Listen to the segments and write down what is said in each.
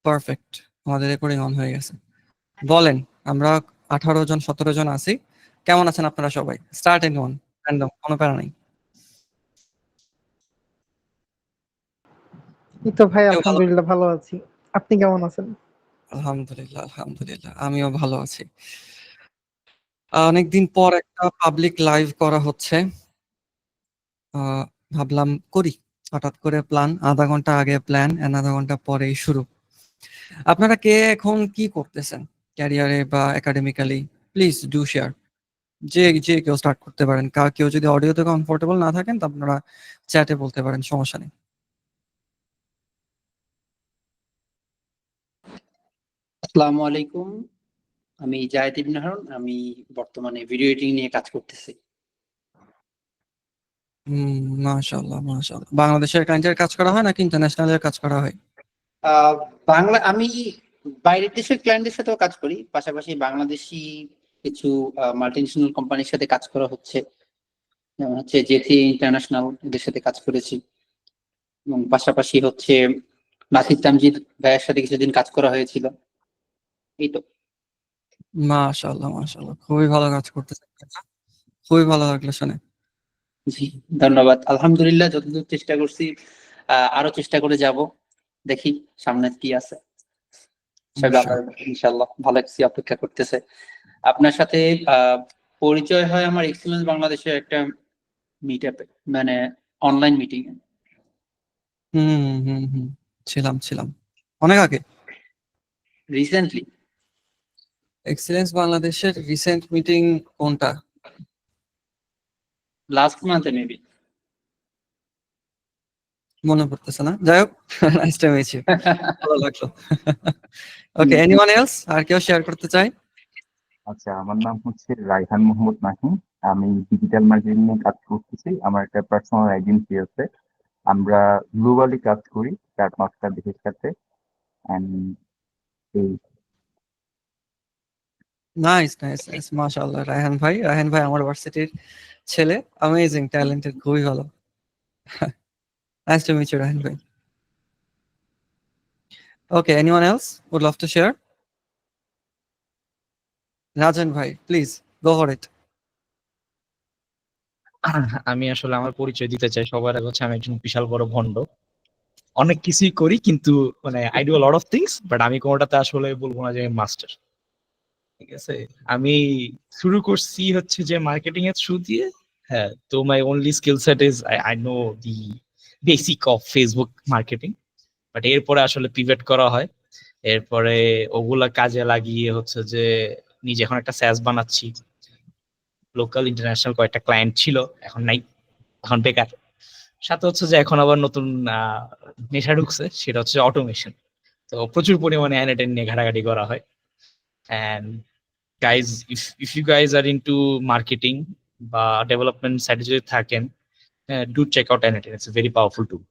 Perfect, আমাদের recording on হয়ে গেছে। বলেন, আমরা 18 জন 17 জন আছি। কেমন আছেন আপনারা সবাই? স্টার্ট এনি ওয়ান, র্যান্ডম, কোনো প্যারা নাই। এই তো ভাই, কেউ ভালো? আলহামদুলিল্লাহ ভালো আছি। আপনি কেমন আছেন? আলহামদুলিল্লাহ, আলহামদুলিল্লাহ, আমিও ভালো আছি। অনেকদিন পর একটা পাবলিক লাইভ করা হচ্ছে। ভাবলাম করি, হঠাৎ করে প্ল্যান, আধা ঘন্টা আগে প্ল্যান, আধা ঘন্টা পরেই শুরু। আপনারা কে এখন কি করতেছেন ক্যারিয়ারে বা একাডেমিক্যালি? Please do share. যে যে কেউ স্টার্ট করতে পারেন। কেউ যদি অডিওতে কমফোর্টেবল না থাকেন তো আপনারা চ্যাটে বলতে পারেন, সমস্যা নেই। আসসালামু আলাইকুম, আমি জায়েদ ইবনে হারুন। আমি বর্তমানে ভিডিও এডিটিং নিয়ে কাজ করতেছি। মাশাআল্লাহ, মাশাআল্লাহ। বাংলাদেশের ক্লায়েন্টের কাজ করা হয় নাকি ইন্টারন্যাশনালের কাজ করা হয়? আমি বাইরের দেশের ক্লায়েন্টের সাথেও কাজ করি, পাশাপাশি বাংলাদেশি কিছু মাল্টিন্যাশনাল কোম্পানির সাথে কাজ করা হচ্ছে, যেমন হচ্ছে জেথি ইন্টারন্যাশনাল, এদের সাথে কাজ করেছি। এবং পাশাপাশি হচ্ছে নাসির তামজিদ ভাইয়ের সাথে কিছুদিন কাজ করা হয়েছিল। এই তো। মাশাআল্লাহ, মাশাআল্লাহ, খুবই ভালো কাজ করতেছেন। খুবই ভালো লাগলো শুনে। জি, ধন্যবাদ। আলহামদুলিল্লাহ, যতদূর চেষ্টা করছি, আরো চেষ্টা করে যাব। দেখি সামনে কি আছে। ইনশাআল্লাহ ভালো কিছু অপেক্ষা করতেছে। আপনার সাথে পরিচয় হয় আমার এক্সিলেন্স বাংলাদেশের একটা মিট আপে, মানে অনলাইন মিটিং এ। হুম, ছিলাম অনেক আগে। রিসেন্টলি এক্সিলেন্স বাংলাদেশের রিসেন্ট মিটিং কোনটা? লাস্ট মান্থে মেবি। মনে পড়তেছে না, যাই হোক। নাইস টু মিট ইউ, ভালো লাগলো। ওকে, এনিওয়ান এলস? আর কেউ শেয়ার করতে চাই? আচ্ছা, আমার নাম হচ্ছে রায়হান মোহাম্মদ নাহিম। আমি ডিজিটাল মার্কেটিং নিয়ে কাজ করতেছি। আমার একটা পার্সোনাল এজেন্সি আছে। আমরা গ্লোবালি কাজ করি 4-5টা দেশের সাথে। এই নাইস, নাইস, মাশাআল্লাহ। রায়হান ভাই আমার ভার্সিটির ছেলে, অ্যামেজিং ট্যালেন্টেড, খুবই ভালো। Nice to meet you Raihan ভাই। Okay, anyone else would love to share? Rajan ভাই, প্লিজ গো ফর ইট। আমি আসলে আমার পরিচয় দিতে চাই সবার আগে। হচ্ছে আমি একজন বিশাল বড় ভণ্ড, অনেক কিছুই করি, কিন্তু মানে I do lot of things, but আমি কোনোটাতে আসলে বলবো না যে আমি মাস্টার। ঠিক আছে, আমি শুরু করছি হচ্ছে যে মার্কেটিং এর থ্রু দিয়ে। হ্যাঁ, তো my only skill set is I know the basic of Facebook marketing, but এরপরে আসলে পিভট করা হয়। এরপরে ওগুলা কাজে লাগিয়ে হচ্ছে যে নিজে এখন একটা স্যাস বানাচ্ছি। লোকাল ইন্টারন্যাশনাল কয়েকটা ক্লায়েন্ট ছিল, এখন নাই, এখন বেকার। সাথে হচ্ছে যে এখন আবার নতুন নেশা ঢুকছে, সেটা হচ্ছে অটোমেশন। তো প্রচুর পরিমাণে অ্যানাটেন নিয়ে ঘাটাঘাটি করা হয়। And guys, if you guys are into marketing বা ডেভেলপমেন্ট সাইডে যদি থাকেন, ডু চেক আউট অ্যানাটেন। It's very powerful tool.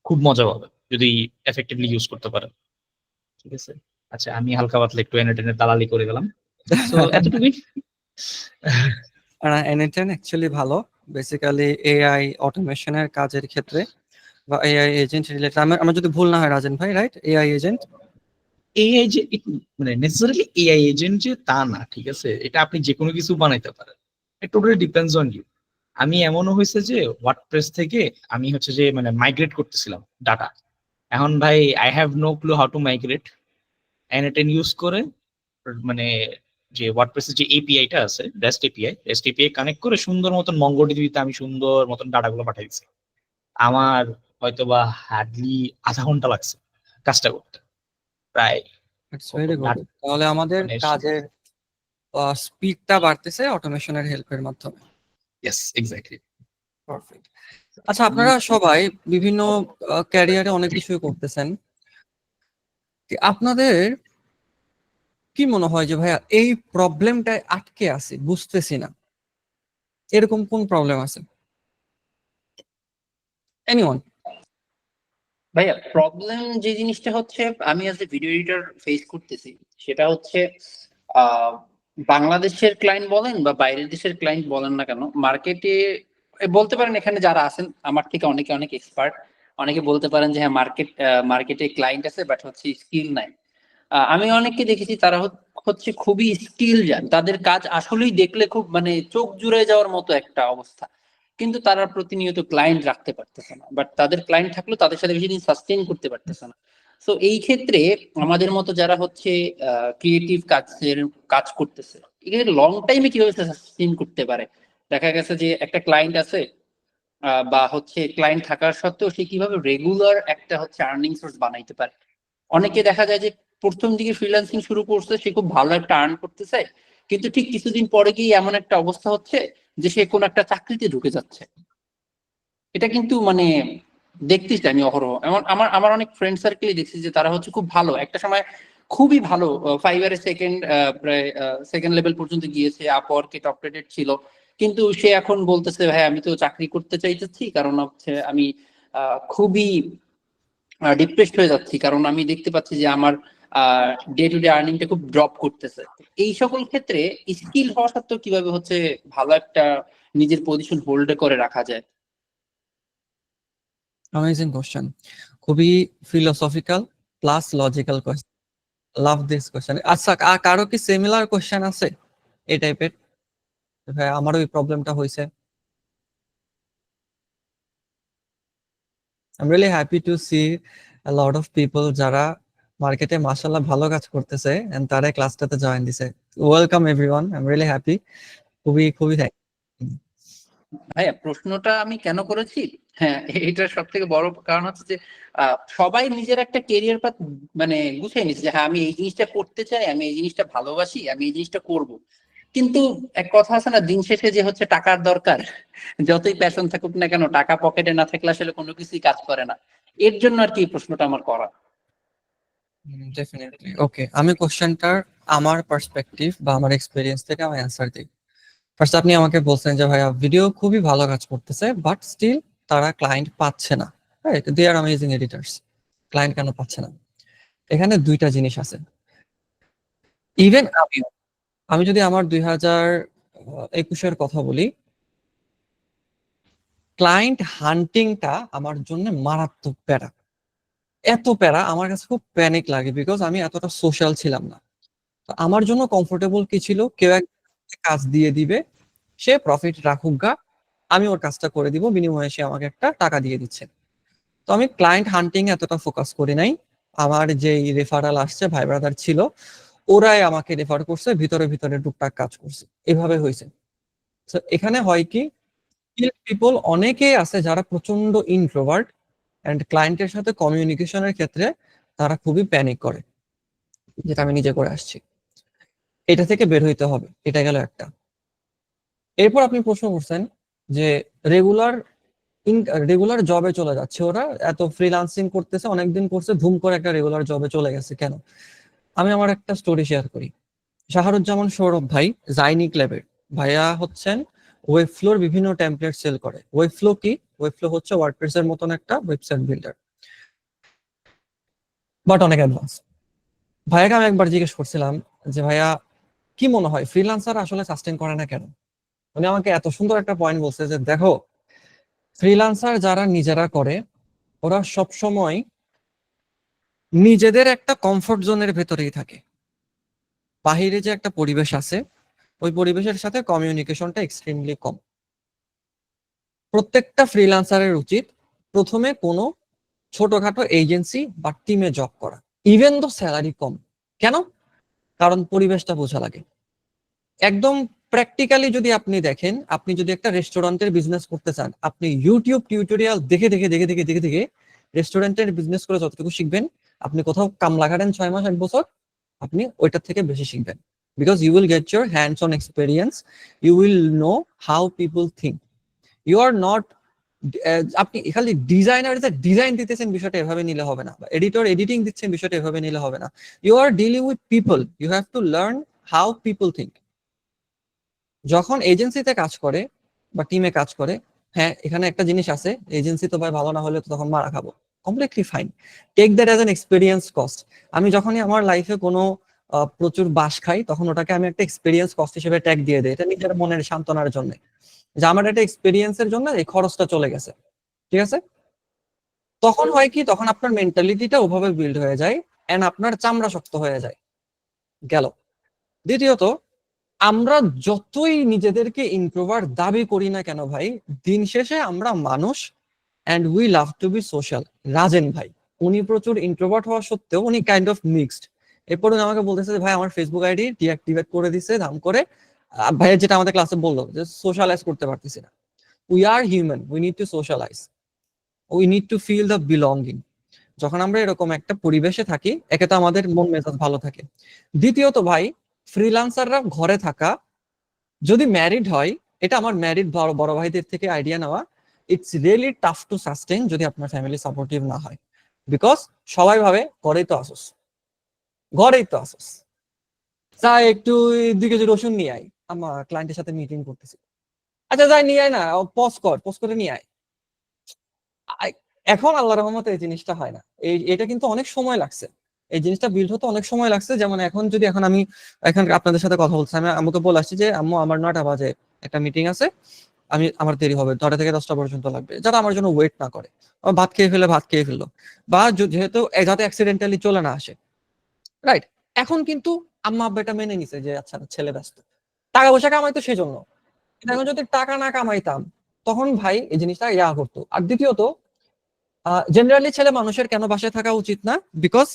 খুব মজা পাবে যদি এফেক্টিভলি ইউজ করতে পারেন। ঠিক আছে, আচ্ছা, আমি হালকা পাতলা একটু অ্যানাটেনের দালালি করে গেলাম, তো এতটুকুই। এনএটেন অ্যাকচুয়ালি ভালো, বেসিক্যালি এআই অটোমেশনের কাজের ক্ষেত্রে বা এআই এজেন্ট রিলেটেড। আমার যদি ভুল না হয় রাজন ভাই, রাইট? এআই এজেন্ট, এআই যে মানে নেসেসারিলি এআই এজেন্ট যে তা না, ঠিক আছে, এটা আপনি যে কোনো কিছু বানাইতে পারেন। It totally depends on you. আমি এমনও হয়েছে যে ওয়ার্ডপ্রেস থেকে আমি হচ্ছে যে মানে মাইগ্রেট করতেছিলাম ডাটা। এখন ভাই I have no clue how to migrate. অ্যানাটেন ইউজ করে মানে যে ওয়ার্ডপ্রেসের যে এপিআইটা আছে, রেস্ট এপিআই কানেক্ট করে সুন্দর মতন মঙ্গোডিবিতে আমি সুন্দর মতন ডাটাগুলো পাঠিয়ে দিচ্ছি। আমার হয়তো বা হার্ডলি আধা ঘন্টা লাগছে কাজটা করতে, প্রায়। It's very good. তাহলে আমাদের মানে কাজের স্পিডটা বাড়তেছে অটোমেশনের হেল্পের মাধ্যমে। Yes, exactly. পারফেক্ট। আচ্ছা, আপনারা সবাই বিভিন্ন ক্যারিয়ারে অনেক কিছুই করতেছেন। আপনাদের কি মনে হয় যে ভাইয়া এই প্রবলেমটায় আটকে আছে, বুঝতেছি না, এরকম কোন প্রবলেম আছে? এনিওয়ান? ভাইয়া, প্রবলেম যে জিনিসটা হচ্ছে আমি as a video editor face করতেছি, সেটা হচ্ছে আহ বাংলাদেশের ক্লায়েন্ট বলেন বা বাইরের দেশের ক্লায়েন্ট বলেন না কেন, মার্কেটে বলতে পারেন এখানে যারা আছেন আমার থেকে অনেকে অনেক এক্সপার্ট, অনেকে বলতে পারেন যে হ্যাঁ মার্কেটে ক্লায়েন্ট আছে বাট হচ্ছে স্কিল নাই। আমি অনেককে দেখেছি তারা হচ্ছে খুবই স্কিল জান, তাদের কাজ আসলেই দেখলে খুব মানে চোখ জুড়ে যাওয়ার মতো একটা অবস্থা, কিন্তু তারা প্রতিনিয়ত ক্লায়েন্ট রাখতে পারতেছে না, বাট তাদের ক্লায়েন্ট থাকলেও তাদের সাথে বেশি দিন সাস্টেইন করতে পারতেছে না। তো এই ক্ষেত্রে আমাদের মতো যারা হচ্ছে ক্রিয়েটিভ কাজ করতেছে, এক্ষেত্রে লং টাইমে কিভাবে সাস্টেইন করতে পারে? দেখা গেছে যে একটা ক্লায়েন্ট আছে বা হচ্ছে ক্লায়েন্ট থাকার সত্ত্বেও সে কিভাবে রেগুলার একটা হচ্ছে আর্নিং সোর্স বানাইতে পারে। অনেকে দেখা যায় যে প্রথম দিকে ফ্রিল্যান্সিং শুরু করছে, সে খুব ভালো একটা আর্ন করতেছে, কিন্তু ঠিক কিছুদিন পরে গিয়ে এমন একটা অবস্থা হচ্ছে যে সে কোন একটা চাকরিতে ঢুকে যাচ্ছে। এটা কিন্তু মানে দেখতেছি আমি অহরহ, এমন আমার আমার অনেক ফ্রেন্ড সার্কেলে দেখছি যে তারা হচ্ছে খুব ভালো একটা সময় খুবই ভালো ফাইবারের প্রায় সেকেন্ড লেভেল পর্যন্ত গিয়েছে, আপওয়ার্কে টপ রেটেড ছিল, কিন্তু সে এখন বলতেছে ভাই আমি তো চাকরি করতে চাইতেছি, কারণ হচ্ছে আমি খুবই ডিপ্রেসড হয়ে যাচ্ছি, কারণ আমি দেখতে পাচ্ছি যে আমার ডে টু ডে আর্নিংটা খুব ড্রপ করতেছে। এই সকল ক্ষেত্রে স্কিল হওয়া সত্ত্বেও কিভাবে হচ্ছে ভালো একটা নিজের পজিশন হোল্ড করে রাখা যায়? অ্যামেজিং কোশ্চেন, খুবই philosophical plus logical question. Love this question. আচ্ছা, কারো কি সিমিলার কোশ্চেন আছে এই টাইপের? ভাই আমারও এই প্রবলেমটা হয়েছে। I'm really happy to see a lot of people যারা মার্কেটে মাশাআল্লাহ ভালো কাজ করতেছে and তারা ক্লাসটাতে জয়েন দিছে। Welcome everyone, I'm really happy. খুবই খুবই থ্যাংক। ভাইয়া প্রশ্নটা আমি কেন করেছি, হ্যাঁ এটার সব থেকে বড় কারণ হচ্ছে যে সবাই নিজের একটা কেরিয়ার পাথ মানে গুছিয়ে নিচ্ছে যে হ্যাঁ আমি এই জিনিসটা করতে চাই, আমি এই জিনিসটা ভালোবাসি, আমি এই জিনিসটা করব। কিন্তু এক কথা আছে না, দিন শেষে যে হচ্ছে টাকার দরকার, যতই প্যাশন থাকুক না কেন টাকা পকেটে না থাকলে আসলে কোনো কিছুই কাজ করে না। এর জন্য আর কি এই প্রশ্নটা আমার করা। ডেফিনেটলি ওকে, আমি কোশ্চেনটার আমার পার্সপেক্টিভ বা আমার এক্সপেরিয়েন্স থেকে আমি অ্যান্সার দিই। ফার্স্ট আপনি আমাকে বলছেন যে ভাইয়া ভিডিও খুবই ভালো কাজ করতেছে বাট স্টিল তারা ক্লায়েন্ট পাচ্ছে না, right? They are amazing editors, client কেন পাচ্ছে না? এখানে দুইটা জিনিস আছে। ইভেন আমি যদি আমার 2021-এর কথা বলি, ক্লায়েন্ট হান্টিংটা আমার জন্য মারাত্মক প্যারা। এত প্যারা, আমার কাছে খুব প্যানিক লাগে বিকজ আমি এতটা সোশ্যাল ছিলাম না। তো আমার জন্য কমফোর্টেবল কি ছিল, কেউ এক কাজ দিয়ে দিবে, সে প্রফিট রাখুক গা, আমি ওর কাজটা করে দিব, বিনিময়ে সে আমাকে একটা টাকা দিয়ে দিচ্ছে। তো আমি ক্লায়েন্ট হান্টিং এতটা ফোকাস করি নাই। আমার যে রেফারাল আসছে ভাই ব্রাদার ছিল, ওরাই আমাকে রেফার করছে, ভিতরে ভিতরে টুকটাক কাজ করছে, এভাবে হয়েছে। তো এখানে হয় কি, পিপল অনেকেই আছে যারা প্রচন্ড ইন্ট্রোভার্ট এন্ড ক্লায়েন্টের সাথে কমিউনিকেশনের ক্ষেত্রে তারা খুবই প্যানিক করে, যেটা আমি নিজে করে আসছি। এটা থেকে বের হইতে হবে, এটা গেল একটা। এরপর আপনি প্রশ্ন করছেন যে রেগুলার রেগুলার জবে চলে যাচ্ছে ওরা, এত ফ্রিল্যান্সিং করতেছে, অনেকদিন করছে, ধুম করে একটা রেগুলার জবে চলে গেছে কেন? আমি আমার একটা স্টোরি শেয়ার করি। শাহরুজ্জামান সৌরভ ভাই জাইনিক ল্যাবের ভাইয়া হচ্ছেন ওয়েবফ্লোর বিভিন্ন টেমপ্লেট সেল করে। ওয়েবফ্লো কি? ওয়েবফ্লো হচ্ছে ওয়ার্ডপ্রেস এর মতন একটা ওয়েবসাইট বিল্ডার, বাট অনেক অ্যাডভান্স। ভাইয়াকে আমি একবার জিজ্ঞেস করছিলাম যে ভাইয়া কি মনে হয় ফ্রিল্যান্সার আসলে সাস্টেন করে না কেন? উনি আমাকে এত সুন্দর একটা পয়েন্ট বলছে যে দেখো, ফ্রিল্যান্সার যারা নিজেরা করে ওরা সব সময় নিজেদের একটা কমফোর্ট জোনের ভেতরেই থাকে। বাহিরে যে একটা পরিবেশ আছে, ওই পরিবেশের সাথে কমিউনিকেশনটা এক্সট্রিমলি কম। প্রত্যেকটা ফ্রিল্যান্সারের উচিত প্রথমে কোনো ছোটখাটো এজেন্সি বা টিমে জব করা, ইভেন তো স্যালারি কম। কেন? কারণ পরিবেশটা বোঝা লাগে। একদম প্র্যাকটিক্যালি যদি আপনি দেখেন, আপনি যদি একটা রেস্টুরেন্টের বিজনেস করতে চান, আপনি ইউটিউব টিউটোরিয়াল দেখে দেখে দেখে দেখে দেখে দেখে রেস্টুরেন্টের বিজনেস করে যতটুকু শিখবেন, আপনি কোথাও কামলা খাটেন 6 মাস 1 বছর, আপনি ওইটার থেকে বেশি শিখবেন। Because you will get your hands on experience, you will know how people think. You are not, আপনি খালি ডিজাইনার যে ডিজাইন দিতেছেন বিষয়টা এভাবে নিলে হবে না, বা এডিটর এডিটিং দিচ্ছেন বিষয়টা এভাবে নিলে হবে না। You are dealing with people, you have to learn how people think. যখন এজেন্সিতে কাজ করে বা টিমে কাজ করে, হ্যাঁ এখানে একটা জিনিস আছে, এজেন্সি তো ভাই ভালো না হলে তো তখন মারা খাবো, completely fine, take that as an experience cost. আমি যখনই আমার লাইফে কোনো প্রচুর বাস খাই, তখন ওটাকে আমি একটা এক্সপিরিয়েন্স কস্ট হিসেবে ট্যাগ দিয়ে দিই, এটা নিজের মনের সান্ত্বনার জন্য, যে আমার একটা এক্সপিরিয়েন্সের জন্য এই খরচটা চলে গেছে, ঠিক আছে? তখন হয় কি, তখন আপনার মেন্টালিটিটা ওভাবে বিল্ড হয়ে যায় এন্ড আপনার চামড়া শক্ত হয়ে যায়। গেল। দ্বিতীয়ত, আমরা যতই নিজেদেরকে ইন্ট্রোভার্ট দাবি করি না কেন ভাই, দিন শেষে আমরা মানুষ and we love to be social. Rajen ভাই, উনি প্রচুর ইন্ট্রোভার্ট হওয়া সত্ত্বেও উনি কাইন্ড অফ মিক্সড। এরপর উনি আমাকে বলতেছে যে ভাই আমার ফেসবুক আইডি ডিঅ্যাক্টিভেট করে দিছে দাম করে। ভাইয়ের যেটা আমাদের ক্লাসে বললো যে সোশ্যালাইজ করতে পারতেছি না। We are human, we need to socialise, we need to feel the belonging. যখন আমরা এরকম একটা পরিবেশে থাকি, একে তো আমাদের মন মেজাজ ভালো থাকে। দ্বিতীয়ত ভাই, ফ্রিল্যান্সাররা ঘরে থাকা, যদি ম্যারিড হয়, এটা আমার ম্যারিড বড় ভাইদের থেকে আইডিয়া নেওয়া, it's really tough to sustain যদি আপনার ফ্যামিলি সাপোর্টিভ না হয়। বিকজ সবাই ভাবে ঘরেই তো আসোস, ঘরেই তো আসোস, যাই একটু এদিকে যে রসুন নিয়ে আয়, আমার ক্লায়েন্টের সাথে মিটিং করতেছি, আচ্ছা যাই নিয়ে আয় না, পজ করে নিয়ে আয়। এখন আল্লাহর রহমতে এই জিনিসটা হয় না। এটা কিন্তু অনেক সময় লাগছে, এই জিনিসটা বিল্ড হতে অনেক সময় লাগছে। যেমন এখন আমি আপনাদের সাথে কথা বলছি, আমি আম্মুকে বলে আসছি যে আম্মু আমার 9টা বাজে একটা মিটিং আছে, আমার দেরি হবে, 9টা থেকে 10টা পর্যন্ত লাগবে, যারা আমার জন্য ওয়েট না করে। ভাত খেয়ে ফেললো, বা যেহেতু যাতে অ্যাক্সিডেন্টালি চলে না আসে, রাইট। এখন কিন্তু আম্মা আব্বা এটা মেনে নিছে যে আচ্ছা ছেলে ব্যস্ত, টাকা পয়সা কামাইতো সেজন্য। এখন যদি টাকা না কামাইতাম, তখন ভাই এই জিনিসটা করতো। আর দ্বিতীয়ত, জেনারেলি ছেলে মানুষের কেন বাসায় থাকা উচিত না? বিকজ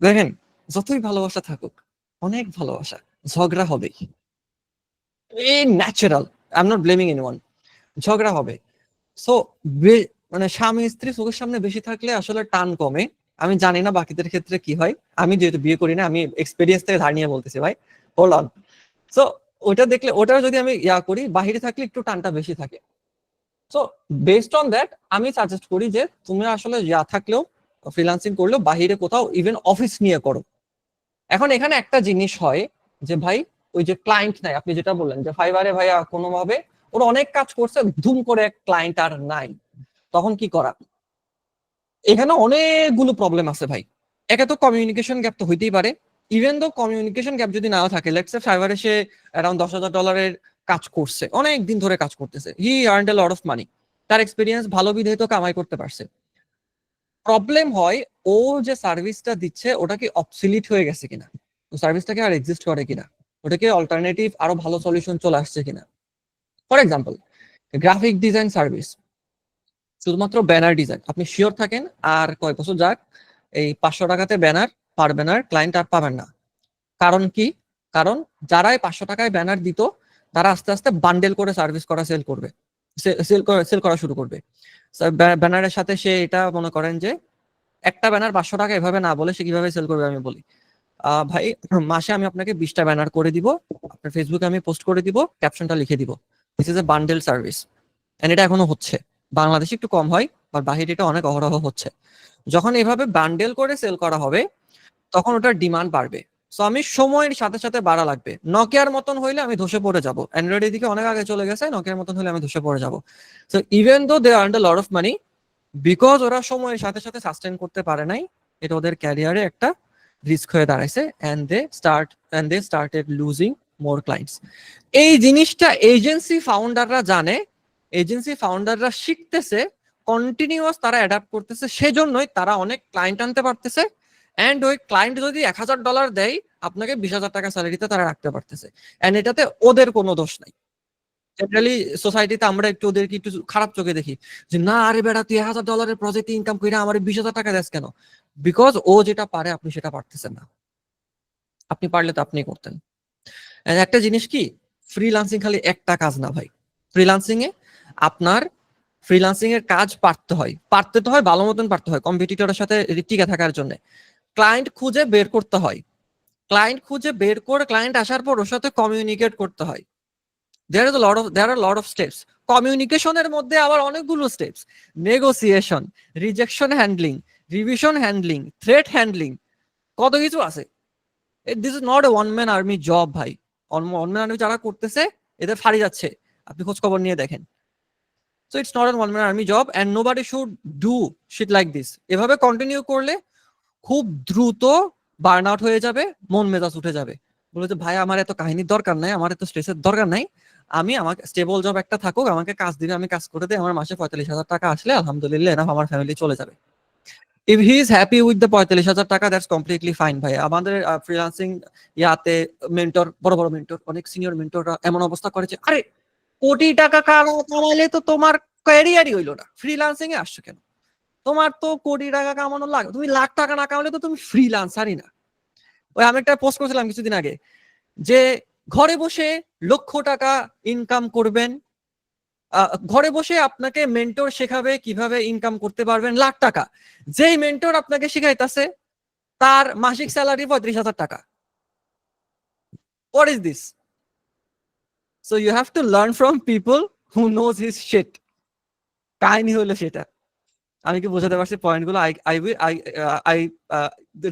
দেখেন, যতই ভালোবাসা থাকুক, অনেক ভালোবাসা, ঝগড়া হবেই, এই natural, I am not blaming anyone, ঝগড়া হবে। সো মানে স্বামী স্ত্রী চোখের সামনে বেশি থাকলে আসলে টান কমে। আমি জানি না বাকিদের ক্ষেত্রে কি হয়, আমি যেহেতু বিয়ে করি না, আমি এক্সপেরিয়েন্স থেকে ধার নিয়ে বলতেছি ভাই, হোল্ড অন। সো ওটা দেখলে, ওটা যদি আমি করি, বাহিরে থাকলে একটু টানটা বেশি থাকে। সো বেসড অন দ্যাট আমি সাজেস্ট করি যে তুমি আসলে থাকলেও, ফ্রিল্যান্সিং করলেও বাহিরে কোথাও, ইভেন অফিস নিয়ে করো। এখন এখানে একটা জিনিস হয় যে ভাই, ওই যে ক্লায়েন্ট নাই, আপনি যেটা বললেন যে ফাইবারে ভাইয়া কোনোভাবে ওরা অনেক কাজ করছে, ধুম করে ক্লায়েন্ট আর নাই, তখন কি করা? এখানে অনেকগুলো প্রবলেম আছে ভাই। একে তো কমিউনিকেশন গ্যাপ তো হইতেই পারে। ইভেন তো কমিউনিকেশন গ্যাপ যদি নাও থাকে, লেটস সে ফাইবারে সে অ্যারাউন্ড $10,000 কাজ করছে, অনেক দিন ধরে কাজ করতেছে, হি আর্নড এ লট অফ মানি, তার এক্সপিরিয়েন্স ভালো বিধেয় তো কামাই করতে পারছে। প্রবলেম হয় ও যে সার্ভিসটা দিচ্ছে ওটা কি অবসলিট হয়ে গেছে কিনা, তো সার্ভিসটাকে আর এক্সিস্ট করে কিনা, ওটাকে অল্টারনেটিভ আরো ভালো সলিউশন চলে আসছে কিনা। For example, graphic design service, শুধুমাত্র ব্যানার ডিজাইন, আপনি শিওর থাকেন আর কয় বছর যাক, এই 500 টাকাতে ব্যানার, পার ব্যানার ক্লায়েন্ট আর পাবেন না। কারণ কি? কারণ যারা 500 টাকায় ব্যানার দিত, তারা আস্তে আস্তে বান্ডেল করে সার্ভিস করা সেল করবে, সেল করা শুরু করবে। ব্যানারের সাথে সে এটা মনে করেন যে একটা ব্যানার 500 টাকা, এভাবে না বলে সে কিভাবে সেল করবে আমি বলি, ভাই মাসে আমি আপনাকে 20টা ব্যানার করে দিব, আপনার ফেসবুকে আমি পোস্ট করে দিব, ক্যাপশনটা লিখে দিব, this is a bundle service. And এটা এখনো হচ্ছে, বাংলাদেশে একটু কম হয়, আর বাহিরে এটা অনেক অহরহ হচ্ছে। যখন এভাবে বান্ডেল করে সেল করা হবে, তখন ওটার ডিমান্ড বাড়বে। সো আমি সময়ের সাথে সাথে বাড়া লাগবে। নকিয়ার মতন হইলে আমি ধসে পড়ে যাব, অ্যান্ড্রয়েড এদিকে অনেক আগে চলে গেছে, নকিয়ার মতন হলে আমি ধসে পড়ে যাব। So even though they earn a lot of money, because ওরা সময়ের সাথে সাথে সাস্টেন করতে পারে নাই, এটা ওদের ক্যারিয়ারে একটা রিস্ক হয়ে দাঁড়াইছে, and they started losing more clients. এই জিনিসটা এজেন্সি ফাউন্ডাররা জানে, এজেন্সি ফাউন্ডাররা শিখতেছে, কন্টিনিউয়াস তারা অ্যাডাপ্ট করতেছে, সেজন্যই তারা অনেক ক্লায়েন্ট আনতে পারতেছে। এন্ড ওই ক্লায়েন্ট যদি $1,000 দেয়, আপনাকে 20,000 টাকা স্যালারিতে তারা রাখতে পারতেছে, এন্ড এটাতে ওদের কোনো দোষ নাই। জেনারেলি সোসাইটিতে আমরা একটু ওদেরকে একটু খারাপ চোখে দেখি যে না আরে বেটা, তুই $1,000 প্রজেক্টে ইনকাম করে আমার 20,000 টাকা দেস কেন? বিকজ ও যেটা পারে আপনি সেটা পারতেছেন না, আপনি পারলে তো আপনি করতেন। And একটা জিনিস কি, ফ্রিল্যান্সিং খালি একটা কাজ না ভাই। ফ্রিল্যান্সিং এ আপনার ফ্রিল্যান্সিং এর কাজ পারতে তো হয়, ভালো মতন পারতে হয়, কম্পিটিটরের সাথে টিকে থাকার জন্য। ক্লায়েন্ট খুঁজে বের করতে হয়, ক্লায়েন্ট আসার পর ওর সাথে কমিউনিকেট করতে হয়। there are a lot of steps. কমিউনিকেশনের মধ্যে আবার অনেকগুলো steps, negotiation, rejection handling, revision handling, threat handling, কত কিছু আছে। This is not a one man army job ভাই। ওয়ান ম্যান আর্মি যারা করতেছে এদের ফাড়ি যাচ্ছে, আপনি খোঁজ খবর নিয়ে দেখেন। So it's not a one man army job and nobody should do shit like this. এভাবে কন্টিনিউ করলে খুব দ্রুত বার্ন আউট হয়ে যাবে, মন মেজাজ উঠে যাবে, বলে যে ভাই আমার এত কাহিনীর দরকার নাই, আমার এত স্ট্রেসের দরকার নাই, আমাকে স্টেবল জব একটা থাকুক, আমাকে কাজ দিবে, আমি কাজ করে দিই, আমার মাসে 45,000 টাকা আসলে আলহামদুলিল্লাহ এনাফ, আমার ফ্যামিলি চলে যাবে। If he is happy with the 45,000 টাকা, দ্যাটস কমপ্লিটলি ফাইন ভাই। আমাদের ফ্রিল্যান্সিং ইয়াতে মেন্টর, বড় বড় মেন্টর, অনেক সিনিয়র মেন্টররা এমন অবস্থা করেছে, আরে কোটি টাকা কামাইলে তো তোমার ক্যারিয়ারই হইলো না, ফ্রিল্যান্সিং এ আসছো কেন? তোমার তো কোটি টাকা কামানো লাগে, তুমি লাখ টাকা না কামালে তো তুমি ফ্রিল্যান্সারই না। ওই আমি একটা পোস্ট করেছিলাম কিছুদিন আগে যে ঘরে বসে লক্ষ টাকা ইনকাম করবেন, ঘরে বসে আপনাকে মেন্টর শেখাবে কিভাবে ইনকাম করতে পারবেন লাখ টাকা। যেই মেন্টর আপনাকে শেখাইতেছে তার মাসিক স্যালারি 35,000 টাকা। What is this? So you have to learn from people who knows his shit. কাহিনী হলো সেটা। আমি কি বোঝাতে পারছি পয়েন্ট গুলো?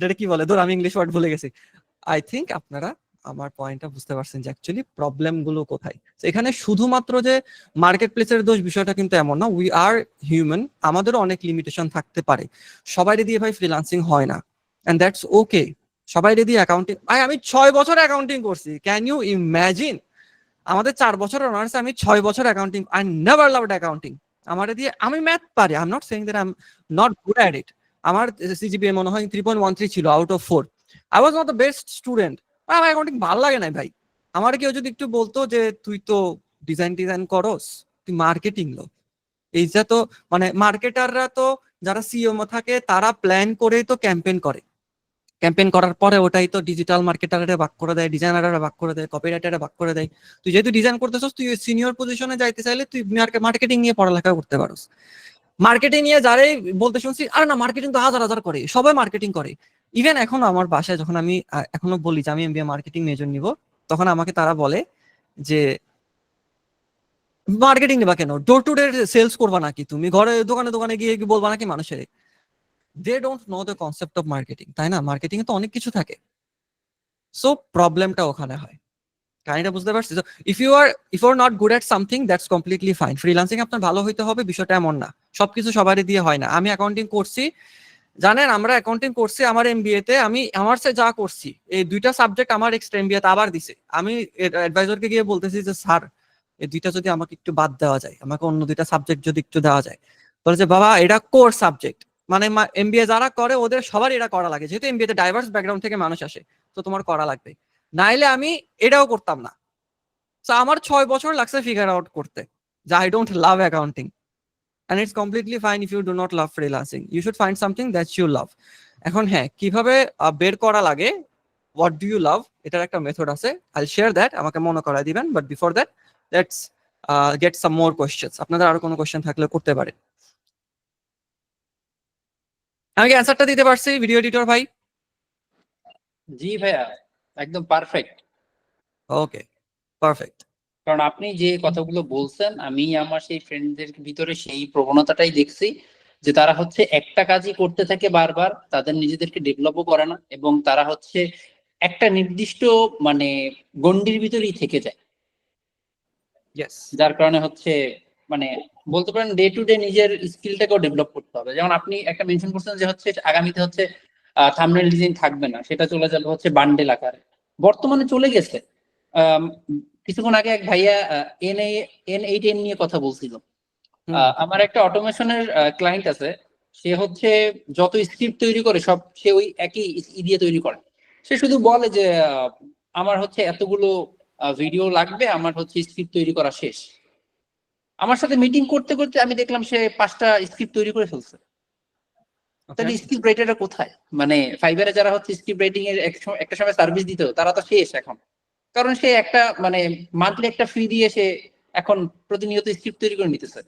এটা কি বলে, ধর আমি ইংলিশ ওয়ার্ড ভুলে গেছি। আই থিঙ্ক আপনারা আমার পয়েন্টটা বুঝতে পারছেন যে অ্যাকচুয়ালি প্রবলেম গুলো কোথায়। এখানে শুধুমাত্র যে মার্কেট প্লেসের দোষ বিষয়টা কিন্তু এমন না। উই আর হিউম্যান, আমাদেরও অনেক লিমিটেশন থাকতে পারে। সবাই দিয়ে ভাই ফ্রিল্যান্সিং হয় না, এন্ড দ্যাটস ওকে। সবাই দিয়ে অ্যাকাউন্টিং, আমি 6 বছর অ্যাকাউন্টিং করছি, ক্যান ইউ ইমাজিন? আমাদের 4 বছর অনার্স, আমি 6 বছর accounting. I never loved accounting. আমার দিয়ে আমি ম্যাথ পারি, I am not saying that I am not good at it. আমার সিজিপিএ মনে হয় 3.13 ছিল out of 4। I was not the best student. আমার অ্যাকাউন্টিং ভালো লাগে না ভাই। আমার কেউ যদি একটু বলতো যে তুই তো ডিজাইন করস, তুই মার্কেটিং লো, এইটা তো মানে মার্কেটাররা তো যারা সিইও থাকে তারা প্ল্যান করেই তো ক্যাম্পেইন করে, ক্যাম্পেইন করার পরে ওটাই তো ডিজিটাল মার্কেটাররা ভাগ করে দেয়, ডিজাইনাররা ভাগ করে দেয়, কপিরাইটাররা ভাগ করে দেয়। তুই যেহেতু ডিজাইন করতেছস, তুই সিনিয়র পজিশনে যাইতে চাইলে তুই মার্কেটিং নিয়ে পড়ালেখা করতে পারোস। মার্কেটিং নিয়ে যারাই বলতে শুনছি, আর না মার্কেটিং তো হাজার হাজার করে, সবাই মার্কেটিং করে। ইভেন এখন আমার বাসায় যখন আমি এখনো বলি যে আমি এমবিএ মার্কেটিং মেজর নিব, তখন আমাকে তারা বলে যে মার্কেটিং নিবা কেন, ডোর টু ডোর সেলস করবা নাকি, তুমি ঘরে দোকানে দোকানে গিয়ে বলবা নাকি মানুষের? They don't know the concept of marketing, তাই না? মার্কেটিং এ তো অনেক কিছু থাকে। সো প্রবলেমটা ওখানে হয়। কাহিনীটা বুঝতে পারছি? If you are not good at something, that's completely fine. Freelancing আপনার ভালো হইতে হবে বিষয়টা এমন না, সবকিছু সবারই দিয়ে হয় না। আমি অ্যাকাউন্টিং করছি, জানেন আমরা অ্যাকাউন্টিং করছি আমার এমবিএ তে, আমি আমার সে যা করছি এই 2টা সাবজেক্ট আমার এক্সট্রা এমবিএ তে আবার দিছে। আমি অ্যাডভাইজারকে গিয়ে বলতেছি যে স্যার এই 2টা যদি আমাকে একটু বাদ দেওয়া যায়, আমাকে অন্য 2টা সাবজেক্ট যদি একটু দেওয়া যায়। বলে যে বাবা এটা কোর সাবজেক্ট, মানে এমবিএ যারা করে ওদের সবার এটা করা লাগে, যেহেতু এমবিএ তে ডাইভার্স ব্যাকগ্রাউন্ড থেকে মানুষ আসে, তো তোমার করা লাগবে, নাইলে আমি এটাও করতাম না। সো আমার 6 বছর লাগছে ফিগার আউট করতে যে I don't love accounting. And it's completely fine if you do not love freelancing. You should find something that you love. এখন হ্যাঁ, কিভাবে বের করা লাগে what do you love, এটার একটা মেথড আছে, I'll share that, আমাকে মনে করায় দিবেন। But before that let's get some more questions. আপনাদের আরো কোনো কোশ্চেন থাকলে করতে পারেন। আমি কি অ্যানসারটা দিতে পারছি ভিডিও এডিটর ভাই? জি ভাইয়া, একদম পারফেক্ট। ওকে, পারফেক্ট। কারণ আপনি যে কথাগুলো বলছেন, আমি আমার সেই ফ্রেন্ডদের ভিতরে সেই প্রবণতাটাই দেখছি যে তারা হচ্ছে একটা কাজই করতে থাকে বারবার, তাদের নিজেদেরকে ডেভেলপও করে না, এবং তারা হচ্ছে একটা নির্দিষ্ট মানে গণ্ডির ভিতরেই থেকে যায়, ইয়েস, যার কারণে হচ্ছে মানে বলতে পারেন ডে টু ডে নিজের স্কিলটাকেও ডেভেলপ করতে হবে। যেমন আপনি একটা মেনশন করছেন যে হচ্ছে আগামীতে হচ্ছে থাম্বনেল ডিজাইন থাকবে না, সেটা চলে যাবে হচ্ছে বান্ডেল আকারে। বর্তমানে চলে গেছে। কিছুক্ষণ আগে এক ভাইয়া N8N নিয়ে কথা বলছিল। আমার একটা অটোমেশনের ক্লায়েন্ট আছে, সে হচ্ছে যত স্ক্রিপ্ট তৈরি করে সব সে ওই একই ই দিয়ে তৈরি করে। সে শুধু বলে যে আমার হচ্ছে এতগুলো ভিডিও লাগবে, আমার হচ্ছে স্ক্রিপ্ট তৈরি করা শেষ। আমার সাথে মিটিং করতে করতে আমি দেখলাম সে 5টা স্ক্রিপ্ট তৈরি করে ফেলছে। তাহলে স্ক্রিপ্ট রাইটাররা কোথায়? মানে ফাইবারে যারা হচ্ছে স্ক্রিপ্ট রাইটিং এর একটা সময় সার্ভিস দিত, তারা তো শেষ এখন। কারণ সে একটা মানে মান্থলি একটা ফি দিয়ে সে এখন প্রতিনিয়ত স্ক্রিপ্ট তৈরি করে নিতেছে।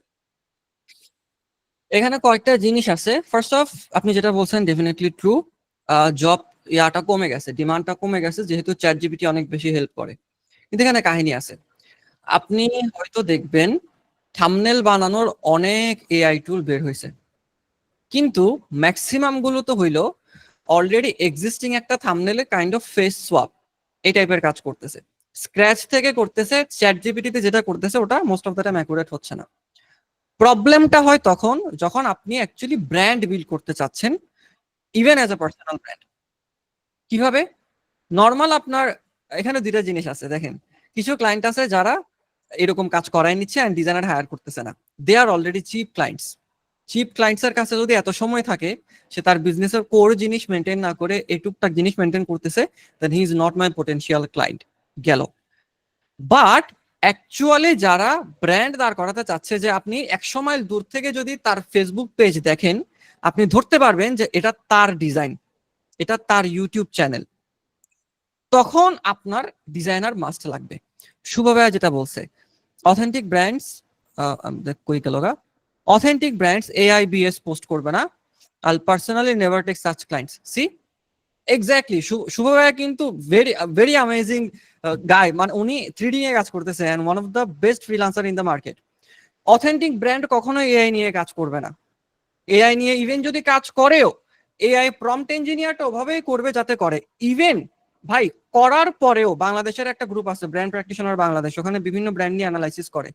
এখানে কয়েকটা জিনিস আছে। ফার্স্ট অফ, আপনি যেটা বলছেন ডেফিনেটলি ট্রু। জব ইয়াটা কমে গেছে, ডিমান্ডটা কমে গেছে, যেহেতু চ্যাট জিপিটি অনেক বেশি হেল্প করে। কিন্তু এখানে কাহিনী আছে, আপনি হয়তো দেখবেন থাম্বনেল বানানোর অনেক এআই টুল বের হয়েছে, কিন্তু ম্যাক্সিমাম গুলো তো হইলো অলরেডি এক্সিস্টিং একটা থাম্বনেলে কাইন্ড অফ ফেস সোয়াপ এই টাইপের কাজ করতেছে, স্ক্র্যাচ থেকে করতেছে। চ্যাট জিপিটিতে যেটা করতেছে ওটা most of the time accurate হচ্ছে না। প্রবলেমটা হয় তখন যখন আপনি অ্যাকচুয়ালি ব্র্যান্ড বিল্ড করতে চাচ্ছেন, even as a personal brand. কিভাবে? নর্মাল আপনার এখানে 2টা জিনিস আছে। দেখেন, কিছু ক্লায়েন্ট আছে যারা এরকম কাজ করাই নিচ্ছে এন্ড ডিজাইনার হায়ার করতেছে না, দে আর অলরেডি চিপ ক্লায়েন্টস। চিপ ক্লায়েন্টসের কাছে যদি এত সময় থাকে, সে তার বিজনেসের কোর জিনিস মেনটেন না করে এই টুকটাক জিনিস মেনটেন করতেছে, then he is not my potential client. গেল। বাট অ্যাকচুয়ালি যারা ব্র্যান্ড দাঁড় করাতে চাচ্ছে, যে আপনি 100 মাইল দূর থেকে যদি তার ফেসবুক পেজ দেখেন, আপনি ধরতে পারবেন যে এটা তার ডিজাইন, এটা তার ইউটিউব চ্যানেল, তখন আপনার ডিজাইনার মাস্ট লাগবে। শুভ ভাইয়া যেটা বলছে, অথেন্টিক ব্র্যান্ডস কই গেলগা, অথেন্টিক ব্র্যান্ডস AIBS পোস্ট করবে না। I'll personally never take such clients. See exactly, Shubho ভাইয়া কিন্তু ভেরি ভেরি অ্যামেজিং গাই, মানে উনি 3D নিয়ে কাজ করতেছে and one of the best freelancer in the market. Authentic brand কখনো AI নিয়ে কাজ করবে না। AI নিয়ে ইভেন যদি কাজ করেও, AI প্রম্পট ইঞ্জিনিয়ারটা ওভাবেই করবে যাতে করে। ইভেন ভাই করার পরেও বাংলাদেশের একটা গ্রুপ আছে ব্র্যান্ড প্র্যাকটিশনার বাংলাদেশ, ওখানে বিভিন্ন ব্র্যান্ড নিয়ে অ্যানালাইসিস করে।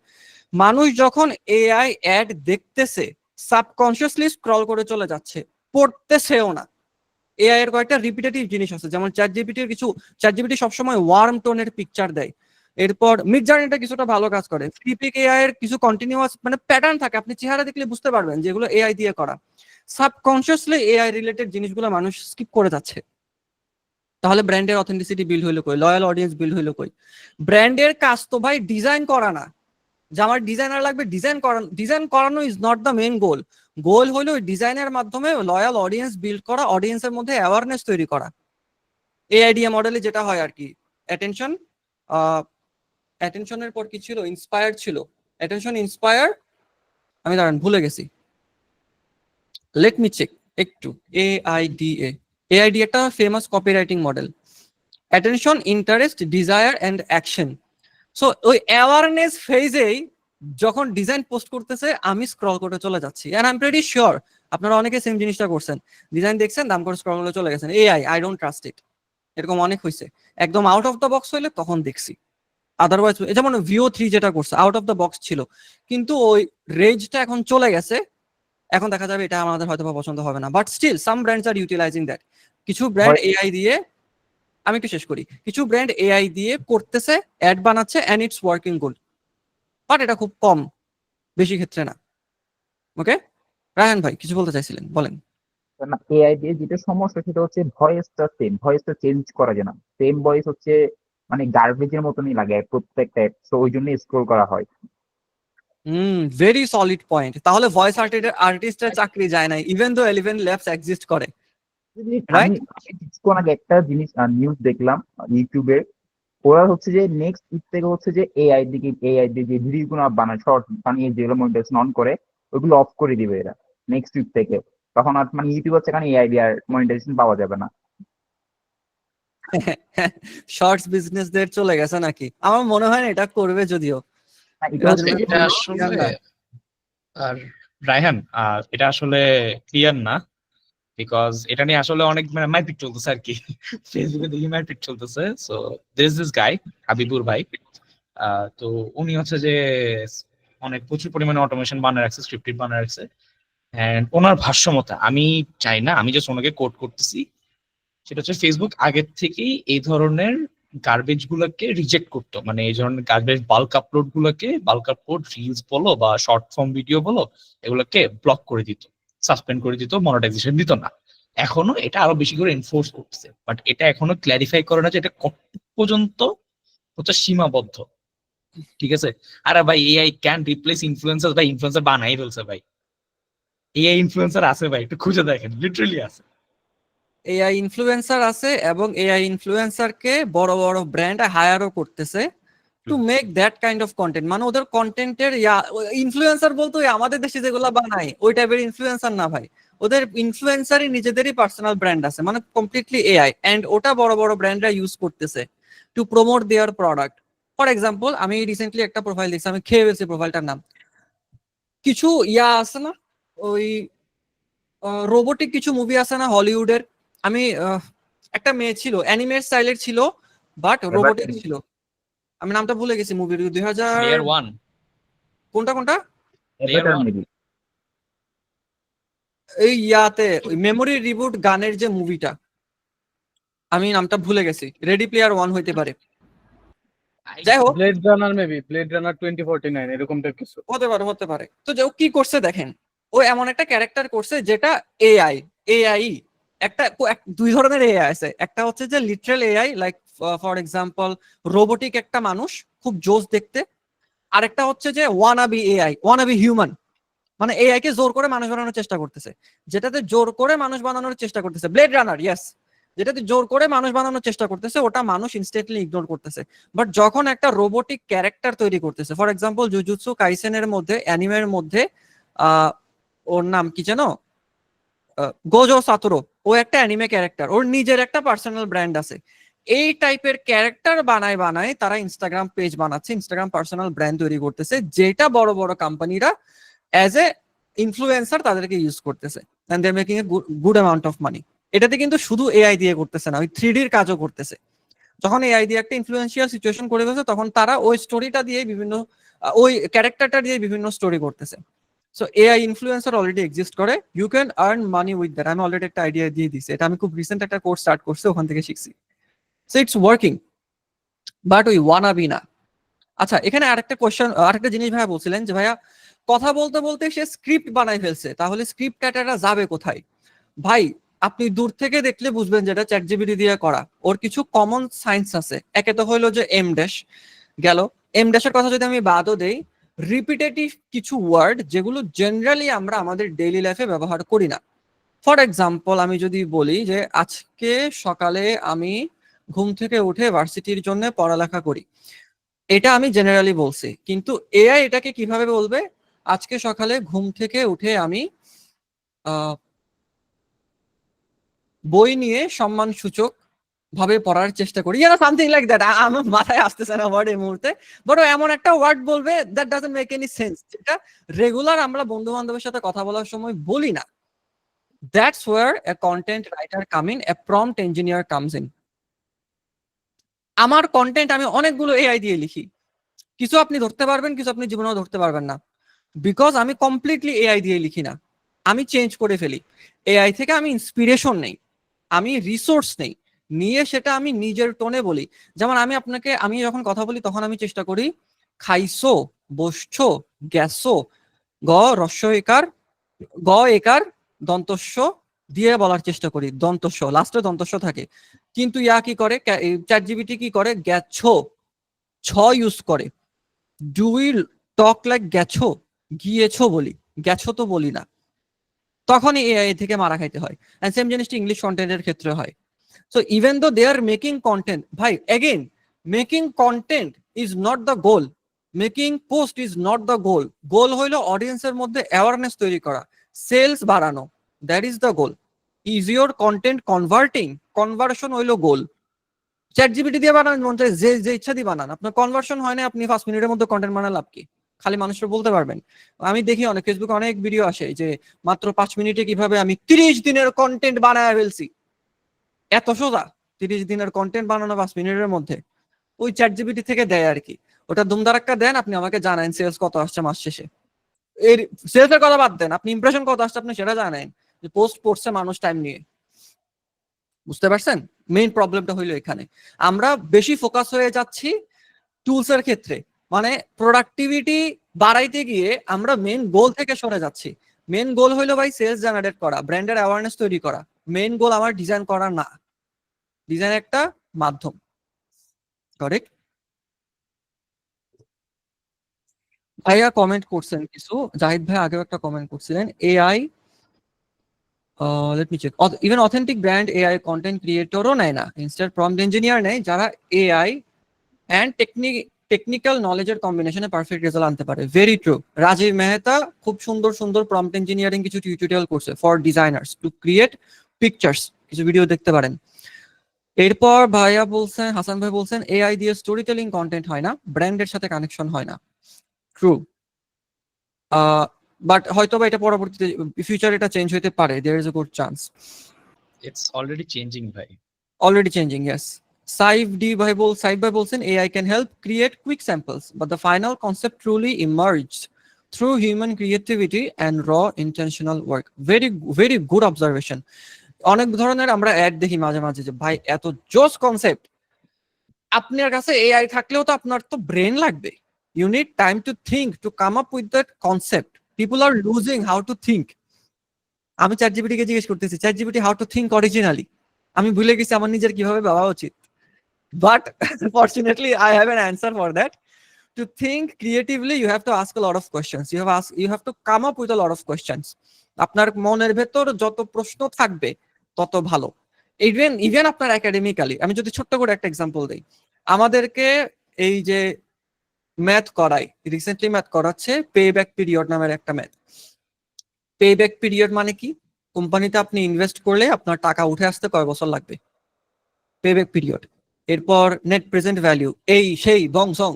মানুষ যখন AI অ্যাড দেখতেছে, সাবকনসিয়াসলি স্ক্রল করে চলে যাচ্ছে, পড়তেছেও না। AI এর কয়েকটা রিপিটেটিভ জিনিস আছে, যেমন চ্যাট জিপিটি সবসময় ওয়ার্ম টোনের পিকচার দেয়। এরপর মিড জার্নিটা কিছুটা ভালো কাজ করে। ফ্লিপিক AI এর কিছু কন্টিনিউয়াস মানে প্যাটার্ন থাকে, আপনি চেহারা দেখলে বুঝতে পারবেন যেগুলো AI দিয়ে করা। সাবকনসিয়াসলি AI রিলেটেড জিনিসগুলো মানুষ স্কিপ করে যাচ্ছে। তাহলে ব্র্যান্ডের অথেন্টিসিটি বিল্ড হইলো কই, লয়াল অডিয়েন্স বিল্ড হইলো কই? ব্র্যান্ডের কাজ তো ভাই ডিজাইন করা না, যে আমার ডিজাইনার লাগবে ডিজাইন করানো is not the main goal. Goal হলো ডিজাইনের মাধ্যমে লয়াল অডিয়েন্স বিল্ড করা, অডিয়েন্সের মধ্যে অ্যাওয়ারনেস তৈরি করা। AIDA মডেলে যেটা হয় আর কি, অ্যাটেনশনের পর কি ছিল, ইন্সপায়ার ছিল, অ্যাটেনশন ইন্সপায়ার, আমি দাঁড়ান ভুলে গেছি, লেট মি চেক একটু। AIDA একটা famous copywriting model. Attention, interest, desire and action. So ওই অ্যাওয়ারনেস ফেজেই যখন ডিজাইন পোস্ট করতেছে, আমি স্ক্রল করে চলে যাচ্ছি, and I am pretty sure আপনারা অনেকে সেম জিনিসটা করছেন। ডিজাইন দেখছেন, দাম করে স্ক্রল করে চলে গেছেন। আই ডোন্ট ট্রাস্ট ইট, এরকম অনেক হয়েছে। একদম আউট অফ দ্য বক্স হইলে তখন দেখছি, আদারওয়াইজ যেমন VO3 যেটা করছে আউট অফ দ্য বক্স ছিল, কিন্তু ওই রেঞ্জটা এখন চলে গেছে। এখন দেখা যাবে এটা আমাদের হয়তো পছন্দ হবে না, but still some brands are utilising that. কিছু ব্র্যান্ড AI দিয়ে, আমি একটু শেষ করি, কিছু ব্র্যান্ড AI দিয়ে করতেছে, অ্যাড বানাচ্ছে and it's working good, but এটা খুব কম, বেশি ক্ষেত্রে না। ওকে রায়হান ভাই কিছু বলতে চাইছিলেন, বলেন। না, এআই দিয়ে যেটা সমস্যা সেটা হচ্ছে ভয়েসটা চেঞ্জ করা যায় না। সেম ভয়েস হচ্ছে মানে গার্বেজের মতনই লাগে প্রত্যেকটা অ্যাপ, তো ওই জন্য স্ক্রল করা হয়। Very solid point. তাহলে ভয়েস আর্টিস্টের চাকরি যায় না, ইভেন দো 11 ল্যাবস এক্সিস্ট করে, আমি রাইট? কিছুক্ষণ আগে একটা জিনিস নিউজ দেখলাম ইউটিউবে, ওরা হচ্ছে যে নেক্সট উইক থেকে হচ্ছে যে এআই দিয়ে যে ভিডিও গুলো বানায়, শর্ট বানিয়ে যেগুলো মনিটাইজেশন অন করে ওগুলো অফ করে দিবে এরা নেক্সট উইক থেকে। তখন আর মানে ইউটিউব হচ্ছে এখানে এআই দিয়ে আর মনিটাইজেশন পাওয়া যাবে না। শর্টস বিজনেসদের চলে গেছে নাকি? আমার মনে হয় না এটা করবে, যদিও না, এটা হচ্ছে এটা আসলে আর রায়হান এটা আসলে ক্লিয়ার না, বিকজ এটা নিয়ে আসলে অনেক মানে মারপিট চলতেছে আর কি। ফেসবুকে দেখি মারপিট চলতেছে। সো দিস গাই হাবিবুর ভাই, তো উনি হচ্ছে যে অনেক প্রচুর পরিমাণে অটোমেশন বানায় রাখছে, স্ক্রিপ্টেড বানায় রাখছে। এন্ড ওনার ভাষ্য মতে, আমি চাই না, আমি জাস্ট ওনাকে কোট করতেছি, সেটা হচ্ছে ফেসবুক আগের থেকেই এই ধরনের গার্বেজ গুলোকে রিজেক্ট করতো, মানে এই ধরনের গার্বেজ বাল্ক আপলোড রিলস বলো বা শর্ট ফর্ম ভিডিও বলো, এগুলোকে ব্লক করে দিত, সাসপেন্ড করে দিত, মনিটাইজেশন দিত না। এখনো এটা আরো বেশি করে এনফোর্স করতেছে, বাট এটা এখনো ক্ল্যারিফাই করে না যে এটা কত পর্যন্ত হচ্ছে সীমাবদ্ধ। ঠিক আছে? আরে ভাই এআই ক্যান রিপ্লেস ইনফ্লুয়েন্সার, ভাই ইনফ্লুয়েন্সার বানাই ফেলছে ভাই, এআই ইনফ্লুয়েন্সার আছে ভাই, একটু খুঁজে দেখেন, লিটারালি আছে। AI ইনফ্লুয়েন্সার আছে, এবং AI ইনফ্লুয়েন্সারকে বড় বড় ব্র্যান্ড হায়ারও করতেছে to make that kind of content. মানে ওদের কন্টেন্টের ইনফ্লুয়েন্সার বলতে ওই আমাদের দেশে যেগুলো বানায় ওই টাইপের ইনফ্লুয়েন্সার না ভাই, ওদের ইনফ্লুয়েন্সারই নিজেদেরই পার্সোনাল ব্র্যান্ড আছে, মানে কমপ্লিটলি AI, এন্ড ওটা বড় বড় ব্র্যান্ডরা ইউজ করতেছে to promote there product. For example, আমি রিসেন্টলি একটা প্রোফাইল দেখছি, আমি খেয়ে ফেলছি প্রোফাইলটার নাম, কিছু আছে না ওই রোবোটিক কিছু মুভি আছে না হলিউডের, আমি একটা মেয়ে ছিল অ্যানিমেট স্টাইলের ছিল, বাট রোবোটিক ছিল, আমি নামটা ভুলে গেছি মুভির, 2000 লেয়ার 1, কোনটা লেয়ার 1 এই ইয়াতে ওই মেমোরি রিবুট গানের যে মুভিটা, আমি নামটা ভুলে গেছি, রেডি প্লেয়ার 1 হইতে পারে, যাই হোক ব্লেড রানার 2049 এরকম টাইপ কিছু। হতে পারে। তো যাই হোক, কি করছে দেখেন, ও এমন একটা ক্যারেক্টার করছে যেটা এআই এআই একটা দুই ধরনের এআই আছে, একটা হচ্ছে যে literal AI, like for example robotic একটা মানুষ খুব জোস দেখতে, আরেকটা হচ্ছে যে ওয়ানাবি এআই, ওয়ানাবি হিউম্যান, মানে এআই কে জোর করে মানুষ বানানোর চেষ্টা করতেছে। যেটাতে জোর করে মানুষ বানানোর চেষ্টা করতেছে ব্লেড রানার, ইয়েস, যেটাতে জোর করে মানুষ বানানোর চেষ্টা করতেছে ওটা মানুষ ইনস্ট্যান্টলি ইগনোর করতেছে। বাট যখন একটা রোবোটিক ক্যারেক্টার তৈরি করতেছে, ফর এক্সাম্পল জুজুৎসু কাইসেনের মধ্যে, অ্যানিমের মধ্যে ওর নাম কি যেন, গোজো সাতোরো, ও একটা অ্যানিমে ক্যারেক্টার, ওর নিজের একটা পার্সোনাল ব্র্যান্ড আছে। এই টাইপের ক্যারেক্টার বানায় বানায় তারা ইনস্টাগ্রাম পেজ বানাচ্ছে, ইনস্টাগ্রাম পার্সোনাল ব্র্যান্ড তৈরি করতেছে, যেটা বড় বড় কোম্পানিরা অ্যাজ এ ইনফ্লুয়েন্সার তাদেরকে ইউজ করতেছে, and they are making a good amount of money. এটা কিন্তু শুধু এআই দিয়ে করতেছে না, ওই 3D এর কাজও করতেছে। যখন এআই দিয়ে একটা ইনফ্লুয়েন্সিয়াল সিচুয়েশন করে ফেলছে তখন তারা ওই স্টোরিটা দিয়ে বিভিন্ন ওই ক্যারেক্টারটা দিয়ে বিভিন্ন স্টোরি করতেছে। So AI influencer already exist করে, you can earn money with that. আমি অলরেডি একটা আইডিয়া দিয়ে দিছি, এটা আমি খুব রিসেন্ট একটা কোর্স স্টার্ট করছি, ওখান থেকে শিখছি। সো ইটস ওয়ার্কিং, বাট ওই ওয়ানা বি না। আচ্ছা, এখানে আরেকটা কোশ্চেন, আরেকটা জিনিস ভাইয়া বলছিলেন যে ভাইয়া কথা বলতে বলতে সে স্ক্রিপ্ট বানাই ফেলছে, তাহলে স্ক্রিপ্ট রাইটাররা যাবে কোথায়? ভাই আপনি দূর থেকে দেখলে বুঝবেন যেটা চ্যাটজিপিটি দিয়ে করা, ওর কিছু কমন সায়েন্স আছে। একে তো হইলো যে এম ড্যাশ গেল, এম ড্যাশের কথা যদি আমি বাদও দেই, রিপিটেটিভ কিছু ওয়ার্ড যেগুলো জেনারেলি আমরা আমাদের ডেইলি লাইফে ব্যবহার করি না। ফর এক্সাম্পল আমি যদি বলি যে আজকে সকালে আমি ঘুম থেকে উঠে ভার্সিটির জন্য পড়ালেখা করি, এটা আমি জেনারেলি বলছি, কিন্তু এআই এটাকে কিভাবে বলবে? আজকে সকালে ঘুম থেকে উঠে আমি বই নিয়ে সম্মানসূচক ভাবে পড়ার চেষ্টা করি, সামথিং লাইক দ্যাট। আমার মাথায় আসতেছে না ওয়ার্ড এই মুহূর্তে, বাট এমন একটা ওয়ার্ড বলবে that doesn't make any sense, যেটা রেগুলার আমরা বন্ধু বান্ধবের সাথে কথা বলার সময় বলি না। That's where a content writer come in, a prompt engineer comes in. আমার কন্টেন্ট আমি অনেকগুলো এআই দিয়ে লিখি, কিছু আপনি ধরতে পারবেন, কিছু আপনি জীবনেও ধরতে পারবেন না, বিকজ আমি কমপ্লিটলি এআই দিয়ে লিখি না, আমি চেঞ্জ করে ফেলি। এআই থেকে আমি ইন্সপিরেশন নেই, আমি রিসোর্স নেই, নিয়ে সেটা আমি নিজের টোনে বলি। যেমন আমি যখন কথা বলি তখন আমি চেষ্টা করি খাইছো, বসছো, গেছো, গ রস্য একার, গ একার দন্তস্য দিয়ে বলার চেষ্টা করি, দন্তস্য লাস্টে দন্তস্য থাকে। কিন্তু ইয়া কি করে, চ্যাটজিপিটি কি করে, গেছো ছ ইউজ করে। ডু উইল টক লাইক গেছো, গিয়েছো বলি, গেছো তো বলি না, তখনই এআই থেকে মারা খাইতে হয়। এন্ড সেম জিনিসটা ইংলিশ কন্টেন্টের ক্ষেত্রে হয়। So even though they are making content, ভাই again making content is not the goal, making post is not the goal. Goal হইলো অডিয়েন্সের মধ্যে অ্যাওয়ারনেস তৈরি করা, সেলস বাড়ানো, that is the goal. Is your content converting? Conversion হইলো goal. ChatGPT দিয়ে বানান, মন চায় যে ইচ্ছা দিয়ে বানান, আপনার কনভার্সন হয় না, আপনি 5 মিনিটের মধ্যে কন্টেন্ট বানান, লাভ কি? খালি মানুষরা বলতে পারবেন। আমি দেখি অনেক ফেসবুকে অনেক ভিডিও আসে যে মাত্র 5 মিনিটে কিভাবে আমি 30 দিনের কন্টেন্ট বানায় ফেলছি। এত সোজা 30 দিনের কন্টেন্ট বানানো 5 মিনিটের মধ্যে? ওই চ্যাটজিপিটি থেকে দেয় আর কি। ওটা দুমদারাক্কা দেন, আপনি আমাকে জানান সেলস কত আসছে মাস শেষে। এর সেলসের কথা বাদ দেন, আপনি ইমপ্রেশন কত আসছে আপনি সেটা জানেন, যে পোস্ট পড়ছে মানুষ টাইম নিয়ে। বুঝতে পারছেন মেইন প্রবলেমটা হইলো এখানে, আমরা বেশি ফোকাস হয়ে যাচ্ছি টুলস এর ক্ষেত্রে, মানে প্রোডাক্টিভিটি বাড়াইতে গিয়ে আমরা মেইন গোল থেকে সরে যাচ্ছি। মেইন গোল হইলো ভাই সেলস জেনারেট করা, ব্র্যান্ডের অ্যাওয়ারনেস তৈরি করা। মেইন গোল আমার ডিজাইন করা না, ডিজাইন একটা মাধ্যম। কারেক্ট? ভাইয়া কমেন্ট করছেন কিছু, জাহিদ ভাই আগেও একটা কমেন্ট করছিলেন, AI let me check, even authentic brand AI content ক্রিয়েটরও নেয় না, ইনস্টেড প্রম্পট ইঞ্জিনিয়ার নেয়, যারা এআই অ্যান্ড টেকনিক্যাল নলেজের কম্বিনেশনে পারফেক্ট রেজাল্ট আনতে পারে। Very true. রাজীব মেহতা খুব সুন্দর সুন্দর প্রম্পট ইঞ্জিনিয়ারিং কিছু টিউটোরিয়াল করছে for designers to create pictures, কিছু ভিডিও দেখতে পারেন। এরপর ভাইয়া বলছেন, হাসান ভাই বলছেন এআই দিয়ে স্টোরি টেলিং কন্টেন্ট হয় না, ব্র্যান্ডের সাথে কানেকশন হয় না। ট্রু, বাট হয়তো বা এটা পরবর্তীতে ফিউচারে এটা চেঞ্জ হতে পারে, there is a good chance. It's already changing ভাই। Already changing, yes. Saif ভাই বলছেন AI can help create quick samples, but the final concept truly emerged through human creativity and raw intentional work. Very good observation. অনেক ধরনের আমরা add দেখি মাঝে মাঝে যে ভাই এত জোস কনসেপ্ট, আপনার কাছে এআই থাকলেও তো আপনার তো ব্রেন লাগবে, you need time to think to come up with that concept. People are losing how to think. আমি চ্যাট জিপিটি কে জিজ্ঞেস করতেছি, ChatGPT how to think originally, আমি ভুলে গেছি আমার নিজের কিভাবে ভাবা উচিত। But fortunately I have an answer for that. To think creatively, you have to ask a lot of questions. You have to come up with a lot of questions. আপনার মনের ভেতর যত প্রশ্ন থাকবে তত ভালো। ইভেন আপনার একাডেমিক্যালি, আমি যদি ছোট্ট করে একটা এক্সাম্পল দেই, আমাদেরকে এই যে ম্যাথ করাই, রিসেন্টলি ম্যাথ করাচ্ছে পে ব্যাক পিরিয়ড নামের একটা ম্যাথ। পে ব্যাক পিরিয়ড মানে কি? কোম্পানিতে আপনি ইনভেস্ট করলে আপনার টাকা উঠে আসতে কয় বছর লাগবে, পে ব্যাক পিরিয়ড। এরপর নেট প্রেজেন্ট ভ্যালু, এই সেই বং সং।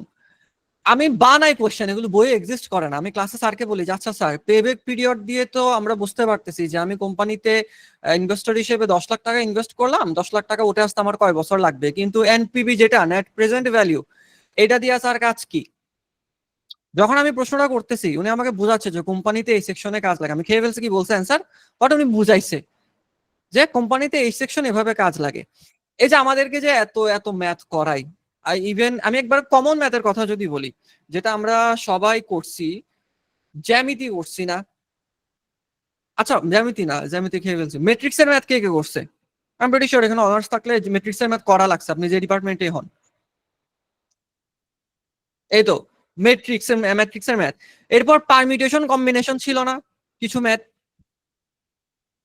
আমি বানাই কোশ্চেন, এগুলো বইয়ে এক্সিস্ট করে না। আমি ক্লাসে স্যারকে বলি যে আচ্ছা স্যার, পেব্যাক পিরিয়ড দিয়ে তো আমরা বুঝতে পারতেছি যে আমি কোম্পানিতে ইনভেস্টর হিসেবে 10 লাখ টাকা ইনভেস্ট করলাম, 10 লাখ টাকা উঠে আসতে আমার কয় বছর লাগবে, কিন্তু এনপিভি যেটা নেট প্রেজেন্ট ভ্যালু, এটা দিয়ে স্যার কাজ কি? যখন আমি প্রশ্নটা করতেছি উনি আমাকে বোঝাচ্ছে যে কোম্পানিতে এই সেকশনে কাজ লাগে। আমি খেয়ে ফেলছি কি বলছে অ্যান্সার, বাট উনি বুঝাইছে যে কোম্পানিতে এই সেকশন এভাবে কাজ লাগে। এই যে আমাদেরকে যে এত এত ম্যাথ করাই, ইভেন আমি একবার কমন ম্যাথের কথা যদি বলি, যেটা আমরা সবাই করছি, জ্যামিতি করছি না? আচ্ছা জ্যামিতি না, জ্যামিতি খেয়ে ফেলছি। ম্যাট্রিক্সের ম্যাথ কে কে করছে? আমি প্রিটি শিওর এখানে অনার্স থাকলে ম্যাট্রিক্সের ম্যাথ করা লাগছে, আপনি যে ডিপার্টমেন্টে হন। এই তো ম্যাট্রিক্সের ম্যাথ। এরপর পারমিউটেশন কম্বিনেশন ছিল না কিছু ম্যাথ?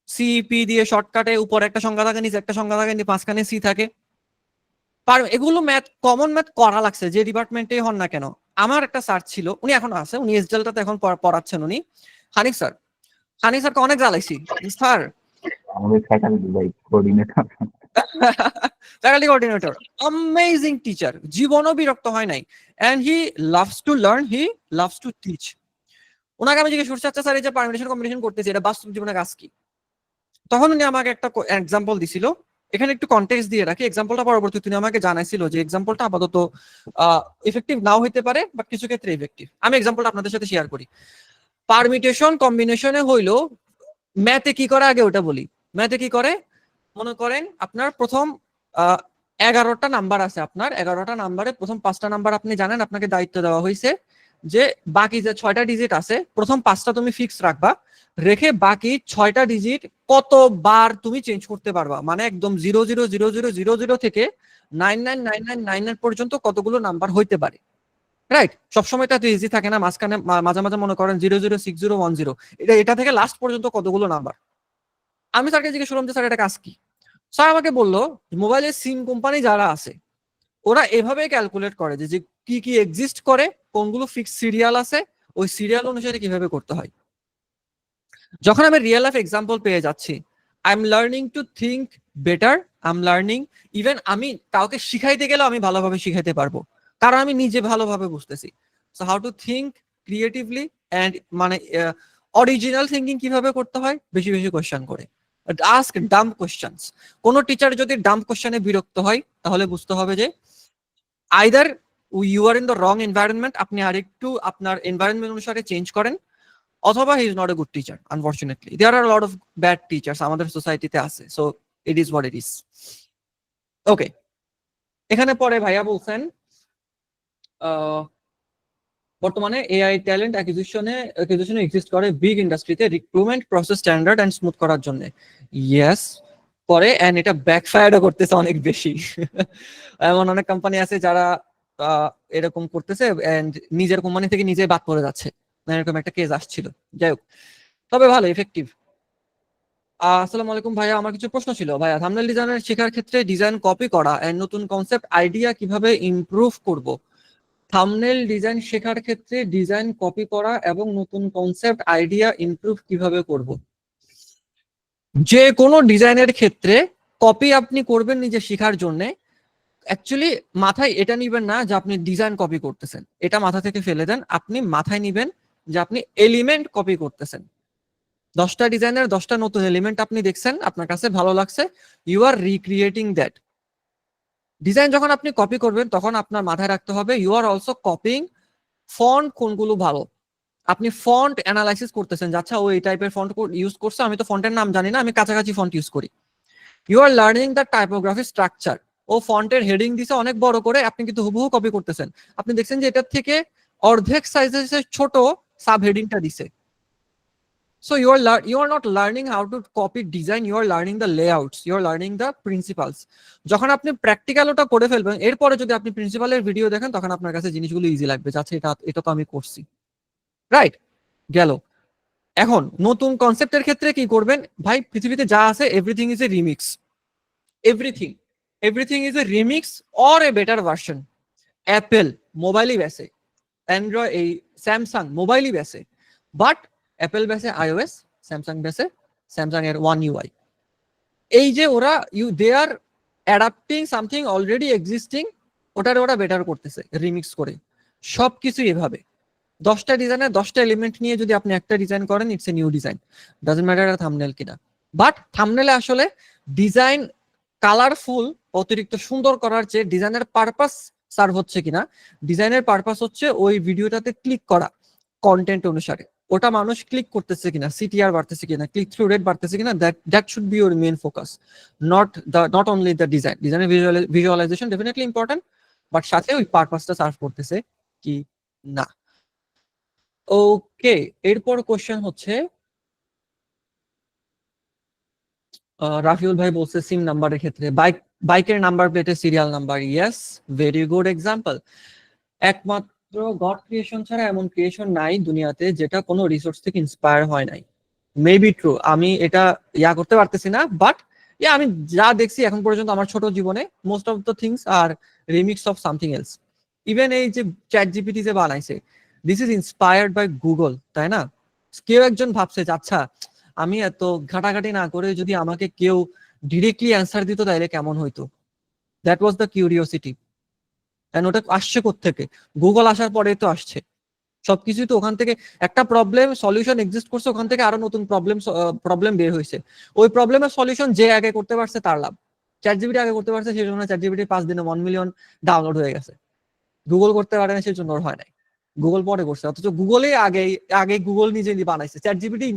সিপি দিয়ে শর্টকাটে উপর একটা সংখ্যা থাকে, নিচে একটা সংখ্যা থাকে, মাঝখানে সি থাকে। এগুলো ম্যাথ, কমন ম্যাথ করা লাগছে যে ডিপার্টমেন্টে হন না কেন। আমার একটা স্যার ছিল, উনি এখন আছে, উনি এসডেলটাতে এখন পড়াচ্ছেন, উনি হানিফ স্যার। হানিফ স্যারকে অনেক জ্বালাইছি, স্যার আমাদের ফ্যাকাল্টি ভাই coordinator. Faculty coordinator, amazing teacher, জীবনও বিরক্ত হয় নাই। And he loves to learn, he loves to teach. ওনাকে আমি জিজ্ঞেস করছি আচ্ছা স্যার, এই যে পারমিটেশন কম্বিনেশন করতেছি, এটা বাস্তব জীবনে কাজ কি? তখন উনি আমাকে একটা এক্সাম্পল দিছিল। এখানে একটু কনটেক্সট দিয়ে রাখি, এক্সাম্পলটা পরবর্তী তিনি আমাকে জানাইছিল যে এক্সাম্পলটা আপাতত ইফেক্টিভ নাও হইতে পারে, বা কিছু ক্ষেত্রে ইফেক্টিভ। আমি এক্সাম্পলটা আপনাদের সাথে শেয়ার করি। পারমিটেশন কম্বিনেশনে হইলো, ম্যাথে কি করে আগে ওটা বলি। ম্যাথে কি করে, মনে করেন আপনার প্রথম 11টা নাম্বার আছে, আপনার 11টা নাম্বারে প্রথম 5টা নাম্বার আপনি জানেন, আপনাকে দায়িত্ব দেওয়া হয়েছে যে বাকি যে 6টা ডিজিট আছে প্রথম 5টা তুমি ফিক্স রাখবা, রেখে বাকি 6টা ডিজিট কতবার তুমি চেঞ্জ করতে পারবা, মানে একদম 000000 থেকে 99999 পর্যন্ত কতগুলো নাম্বার হইতে পারে, রাইট? সবসময় তো ইজি থাকে না, মাঝখানে মাঝে মাঝে মনে করেন 006010, এটা থেকে লাস্ট পর্যন্ত কতগুলো নাম্বার। আমি স্যারকে জিজ্ঞেস করলাম যে স্যার এটা কাজ কি? স্যার আমাকে বললো মোবাইলের সিম কোম্পানি যারা আছে ওরা এভাবে ক্যালকুলেট করে যে কি কি এক্সিস্ট করে, কোনগুলো ফিক্স সিরিয়াল আছে, ওই সিরিয়াল অনুসারে কিভাবে করতে হয়। যখন আমি রিয়েল লাইফ এক্সাম্পল পেয়ে যাচ্ছি, I am learning to think better, I am learning, even আমি কাউকে শিখাইতে গেলে আমি ভালোভাবে শিখাইতে পারবো, কারণ আমি নিজে ভালোভাবে বুঝতেছি। So how to think creatively and মানে অরিজিনাল থিঙ্কিং কিভাবে করতে হয়, বেশি বেশি কোয়েশ্চেন করে, আস্ক ডাম্প কোয়েশ্চেনস। কোন টিচার যদি ডাম্প কোয়েশ্চেনে বিরক্ত হয় তাহলে বুঝতে হবে যে either you are in the wrong environment, আপনি আরেকটু আপনার এনভায়রনমেন্ট অনুসারে চেঞ্জ করেন, অথবা he is not a good teacher. Unfortunately there are lot of bad teachers আমাদের সোসাইটিতে আছে। So it is what it is. Okay, এখানে পরে ভাইয়া বলছেন বর্তমানে এআই ট্যালেন্ট অ্যাকুইজিশনে এক্সিস্ট করে বিগ ইন্ডাস্ট্রিতে recruitment process standard and smooth করার জন্য। ইয়েস করে, এন্ড এটা ব্যাকফায়ারও করতেছে অনেক বেশি। এমন অনেক কোম্পানি আছে যারা এরকম করতেছে এন্ড নিজের কোম্পানি থেকে নিজে বাদ পড়ে যাচ্ছে, এরকম একটা কেস আসছিল। যাই হোক, তবে ভালো এফেক্টিভ। আসসালামু আলাইকুম ভাইয়া, আমার কিছু প্রশ্ন ছিল। ভাইয়া, থাম্বনেল ডিজাইনের শেখার ক্ষেত্রে ডিজাইন কপি করা এন্ড নতুন কনসেপ্ট আইডিয়া কিভাবে ইমপ্রুভ করব? থাম্বনেল ডিজাইন শেখার ক্ষেত্রে ডিজাইন কপি করা এবং নতুন কনসেপ্ট আইডিয়া ইমপ্রুভ কিভাবে করব? যে কোনো ডিজাইনের ক্ষেত্রে কপি আপনি করবেন নিজে শেখার জন্য, অ্যাকচুয়ালি মাথায় এটা নিবেন না যে আপনি ডিজাইন কপি করতেছেন, এটা মাথা থেকে ফেলে দেন। আপনি মাথায় নিবেন যে আপনি এলিমেন্ট কপি করতেছেন। 10টা ডিজাইনের 10টা নতুন এলিমেন্ট আপনি দেখছেন, আপনার কাছে ভালো লাগছে, you are recreating that. Design যখন আপনি কপি করবেন তখন আপনার মাথায় রাখতে হবে you are also copying font, কোনগুলো ভালো। আপনি ফন্ট অ্যানালাইসিস করতেছেন যে আচ্ছা ও এই টাইপের ফন্ট ইউজ করছে, আমি তো ফন্টের নাম জানি না, আমি কাছাকাছি ফন্ট ইউজ করি। You are learning the typography structure. ও ফন্টের হেডিং দিছে অনেক বড় করে, আপনি কিন্তু হুবহু কপি করতেছেন। আপনি দেখছেন যে এটার থেকে অর্ধেক সাইজের ছোট সাব হেডিংটা দিছে, So you are not learning how to copy design, you are learning the layouts, you are learning the principles. যখন আপনি প্র্যাকটিক্যাল ওটা করে ফেলবেন, এরপরে যদি আপনি প্রিন্সিপালের ভিডিও দেখেন তখন আপনার কাছে জিনিসগুলো ইজি লাগবে, আচ্ছা এটা তো আমি করছি, রাইট? গেল। এখন নতুন কনসেপ্টের ক্ষেত্রে কি করবেন ভাই, পৃথিবীতে যা আছে everything is a remix, everything is a remix or a better version. Apple মোবাইলই বেসে, অ্যান্ড্রয়েড এই স্যামসাং মোবাইলই বেসে, বাট অ্যাপেল বেসে আইওএস, স্যামসাং বেসে স্যামসাং এর ওয়ান ইউআই। এই যে ওরা they are adapting something already existing, ওরা বেটার করতেছে রিমিক্স করে। সবকিছু এভাবে 10টা ডিজাইনের 10টা এলিমেন্ট নিয়ে যদি আপনি একটা ডিজাইন করেন, it's a new design, doesn't matter thumbnail কিনা। বাট থাম্বনেলে আসলে ডিজাইন কালারফুল অতিরিক্ত সুন্দর করার চেয়ে ডিজাইনের পারপাস সার্ভ হচ্ছে কিনা, ডিজাইনের পারপাস হচ্ছে ওই ভিডিওটাতে ক্লিক করা কন্টেন্ট অনুসারে, ওটা মানুষ ক্লিক করতেছে কিনা, সিটিআর বাড়তেছে কিনা, ক্লিক থ্রু রেট বাড়তেছে কিনা, that should be your main focus, not only the design. ডিজাইনের ভিজুয়ালাইজেশন ডেফিনেটলি ইম্পর্টেন্ট, বাট সাথে ওই পারপাসটা সার্ভ করতেছে কি না। ওকে, এরপর কোশ্চেন হচ্ছে রাফিউল ভাই বলছে সিম নাম্বারের ক্ষেত্রে বাইকের নাম্বার প্লেটের serial number, yes, very good example. একমাত্র গড ক্রিয়েশন ছাড়া এমন ক্রিয়েশন নাই দুনিয়াতে যেটা কোনো রিসোর্স থেকে ইন্সপায়ার হয় নাই। মেবি ট্রু, আমি এটা করতে পারতেছি না, বাট আমি যা দেখছি এখন পর্যন্ত আমার ছোট জীবনে, most of the things are remix of something else. Even এই যে চ্যাট জিপিটি যে বানাইছে, this is inspired by Google, তাই না? কেউ একজন ভাবছে যে আচ্ছা আমি এত ঘাটাঘাটি না করে যদি আমাকে কেউ ডিরেক্টলি অ্যান্সার দিত তাইলে কেমন হইতো। That was the curiosity. And ওটা আসছে কোত্থেকে? গুগল আসার পরে তো আসছে সবকিছুই, তো ওখান থেকে একটা প্রবলেম সলিউশন এক্সিস্ট করছে, ওখান থেকে আরো নতুন প্রবলেম বের হয়েছে। ওই প্রবলেমের সলিউশন যে আগে করতে পারছে তার লাভ। চ্যাট জিপিটি আগে করতে পারছে, সেই জন্য চ্যাট জিপিটি 5 দিনে 1 মিলিয়ন ডাউনলোড হয়ে গেছে। গুগল করতে পারে না, সেই জন্য ওর হয় নাই। গুগল পরে করছে, অথচ গুগলে আগে গুগল নিজে বানাইছে। চ্যাট জিপিটি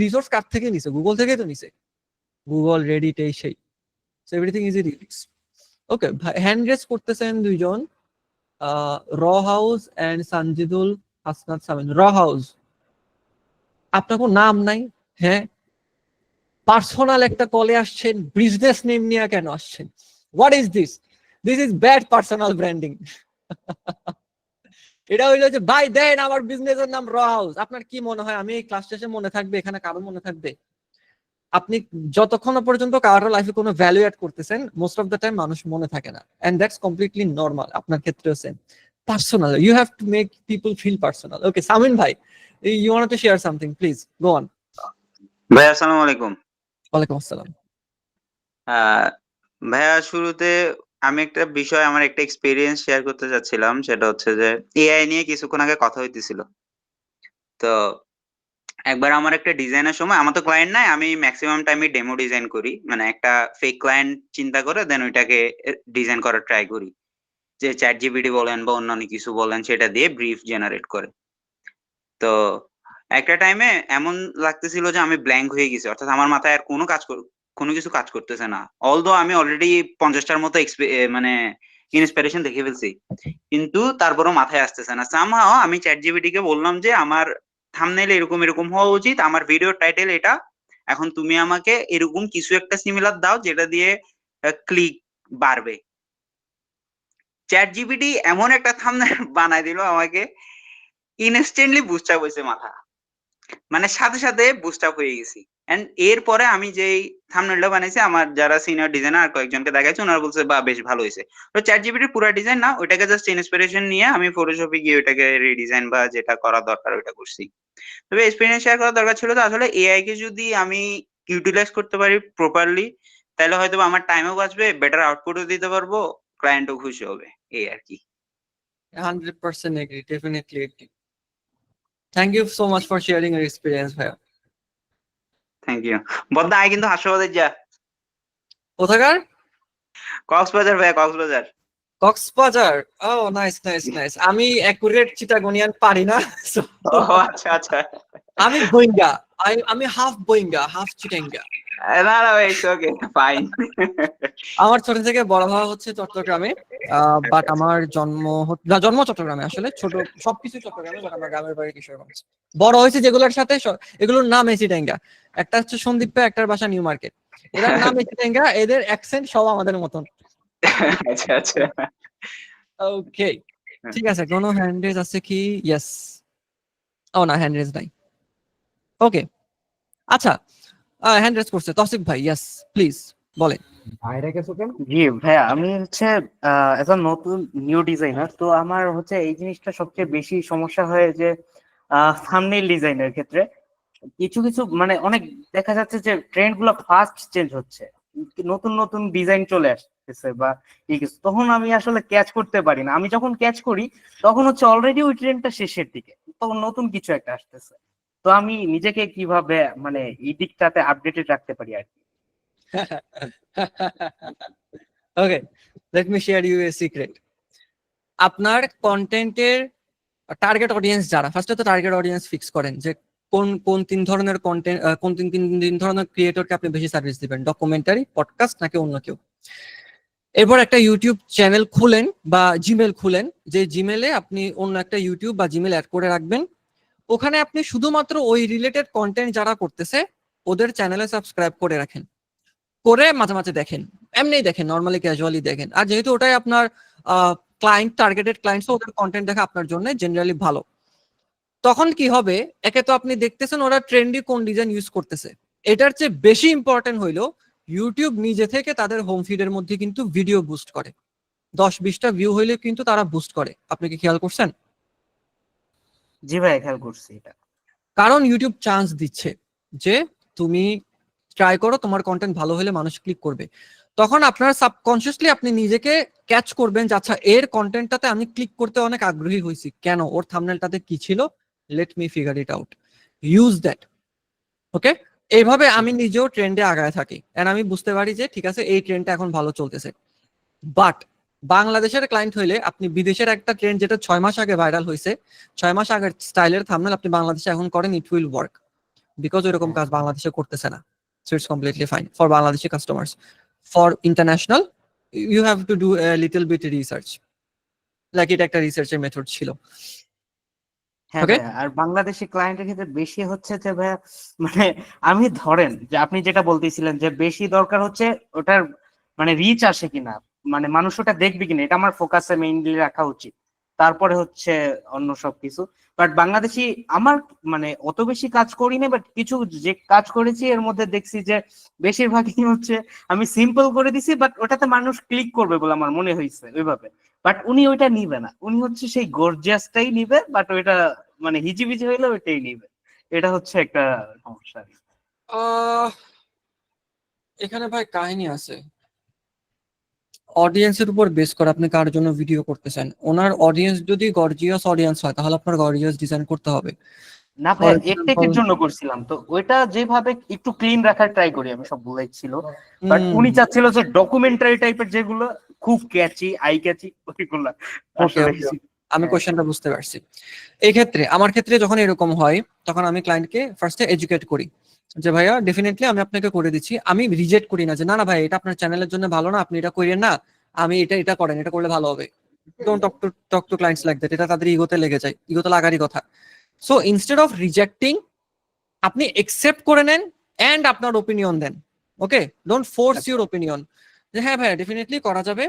রিসোর্স কার থেকে নিছে? গুগল থেকে তো নিছে। গুগল, রেডিট, এই সেই, so everything is a remix. Okay, hand raise করতেছেন দুইজন, raw house and Sanjidul Hasnat Samin. Raw house, আপনার কোনো নাম নাই? হ্যাঁ, পার্সোনাল একটা কলে আসছেন, বিজনেস নেম নিয়ে কেন আসছেন? What is this? This is bad personal branding. এটা হইলো যে ভাই দেন আমার বিজনেসের নাম র হাউস। আপনার কি মনে হয় আমি এই ক্লাস শেষে মনে থাকবে? এখানে কারো মনে থাকবে? আপনি যতক্ষণ পর্যন্ত কারোর লাইফে কোনো ভ্যালু অ্যাড করতেছেন, মোস্ট অফ দ্য টাইম মানুষ মনে থাকে না, এন্ড দ্যাটস কমপ্লিটলি নরমাল। আপনার ক্ষেত্রেও same. Personal, you have to make people feel personal. Okay, Samin ভাই, you want to share something, please go on. ভাই আসসালামু আলাইকুম। ওয়ালাইকুম আসসালাম। ভাইয়া, শুরুতে আমি একটা বিষয়, আমার একটা এক্সপিরিয়েন্স শেয়ার করতে চাচ্ছিলাম। সেটা হচ্ছে যে এআই নিয়ে কিছুক্ষণ আগে কথা হইতেছিল। তো একবার আমার একটা ডিজাইনের সময়, আমার তো ক্লায়েন্ট নাই, আমি ম্যাক্সিমাম টাইমই ডেমো ডিজাইন করি, মানে একটা ফেক ক্লায়েন্ট চিন্তা করে দেন ওইটাকে ডিজাইন করার ট্রাই করি, যে চ্যাট জিপিটি বলেন বা অন্যান্য কিছু বলেন, সেটা দিয়ে ব্রিফ জেনারেট করে। তো একটা টাইমে এমন লাগতেছিল যে আমি ব্ল্যাঙ্ক হয়ে গেছি, অর্থাৎ আমার মাথায় আর কোনো কিছু কাজ করতেছে না। অলদো আমি অলরেডি 50টার মতো মানে ইন্সপিরেশন দেখে ফেলছি, কিন্তু তারপরও মাথায় আসতেছে না। সামহাও আমি চ্যাট জিপিটি কে বললাম যে আমার থাম্বনেইল এরকম এরকম হওয়া উচিত, আমার ভিডিও টাইটেল এটা, এখন তুমি আমাকে এরকম কিছু একটা সিমিলার দাও যেটা দিয়ে ক্লিক বাড়বে। চ্যাট জিপিটি এমন একটা থাম্বনেইল বানায় দিল আমাকে, ইনস্ট্যান্টলি বুস্ট আপ হয়েছে মাথা, মানে সাথে সাথে বুস্ট আপ হয়ে গেছি। এন্ড এরপরে আমি যেই থাম্বনেইলটা বানাইছি, আমার যারা সিনিয়র ডিজাইনার আর কয়েকজনকে দেখাইছি, ওনারা বলছে বা বেশ ভালো হয়েছে। তো চ্যাট জিপিটির পুরো ডিজাইন না, ওইটাকে জাস্ট ইন্সপিরেশন নিয়ে আমি ফটোশপে গিয়ে ওইটাকে রিডিজাইন বা যেটা করা দরকার ওইটা করছি। তবে এক্সপিরিয়েন্স শেয়ার করা দরকার ছিল। তো আসলে এআই কে যদি আমি ইউটিলাইজ করতে পারি প্রপারলি, তাহলে হয়তো আমার টাইমও বাঁচবে, বেটার আউটপুটও দিতে পারবো, ক্লায়েন্টও খুশি হবে, এই আর কি। 100% agree, definitely agree. Thank you so much for sharing your experience, ভাইয়া। Thank you. বদ্দা আয় কিন্তু হাসপাতালে যা। কোথাকার? কক্সবাজার ভাইয়া, কক্সবাজার। কক্সবাজার। ও নাইস নাইস নাইস। আমি অ্যাকুরেট চিটাগনিয়ান পারি না। So, ও আচ্ছা আচ্ছা। আমি গোয়েঙ্গা, আমি হাফ বোয়িঙ্গা, হাফ চিটাঙ্গা। না না ভাই, ইটস ওকে, ফাইন। আমার ছোট থেকে বড় হওয়া হচ্ছে চট্টগ্রামে, বাট আমার জন্ম চট্টগ্রামে, আসলে ছোট সবকিছু চট্টগ্রামে, বাট আমার গ্রামের বাড়ি কিশোরগঞ্জ। বড় হয়েছে যেগুলোর সাথে, এগুলোর নাম এসিটেঙ্গা। একটা হচ্ছে সন্দীপ, একটার বাসা নিউ মার্কেট। এদের নাম এসিটেঙ্গা, এদের অ্যাকসেন্ট সব আমাদের মতন। আচ্ছা আচ্ছা। ওকে, ঠিক আছে। কোনো হ্যান্ড রেজ আছে কি? ইয়েস। ও না, হ্যান্ড রেজ নাই। ওকে, আচ্ছা, হ্যান্ড রেজ করছে তৌসিফ ভাই। ইয়েস, প্লিজ বলেন। জি ভাইয়া, আমি হচ্ছে এজ আ নতুন নিউ ডিজাইনার, তো আমার হচ্ছে এই জিনিসটা সবচেয়ে বেশি সমস্যা হয় যে থাম্বনেইল ডিজাইনের ক্ষেত্রে কিছু কিছু মানে অনেক দেখা যাচ্ছে যে ট্রেন্ড গুলো ফাস্ট চেঞ্জ হচ্ছে, নতুন নতুন ডিজাইন চলে আসতেছে বা এই কিছু, তখন আমি আসলে ক্যাচ করতে পারি না। আমি যখন ক্যাচ করি তখন হচ্ছে অলরেডি ওই ট্রেন্ডটা শেষের দিকে, তখন নতুন কিছু একটা আসতেছে। তো আমি নিজেকে কিভাবে মানে এই দিকটাতে আপডেটেড রাখতে পারি আর কি? Okay, let me share you a secret. আপনার কন্টেন্টের টার্গেট অডিয়েন্স যারা, ফার্স্টে তো টার্গেট অডিয়েন্স ফিক্স করেন যে কোন কোন তিন ধরনের কন্টেন্ট, কোন তিন ধরনের ক্রিয়েটরকে আপনি বেশি সার্ভিস দিবেন, ডকুমেন্টারি, পডকাস্ট নাকি অন্য কেউ। এরপর একটা ইউটিউব চ্যানেল খুলেন বা জিমেল খুলেন, যে জিমেলে আপনি অন্য একটা ইউটিউব বা জিমেল অ্যাড করে রাখবেন। ওখানে আপনি শুধুমাত্র ওই রিলেটেড কন্টেন্ট যারা করতেছে ওদের চ্যানেলে সাবস্ক্রাইব করে রাখেন, করে মাঝে মাঝে দেখেন, এমনি দেখেন, নর্মালি ক্যাজুয়ালি দেখেন। আর যেহেতু ওটাই আপনার ক্লায়েন্ট, টার্গেটেড ক্লায়েন্টস, ওদের কন্টেন্ট দেখা আপনার জন্য জেনারেলি ভালো। তখন কি হবে, একে তো আপনি দেখতেছেন ওরা ট্রেন্ডি কোন ডিজাইন ইউজ করতেছে, এটার চেয়ে বেশি ইম্পর্টেন্ট হইলো ইউটিউব নিজে থেকে তাদের হোম ফিডের মধ্যে কিন্তু ভিডিও বুস্ট করে। 10-20টা ভিউ হইলে কিন্তু তারা বুস্ট করে। আপনি কি খেয়াল করছেন? জি ভাই, খেয়াল করছি এটা। কারণ ইউটিউব চান্স দিচ্ছে যে তুমি ট্রাই করো, তোমার কন্টেন্ট ভালো হলে মানুষ ক্লিক করবে। তখন আপনার সাবকনসিয়াসলি আপনি নিজেকে ক্যাচ করবেন যে আচ্ছা, এর কন্টেন্টটাতে আমি ক্লিক করতে অনেক আগ্রহী হয়েছি, কেন? ওর থাম্বনেলটাতে কি ছিল, let me figure it out, use that. Okay, এইভাবে আমি নিজেও ট্রেন্ডে আগায় থাকি, এন্ড আমি বুঝতে পারি যে ঠিক আছে, এই ট্রেন্ডটা এখন ভালো চলতেছে। বাট বাংলাদেশের ক্লায়েন্ট হইলে আপনি বিদেশের একটা ট্রেন্ড যেটা 6 মাস আগে ভাইরাল হয়েছে, 6 মাস আগের স্টাইলের থাম্বনেল আপনি বাংলাদেশে এখন করেন, ইট উইল ওয়ার্ক, বিকজ এরকম কাজ বাংলাদেশে করতেছে না। So it's completely fine for Bangladeshi customers. For international you have to do a little bit research, like এটা একটা রিসার্চের মেথড ছিল। হ্যাঁ Okay? ভাইয়া, আর বাংলাদেশি ক্লায়েন্টের ক্ষেত্রে বেশি হচ্ছে যে ভাইয়া, মানে আমি ধরেন যে আপনি যেটা বলতেছিলেন যে বেশি দরকার হচ্ছে ওটার মানে রিচ আসে কিনা, মানে মানুষ ওটা দেখবে কিনা, এটা আমার ফোকাসে মেইনলি রাখা উচিত, তারপরে হচ্ছে অন্য সবকিছু। বাট বাংলাদেশি আমার মানে অত বেশি কাজ করি না, বাট কিছু যে কাজ করেছি এর মধ্যে দেখছি যে বেশিরভাগই হচ্ছে আমি সিম্পল করে দিছি, বাট ওটাতে মানুষ ক্লিক করবে বলে আমার মনে হয়েছে ওইভাবে। বাট উনি ওইটা নিবে না, উনি হচ্ছে সেই গর্জিয়াসটাই নিবে, বাট ওইটা মানে হিজিবিজি হইলে ওইটাই নিবে। এটা হচ্ছে একটা সমস্যা। এখানে ভাই কাহিনী আছে, অডিয়েন্সের উপর বেস করে আপনি কার জন্য ভিডিও করতেছেন। ওনার অডিয়েন্স যদি গর্জিয়াস অডিয়েন্স হয় তাহলে আপনার গর্জিয়াস ডিজাইন করতে হবে। না ভাই, একটেকের জন্য করছিলাম তো, ওইটা যেভাবে একটু ক্লিন রাখার ট্রাই করি আমি, সব ভুলাই ছিল। বাট উনি চাচ্ছিল যে ডকুমেন্টারি টাইপের যেগুলো খুব ক্যাচি, আই ক্যাচি, ওইগুলো আসলে। আমি কোশ্চেনটা বুঝতে পারছি। এই ক্ষেত্রে আমার ক্ষেত্রে যখন এরকম হয় তখন আমি ক্লায়েন্টকে ফার্স্টে এডুকেট করি যে ভাইয়া ডেফিনেটলি আমি আপনাকে করে দিচ্ছি, আমি রিজেক্ট করি না যে না না ভাই এটা আপনার চ্যানেলের জন্য ভালো না, আপনি এটা করেন না, আমি এটা করেন, এটা করলে ভালো হবে। Don't talk to clients like that, এটা তাদের ইগোতে লেগে যায়, ইগোতে লাগারই কথা। সো ইনস্টেড অফ রিজেক্টিং আপনি একসেপ্ট করে নেন এন্ড আপনার ওপিনিয়ন দেন। Okay, don't force your opinion যে হ্যাঁ ভাই ডেফিনেটলি করা যাবে,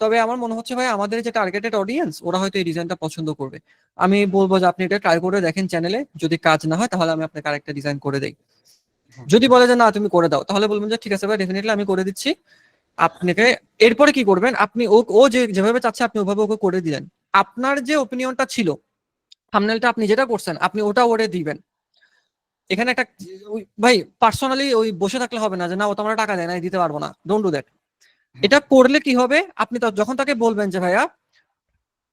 তবে আমার মনে হচ্ছে ভাই আমাদের যে টার্গেটেড অডিয়েন্স ওরা হয়তো এই ডিজাইনটা পছন্দ করবে। আমি বলবো যে আপনি এটা ট্রাই করে দেখেন চ্যানেলে, যদি কাজ না হয় তাহলে আমি আপনাকে আরেকটা ডিজাইন করে দেই। যদি বলে যে না তুমি করে দাও, তাহলে বলবেন যে ঠিক আছে ভাই ডেফিনেটলি আমি করে দিচ্ছি আপনাকে। এরপরে কি করবেন, আপনি ও যেভাবে চাচ্ছে আপনি ওভাবে ওকে করে দিলেন। আপনার যে ওপিনিয়নটা ছিল, থাম্বনেলটা আপনি যেটা করছেন আপনি ওটা ওরে দিবেন। এখানে একটা ভাই পার্সোনালি ওই বসে থাকলে হবে না যে না ও তো আমরা টাকা দেয় না, দিতে পারবো না, ডোন্ট ডু দ্যাট। এটা করলে কি হবে, আপনি যখন তাকে বলবেন যে ভাইয়া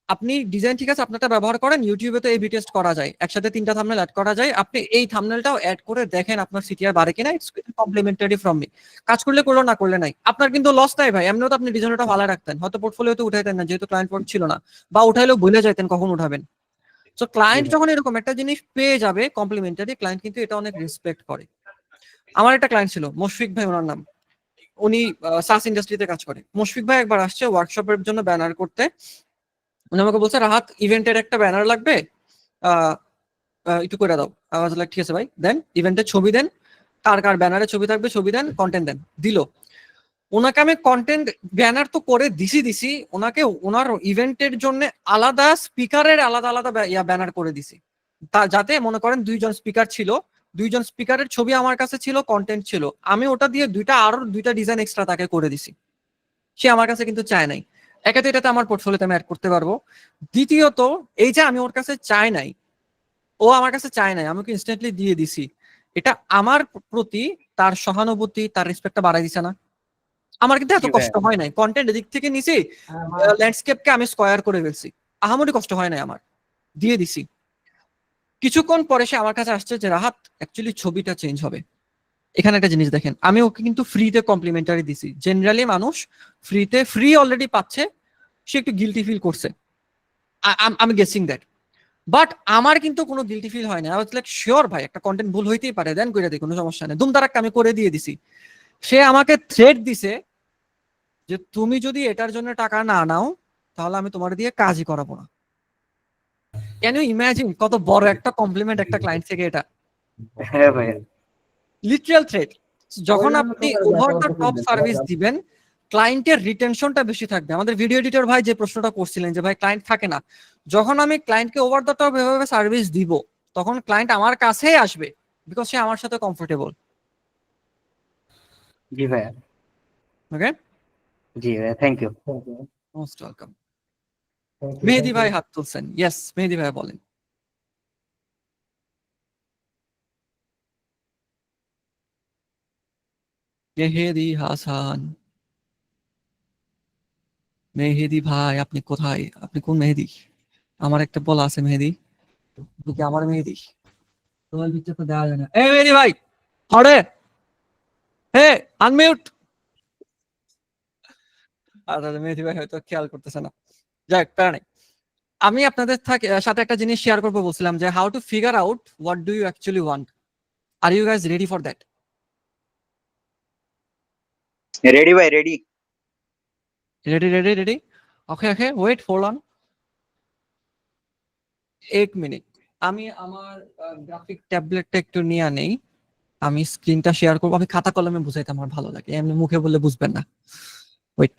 আপনি ডিজাইন ঠিক আছে আপনারটা ব্যবহার করেন, ইউটিউবে তো এই টেস্ট করা যায়, একসাথে 3টা থাম্বনেল অ্যাড করা যায়, আপনি এই থাম্বনেলটাও অ্যাড করে দেখেন আপনার সিটিআর বাড়ে কিনা, ইটস কমপ্লিমেন্টারি ফ্রম মি। কাজ করলে করলো, না করলে নাই, আপনার কিন্তু লস নাই ভাই। এমনিও তো আপনি ডিজাইনটা ভালো রাখতেন, হয়তো পোর্টফোলিওতে উঠাইতেন না যেহেতু ক্লায়েন্ট পোর্ট ছিল না, বা উঠাইলেও ভুলে যাইতেন কখন উঠাবেন। সো ক্লায়েন্ট যখন এরকম একটা জিনিস পেয়ে যাবে কমপ্লিমেন্টারি, ক্লায়েন্ট কিন্তু এটা অনেক রেসপেক্ট করে। আমার একটা ক্লায়েন্ট ছিল মুশফিক ভাই, ওনার নাম, উনি সাস ইন্ডাস্ট্রিতে কাজ করে। মুশফিক ভাই একবার আসছে ওয়ার্কশপের জন্য ব্যানার করতে, উনি আমাকে বলছে রাহাত ইভেন্টের একটা ব্যানার লাগবে, একটু করে দাও। আই ওয়াজ লাইক ঠিক আছে ভাই, দেন ইভেন্টের ছবি দেন, কার কার ব্যানারে ছবি থাকবে ছবি দেন, কন্টেন্ট দেন। দিল। ওনাকে আমি কন্টেন্ট ব্যানার তো করে দিছি, ওনাকে ওনার ইভেন্টের জন্য আলাদা স্পিকারের আলাদা আলাদা ব্যানার করে দিছি, যাতে মনে করেন 2জন স্পিকার ছিল, 2জন স্পিকারের ছবি আমার কাছে ছিল, কন্টেন্ট ছিল, আমি ওটা দিয়ে আরো দুইটা ডিজাইন এক্সট্রা তাকে করে দিছি। সে আমার কাছে কিন্তু চায় নাই। একাতে এটাতে আমার পোর্টফোলিওতে আমি অ্যাড করতে পারবো। দ্বিতীয়ত এই যে আমি ওর কাছে চাই নাই, ও আমার কাছে চায় নাই, আমি ওকে ইনস্ট্যান্টলি দিয়ে দিছি, এটা আমার প্রতি তার সহানুভূতি, তার রেসপেক্টটা বাড়াই দিছে না? আমার কিন্তু এত কষ্ট হয় নাই, কন্টেন্ট দিক থেকে নিছি, ল্যান্ডস্কেপকে আমি স্কয়ার করে ফেলছি, আহামরি কষ্ট হয় নাই আমার, দিয়ে দিছি। কিছুক্ষণ পরে সে আমার কাছে আসছে যে রাহাত অ্যাকচুয়ালি ছবিটা চেঞ্জ হবে। এখানে একটা জিনিস দেখেন, আমি ওকে কিন্তু ফ্রিতে কমপ্লিমেন্টারি দিছি। জেনারেলি মানুষ ফ্রি অলরেডি পাচ্ছে, সে একটু গিলটি ফিল করছে, আমি গেসিং দ্যাট, বাট আমার কিন্তু কোনো গিলটি ফিল হয় না। আই ওয়াজ লাইক শিওর ভাই একটা কন্টেন্ট ভুল হইতেই পারে, দেন করে দিই, কোনো সমস্যা নেই, দুমদারাক্কা আমি করে দিয়ে দিছি। সে আমাকে থ্রেট দিছে যে তুমি যদি এটার জন্য টাকা না নাও তাহলে আমি তোমার দিয়ে কাজই করাবো না। ক্যান ইউ ইমাজিন কত বড় একটা কমপ্লিমেন্ট একটা ক্লায়েন্ট থেকে এটা? হ্যাঁ ভাই, লিটারাল থ্রেট। যখন আপনি ওভার দ্য টপ সার্ভিস দিবেন, ক্লায়েন্টের রিটেনশনটা বেশি থাকবে। আমাদের ভিডিও এডিটর ভাই যে প্রশ্নটা করছিলেন যে ভাই ক্লায়েন্ট থাকে না, যখন আমি ক্লায়েন্টকে ওভার দ্য টপ এভাবে সার্ভিস দিব তখন ক্লায়েন্ট আমার কাছেই আসবে, বিকজ সে আমার সাথে কমফোর্টেবল। জি ভাই, ওকে, জি ভাই, thank you. Most welcome. Mehedi ভাই হাত তুলছেন, ইয়েস মেহেদি ভাই বলেন। মেহেদি হাসান, মেহেদি ভাই আপনি কোথায়? আপনি কোন মেহেদি? আমার একটা বলা আছে মেহেদি, কি আমার মেহেদি? তোমার পিকচার তো দেওয়া যায় না। এই মেহেদি ভাই হরে, হে আনমিউট। আর মেহেদি ভাই হয়তো খেয়াল করতেছে না, যাক প্যারা নেই। আমি আপনাদের সাথে একটা জিনিস শেয়ার করবো বলছিলাম যে how to figure out what do you actually want. আর you guys ready for that? Ready ভাই, ready. Ready. Okay wait hold on 1 minute. আমি আমার গ্রাফিক ট্যাবলেটটা একটু নিয়ে নেই, আমি স্ক্রিনটা শেয়ার করবো। আমি খাতা কলমে বুঝাইতে আমার ভালো লাগে, এমনি মুখে বললে বুঝবেন না। ওয়েট।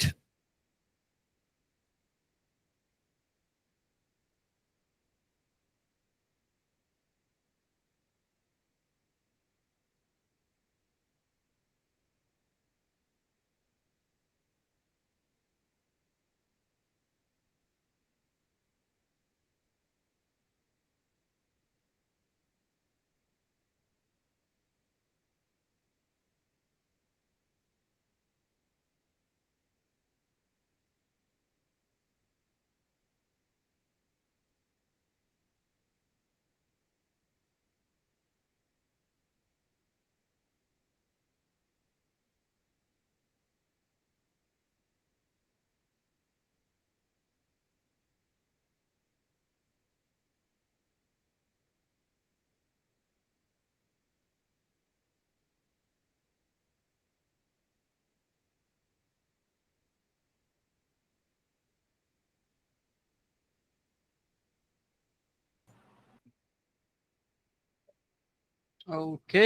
ওকে,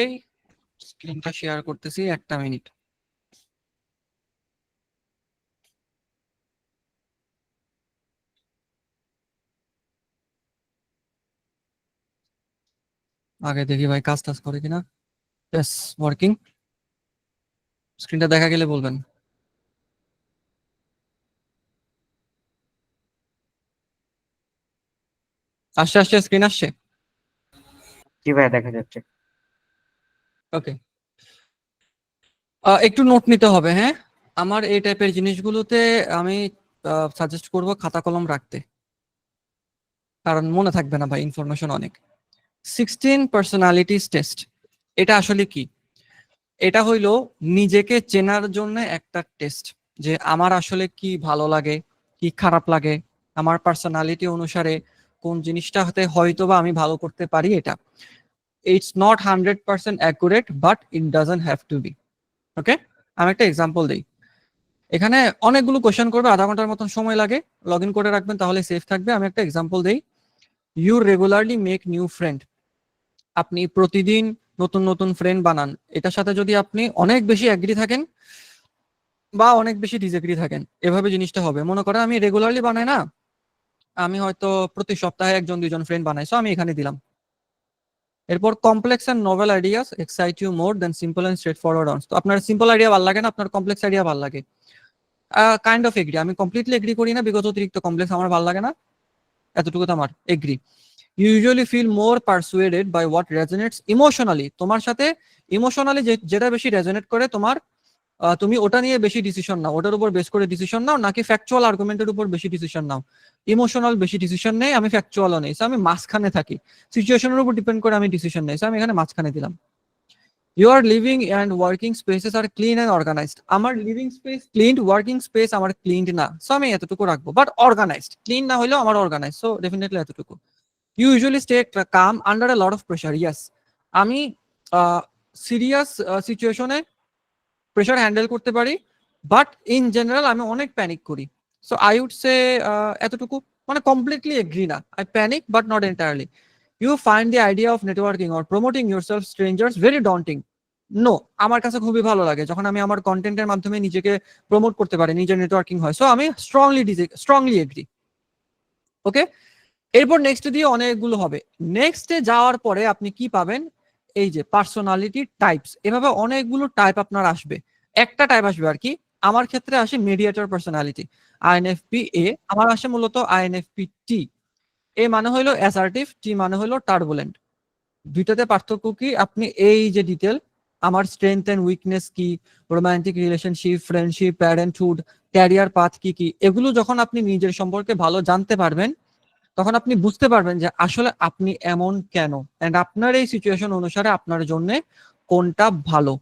স্ক্রিনটা শেয়ার করতেছি, 1 মিনিট। আগে দেখি ভাই কাজ টাজ করে কিনা। Yes, working. স্ক্রিনটা দেখা গেলে বলবেন। আসছে স্ক্রিন আসছে। জি ভাই, দেখা যাচ্ছে। ওকে, একটু নোট নিতে হবে, হ্যাঁ। আমার এই টাইপের জিনিসগুলোতে আমি সাজেস্ট করব খাতা কলম রাখতে, কারণ মনে থাকবে না ভাই ইনফরমেশন অনেক। 16 পার্সোনালিটিস টেস্ট, এটা আসলে কি? এটা হইলো নিজেকে চেনার জন্য একটা টেস্ট, যে আমার আসলে কি ভালো লাগে, কি খারাপ লাগে, আমার পার্সোনালিটি অনুসারে কোন জিনিসটাতে হয়তো বা আমি ভালো করতে পারি এটা। It's not 100% accurate but it doesn't have to be. Okay, আমি একটা এক্সাম্পল দিই। এখানে অনেকগুলো কোয়েশ্চেন করবে, আধা ঘন্টার মতন সময় লাগে, লগ ইন করে রাখবেন তাহলে সেফ থাকবে। আমি একটা এক্সাম্পল দিই। You regularly make new friend. আপনি প্রতিদিন নতুন নতুন ফ্রেন্ড বানান। এটার সাথে যদি আপনি অনেক বেশি অ্যাগ্রি থাকেন বা অনেক বেশি ডিসএগ্রি থাকেন, এভাবে জিনিসটা হবে। মনে করেন আমি রেগুলারলি বানাই না, আমি হয়তো প্রতি সপ্তাহে একজন দুইজন ফ্রেন্ড বানাই, সো আমি এখানে দিলাম। এরপর complex and novel ideas excite you more than simple and straightforward answer. তো আপনার সিম্পল আইডিয়া ভালো লাগে না, আপনার কমপ্লেক্স আইডিয়া ভালো লাগে। কাইন্ড অফ এগ্রি, আমি কমপ্লিটলি এগ্রি করি না, বিকজ অতিরিক্ত কমপ্লেক্স আমার ভালো লাগে না, এতটুকু তো আমার agree. You usually feel more persuaded by what resonates emotionally. তোমার সাথে ইমোশনালি যেটা বেশি রেজোনেট করে তোমার, তুমি ওটা নিয়ে বেশি ডিসিশন নাও, ওটার উপর বেস করে ডিসিশন নাও, নাকি ফ্যাকচুয়াল আর্গুমেন্টের উপর বেশি ডিসিশন নাও। ইমোশনাল বেশি ডিসিশন নেই, আমি ফ্যাকচুয়ালও নেই, আমি মাঝখানে থাকি, সিচুয়েশনের উপর ডিপেন্ড করে আমি ডিসিশন নেই, আমি এখানে মাঝখানে দিলাম। Your living and working spaces are clean and organised. আমার living space clean, working space আমার ক্লিন না, সো আমি এতটুকু রাখবো, বাট অর্গানাইজড, ক্লিন না হলেও আমার অর্গানাইজ, সো ডেফিনেটলি এতটুকু। You usually stay calm under a lot of pressure. Yes, আমি সিরিয়াস সিচুয়েশনে প্রেশার হ্যান্ডেল করতে পারি, বাট ইন জেনারেল আমি অনেক প্যানিক করি। সো আই উড সে এতটুকু, মানে কমপ্লিটলি এগ্রি না, I panic but not entirely. You find the idea of networking or promoting yourself strangers very daunting. No, আমার কাছে খুবই ভালো লাগে যখন আমি আমার কন্টেন্টের মাধ্যমে নিজেকে প্রমোট করতে পারি, নিজের নেটওয়ার্কিং হয়, সো আমি স্ট্রংলি এগ্রি। ওকে, এরপর নেক্সট দিয়ে অনেকগুলো হবে। নেক্সটে যাওয়ার পরে আপনি কি পাবেন, এই যে পার্সোনালিটি টাইপস, এভাবে অনেকগুলো টাইপ আপনার আসবে, একটা টাইপ আসবে আর কি। আমার ক্ষেত্রে আসে মিডিয়েটর পার্সোনালিটি, আইএনএফপি এ। আমার আসে মূলত আইএনএফপি টি। এ মানে হলো অ্যাসার্টিভ, টি মানে হলো টার্বুলেন্ট। দুইটাতে পার্থক্য কি, আপনি এই যে ডিটেল আমার স্ট্রেংথ এন্ড উইকনেস কি, romantic relationship, friendship, parenthood, career path কি কি, এগুলো যখন আপনি নিজের সম্পর্কে ভালো জানতে পারবেন, তখন আপনি বুঝতে পারবেন যে আসলে আপনি এমন কেন, এন্ড আপনার এই সিচুয়েশন অনুসারে আপনার জন্য কোনটা ভালো।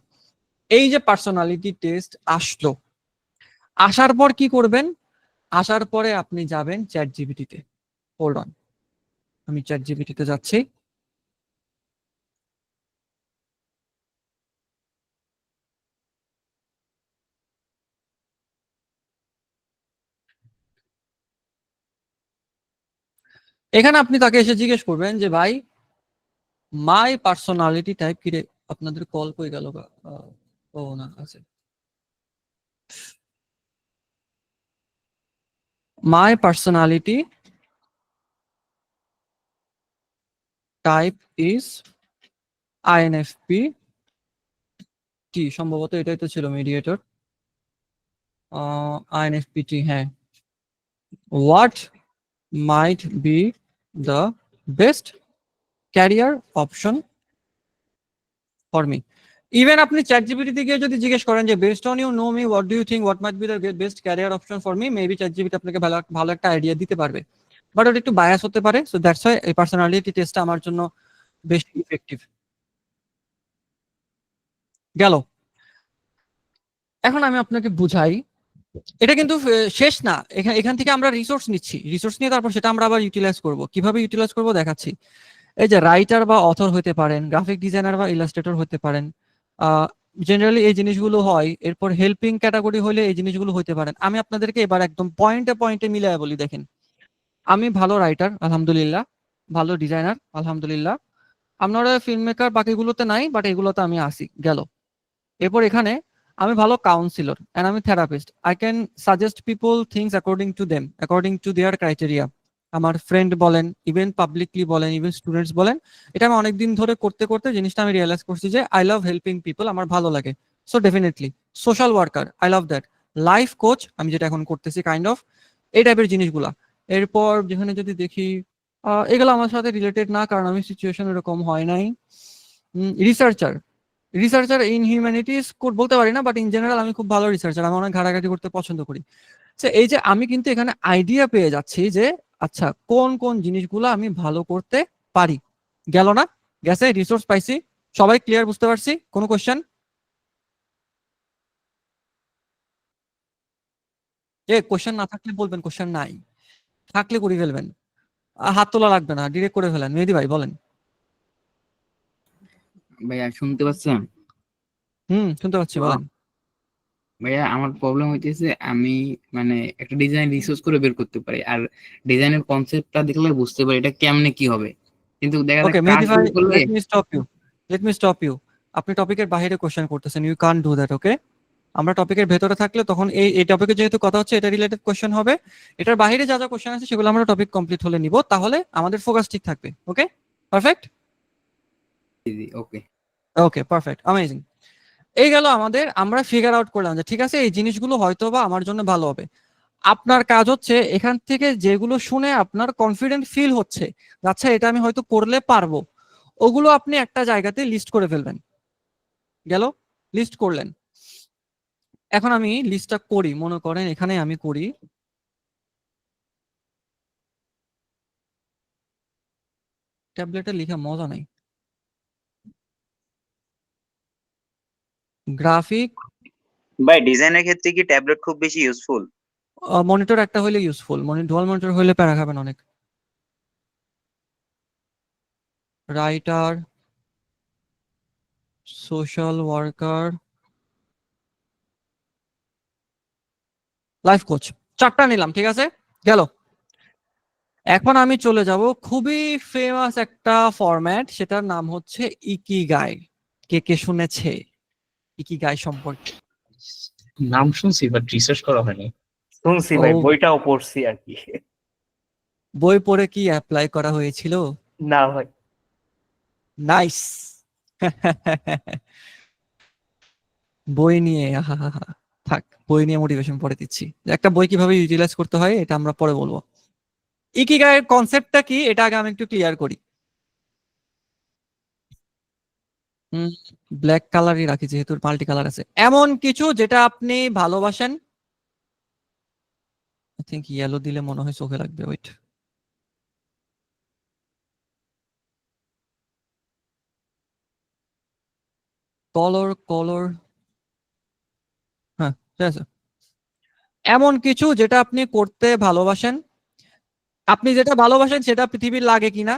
এই যে পার্সোনালিটি টেস্ট আসলো, আসার পর কি করবেন, আসার পরে আপনি যাবেন চ্যাট জিপিটিতে। হোল্ড অন, আমি চ্যাট জিপিটিতে যাচ্ছি। এখানে আপনি তাকে এসে জিজ্ঞেস করবেন যে ভাই, মাই পার্সোনালিটি টাইপ কি রে। আপনাদের কল কই গেল গা? ও না, আছে। My personality type is INFP T, সম্ভবত এটাই তো ছিল মিডিয়েটর, আইএনএফপি টি, হ্যাঁ। What might be the best career option for me. Even আপনি চ্যাট জিপিটি গিয়ে যদি জিজ্ঞেস করেন যে best on you know me what do you think what might be the best career option for me, maybe ChatGPT আপনাকে ভালো ভালো একটা আইডিয়া দিতে পারবে, বাট ওটা একটু বায়াস হতে পারে। সো দ্যাটস ওয়াই এই পার্সোনালিটি টেস্টটা আমার জন্য বেশ ইফেক্টিভ। গেল। এখন আমি আপনাকে বুঝাই, এটা কিন্তু শেষ না, এখান এখান থেকে আমরা রিসোর্স নিচ্ছি, রিসোর্স নিয়ে তারপর সেটা আমরা আবার ইউটিলাইজ করব। কিভাবে ইউটিলাইজ করব দেখাচ্ছি। এই যে রাইটার বা অথর হতে পারেন, গ্রাফিক ডিজাইনার বা ইলাস্ট্রেটর হতে পারেন, জেনারেলি এই জিনিসগুলো হয়। এরপর হেল্পিং ক্যাটাগরি হলে এই জিনিসগুলো হতে পারেন। আমি আপনাদেরকে এবার একদম পয়েন্টে পয়েন্টে মিলিয়ে বলি। দেখেন, আমি ভালো রাইটার আলহামদুলিল্লাহ, ভালো ডিজাইনার আলহামদুলিল্লাহ, আপনারা ফিল্ম মেকার বাকিগুলোতে নাই, বাট এগুলোতে আমি আসি। গেল। এরপর এখানে আমি ভালো কাউন্সিলর এন্ড আমি therapist, I can suggest people things according to them, according to their criteria. আমার ফ্রেন্ড বলেন, ইভেন পাবলিকলি বলেন, ইভেন স্টুডেন্টস বলেন, এটা আমি অনেকদিন ধরে করতে করতে জিনিসটা আমি রিয়েলাইজ করছি যে আই লাভ হেল্পিং পিপল, আমার ভালো লাগে। So definitely social worker, I love that. Life coach, আমি যেটা এখন করতেছি কাইন্ড অফ এই টাইপের জিনিসগুলা। এরপর যেখানে যদি দেখি, এগুলো আমার সাথে রিলেটেড না, কারণ আমি সিচুয়েশন এরকম হয় নাই। রিসার্চার, রিসার্চার ইন হিউম্যানিটিস বলতে পারি না, বাট ইন জেনারেল আমি খুব ভালো রিসার্চার, আমি অনেক ঘাটাঘাটি করতে পছন্দ করি। এই যে আমি কিন্তু এখানে আইডিয়া পেয়ে যাচ্ছি যে আচ্ছা কোন কোন জিনিসগুলো আমি ভালো করতে পারি। গেল না? গেছে? রিসোর্স পাইছি? সবাই ক্লিয়ার, বুঝতে পারছি? কোনো কোশ্চেন? কোশ্চেন না থাকলে বলবেন কোশ্চেন নাই, থাকলে করে ফেলবেন। হাত তোলা লাগবে না, ডিরেক্ট করে ফেলেন। মেহেদী ভাই বলেন। ভাইয়া শুনতে পাচ্ছেন? শুনতে পাচ্ছি, বলেন। ভাইয়া আমার প্রবলেম হইতেছে, আমি মানে একটা ডিজাইন রিসার্চ করে বের করতে পারি, আর ডিজাইনের কনসেপ্টটা দেখলে বুঝতে পারি এটা কেমনে কি হবে, কিন্তু দেখা যায় ওকে কাজ মেহেদী ভাই, শুরু করলে লেট মি স্টপ ইউ। আপনি টপিকের বাইরে কোশ্চেন করতেছেন, ইউ কান্ট ডু দ্যাট। ওকে, আমরা টপিকের ভেতরে থাকলে তখন এই টপিকে যেহেতু কথা হচ্ছে, এটা রিলেটেড কোশ্চেন হবে। এটার বাইরে যা যা কোশ্চেন আছে সেগুলো আমরা টপিক কমপ্লিট হলে নিব, তাহলে আমাদের ফোকাস ঠিক থাকবে। ওকে, পারফেক্ট। ওকে ওকে, পারফেক্ট, অ্যামেজিং। এই গেল আমাদের, আমরা ফিগার আউট করলাম যে ঠিক আছে এই জিনিসগুলো হয়তো বা আমার জন্য ভালো হবে। আপনার কাজ হচ্ছে এখান থেকে যেগুলো শুনে আপনার কনফিডেন্ট ফিল হচ্ছে, আচ্ছা এটা আমি হয়তো করলে পারবো, ওগুলো আপনি একটা জায়গাতে লিস্ট করে ফেলবেন। গেল, লিস্ট করলেন। এখন আমি লিস্টটা করি, মনে করেন এখানে আমি করি ট্যাবলেটে লিখা মজা নাই। গ্রাফিক ভাই ডিজাইনের ক্ষেত্রে কি ট্যাবলেট খুব বেশি ইউজফুল? মনিটর একটা হলে ইউজফুল, ডুয়াল মনিটর হলে প্যারা খাবেন অনেক। Writer, social worker, life coach, 4টা নিলাম, ঠিক আছে। গেল। এখন আমি চলে যাব খুবই ফেমাস একটা ফরম্যাট, সেটার নাম হচ্ছে ইকিগাই। কে কে শুনেছে ইকিগাই সম্পর্কে? নাম শুনছি বাট রিসার্চ করা হয়নি। শুনছি ভাই, ও, বইটাও পড়ছি আর কি। বই পড়ে কি অ্যাপ্লাই করা হয়েছিল? না ভাই। নাইস। বই নিয়ে আহাহাহা। থাক, বই নিয়ে মোটিভেশন পরে দিচ্ছি। একটা বই কিভাবে ইউটিলাইজ করতে হয় এটা আমরা পরে বলবো। ইকিগাইয়ের কনসেপ্টটা কি এটা আগে আমি একটু ক্লিয়ার করি। ব্ল্যাক কালারই রাখি যেহেতু মাল্টি কালার আছে। এমন কিছু যেটা আপনি ভালোবাসেন। আই থিংক ইয়েলো দিলে মনে হয় চোখে লাগবে, ওয়েট। কলর, হ্যাঁ ঠিক আছে। এমন কিছু যেটা আপনি করতে ভালোবাসেন, আপনি যেটা ভালোবাসেন সেটা পৃথিবীর লাগে কিনা,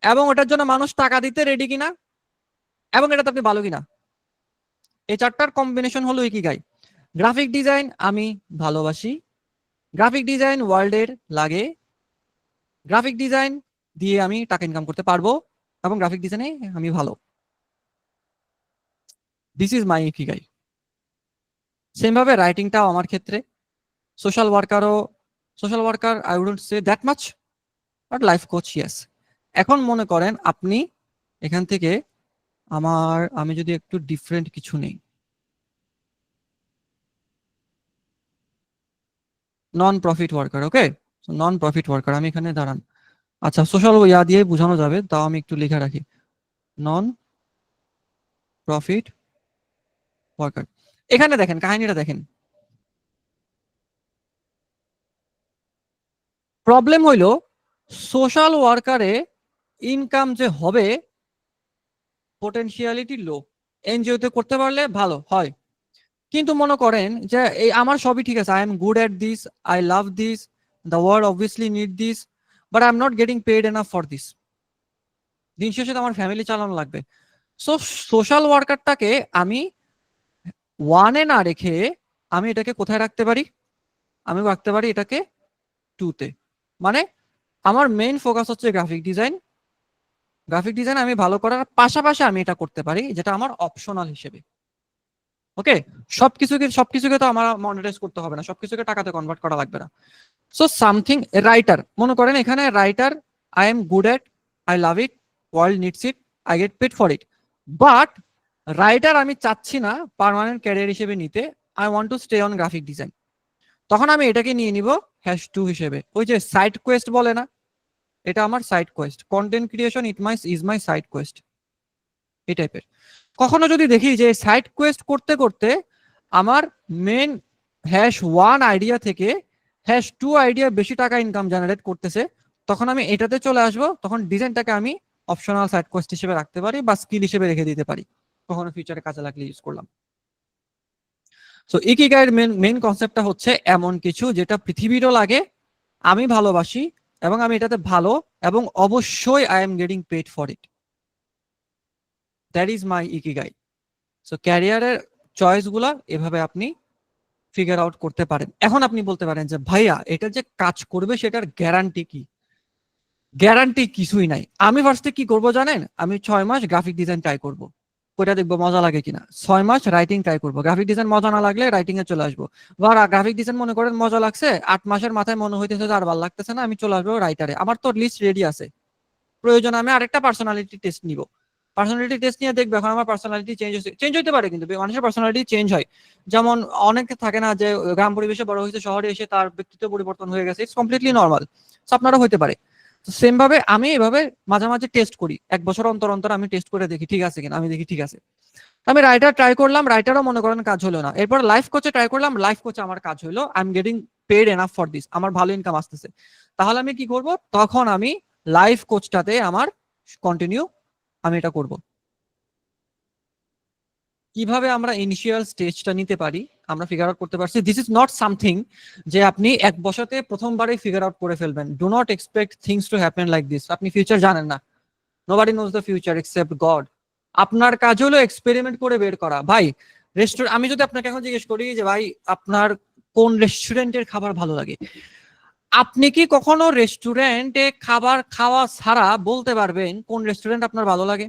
এবং ওটার জন্য মানুষ টাকা দিতে রেডি কিনা, এবং এটাতে আপনি ভালো কিনা। এই 4টার কম্বিনেশন হলো ইকিগাই। গ্রাফিক ডিজাইন আমি ভালোবাসি, গ্রাফিক ডিজাইন ওয়ার্ল্ডের লাগে, গ্রাফিক ডিজাইন দিয়ে আমি টাকা ইনকাম করতে পারবো, এবং গ্রাফিক ডিজাইনে আমি ভালো। This is my ikigai. Same ভাবে রাইটিংটাও আমার ক্ষেত্রে, social worker I wouldn't say that much, but life coach yes. এখন মনে করেন আপনি এখান থেকে আমি যদি একটু ডিফারেন্ট কিছু নেই, নন প্রফিট ওয়ার্কার। ওকে, নন প্রফিট ওয়ার্কার আমি এখানে দাঁড়ান। আচ্ছা, সোশ্যাল ইয়া দিয়ে বোঝানো যাবে, তাও আমি একটু লেখা রাখি, নন প্রফিট ওয়ার্কার। এখানে দেখেন কাহিনীটা দেখেন। প্রবলেম হইল সোশ্যাল ওয়ার্কারে ইনকাম যে হবে পোটেনশিয়ালিটি লো, এনজিওতে করতে পারলে ভালো হয়। কিন্তু মনে করেন যে এই আমার সবই ঠিক আছে, I am good at this, I love this, the world obviously need this, but I am not getting paid enough for this. দিন শেষে তো আমার ফ্যামিলি চালানো লাগবে। সো সোশ্যাল ওয়ার্কারটাকে আমি 1-এ না রেখে আমি এটাকে কোথায় রাখতে পারি? আমি রাখতে পারি এটাকে 2-তে। মানে আমার মেইন ফোকাস হচ্ছে গ্রাফিক ডিজাইন। গ্রাফিক ডিজাইন আমি ভালো করার পাশাপাশি আমি এটা করতে পারি, যেটা আমার অপশনাল হিসেবে। ওকে, সবকিছুকে তো আমার মনিটাইজ করতে হবে না, সবকিছুকে টাকাতে কনভার্ট করা লাগবে না। সো সামথিং রাইটার, মনে করেন এখানে writer I am good at, I love it, world needs it, I get paid for it. But writer আমি চাচ্ছি না পার্মানেন্ট ক্যারিয়ার হিসেবে নিতে, I want to stay on graphic design. তখন আমি এটাকে নিয়ে নিব #2 হিসেবে। ওই যে সাইড কোয়েস্ট বলে না, এটা আমার side Quest, content creation is my side Quest, এই টাইপের। কখনো যদি দেখি যে সাইড কোয়েস্ট করতে করতে আমার মেন #1 আইডিয়া থেকে #2 আইডিয়া বেশি টাকা ইনকাম জেনারেট করতেছে, তখন আমি এটাতে চলে আসবো। তখন ডিজাইনটাকে আমি অপশনাল সাইড কোয়েস্ট হিসেবে রাখতে পারি বা স্কিল হিসেবে রেখে দিতে পারি, কখনো ফিউচারে কাজে লাগলে ইউজ করলাম। সো ইকিগাইয়ের মেন কনসেপ্টটা হচ্ছে এমন কিছু যেটা পৃথিবীরও লাগে, আমি ভালোবাসি, এবং আমি এটাতে ভালো, এবং অবশ্যই I am getting paid for it. That is my ikigai. So ক্যারিয়ারের চয়েস গুলা এভাবে আপনি ফিগার আউট করতে পারেন। এখন আপনি বলতে পারেন যে ভাইয়া এটা যে কাজ করবে সেটার গ্যারান্টি কি? গ্যারান্টি কিছুই নাই। আমি ফার্স্টে কি করব জানেন? আমি 6 মাস গ্রাফিক ডিজাইন ট্রাই করব, ওইটা দেখবো মজা লাগে কিনা। 6 মাস রাইটিং ট্রাই করবো, গ্রাফিক ডিজাইন মজা না লাগলে রাইটিং এ চলে আসবো। বা গ্রাফিক ডিজাইন মনে করেন মজা লাগছে, 8 মাসের মাথায় মনে হইতেছে যে আর ভালো লাগতেছে না, আমি চলে আসবো রাইটারে। আমার তো লিস্ট রেডি আছে, প্রয়োজন আমি আরেকটা পার্সোনালিটি টেস্ট নিব। পার্সোনালিটি টেস্ট নিয়ে দেখবে এখন আমার পার্সোনালিটি চেঞ্জ হতে পারে, কিন্তু মানুষের পার্সোনালিটি চেঞ্জ হয়। যেমন অনেকে থাকে না যে গ্রাম পরিবেশে বড় হয়েছে, শহরে এসে তার ব্যক্তিত্ব পরিবর্তন হয়ে গেছে, ইটস কমপ্লিটলি নর্মাল। আপনারও হতে পারে। সেম ভাবে আমি এভাবে মাঝে মাঝে টেস্ট করি, 1 বছর অন্তর অন্তর আমি টেস্ট করে দেখি ঠিক আছে কিনা। আমি দেখি ঠিক আছে, আমি রাইটার ট্রাই করলাম, রাইটারও মনে করেন কাজ হলো না। এরপর লাইফ কোচে ট্রাই করলাম, লাইফ কোচে আমার কাজ হলো, I am getting paid enough for this, আমার ভালো ইনকাম আসতেছে। তাহলে আমি কি করব? তখন আমি লাইফ কোচটাতে আমার কন্টিনিউ আমি এটা করব। কিভাবে আমরা ইনিশিয়াল স্টেজটা নিতে পারি আমরা ফিগার আউট করতে পারছি। দিস ইজ নট সামথিং যে আপনি 1 বছরে প্রথমবারে ফিগার আউট করে ফেলবেন। Do not expect things to happen like this. আপনি ফিউচার জানেন না, nobody knows the future except god. আপনার কাজ হলো এক্সপেরিমেন্ট করে বের করা। ভাই রেস্টুরেন্ট, আমি যদি আপনাকে এখন জিজ্ঞেস করি যে ভাই আপনার কোন রেস্টুরেন্টের খাবার ভালো লাগে, আপনি কি কখনো রেস্টুরেন্টে খাবার খাওয়া ছাড়া বলতে পারবেন কোন রেস্টুরেন্ট আপনার ভালো লাগে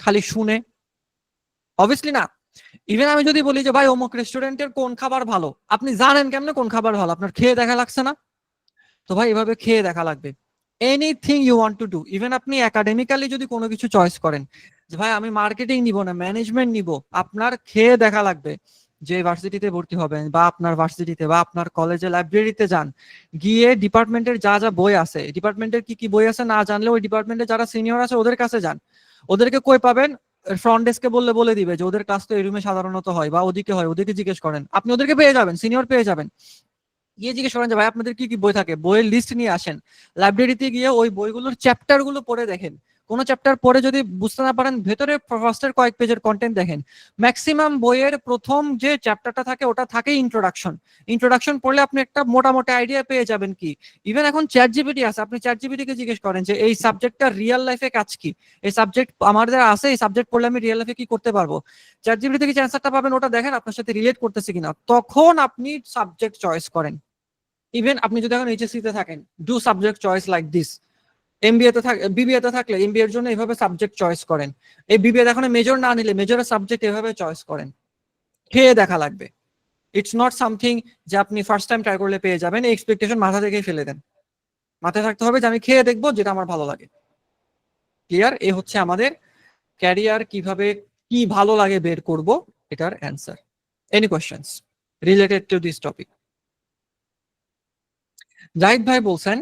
খালি শুনে? অবভিয়াসলি না। ইভেন আমি যদি বলি যে ভাই অমুক রেস্টুরেন্টের কোন খাবার ভালো, আপনি জানেন কেমনে কোন খাবার ভালো? আপনার খেয়ে দেখা লাগছে না? তো ভাই এভাবে খেয়ে দেখা লাগবে। Anything you want to do, even আপনি একাডেমিক্যালি যদি কোনো কিছু চয়েস করেন যে ভাই আমি মার্কেটিং নিব না ম্যানেজমেন্ট নিব, আপনার খেয়ে দেখা লাগবে। যে ভার্সিটিতে ভর্তি হবেন বা আপনার ভার্সিটিতে বা আপনার কলেজে লাইব্রেরিতে যান, গিয়ে ডিপার্টমেন্টের যা যা বই আছে, ডিপার্টমেন্টের কি কি বই আছে না জানলে ওই ডিপার্টমেন্টে যারা সিনিয়র আছে ওদের কাছে যান। ওদেরকে কই পাবেন? ফ্রন্ট ডেস্কে বললে বলে দিবে যে ওদের ক্লাস তো এই রুমে সাধারণত হয় বা ওদিকে হয়, ওদেরকে জিজ্ঞেস করেন, আপনি ওদেরকে পেয়ে যাবেন, সিনিয়র পেয়ে যাবেন। গিয়ে জিজ্ঞেস করেন যে ভাই আপনাদের কি কি বই থাকে, বইয়ের লিস্ট নিয়ে আসেন। লাইব্রেরিতে গিয়ে ওই বইগুলোর চ্যাপ্টার গুলো পড়ে দেখেন। কোন চ্যাপ্টার পড়ে যদি বুঝতে না পারেন, ভেতরে ফার্স্টের কয়েক পেজের কন্টেন্ট দেখেন। ম্যাক্সিমাম বইয়ের প্রথম যে চ্যাপ্টারটা থাকে ওটা থাকে ইন্ট্রোডাকশন। ইন্ট্রোডাকশন পড়লে আপনি একটা মোটামুটি আইডিয়া পেয়ে যাবেন কি। ইভেন এখন চ্যাট জিপিটি আছে, আপনি চ্যাট জিপিটি কে জিজ্ঞেস করেন যে এই সাবজেক্টটা রিয়েল লাইফে কাজ কি, এই সাবজেক্ট আমাদের আছে, এই সাবজেক্ট পড়লে আমি রিয়েল লাইফে কি করতে পারবো। চ্যাট জিপিটি থেকে যে অ্যান্সারটা পাবেন ওটা দেখেন আপনার সাথে রিলেট করতেছে কিনা, তখন আপনি সাবজেক্ট চয়েস করেন। ইভেন আপনি যদি এখন এইচএসসি তে থাকেন, do subject choice like this. MBA তে বিবিএ তে থাকলে এমবিএ এর জন্য এভাবে সাবজেক্ট চয়েস করেন। এই বিবিএ এখন মেজর না নিলে মেজরের সাবজেক্ট এভাবে চয়েস করেন। খেয়ে দেখা লাগবে। ইটস নট সামথিং যে আপনি ফার্স্ট টাইম ট্রাই করলে পেয়ে যাবেন, এই এক্সপেকটেশন মাথা থেকেই ফেলে দেন। মাথায় থাকতে হবে যে আমি খেয়ে দেখবো যেটা আমার ভালো লাগে। ক্লিয়ার? এই হচ্ছে আমাদের ক্যারিয়ার কিভাবে কি ভালো লাগে বের করব এটার answer. Any questions related to this topic? Zahid ভাই বলছেন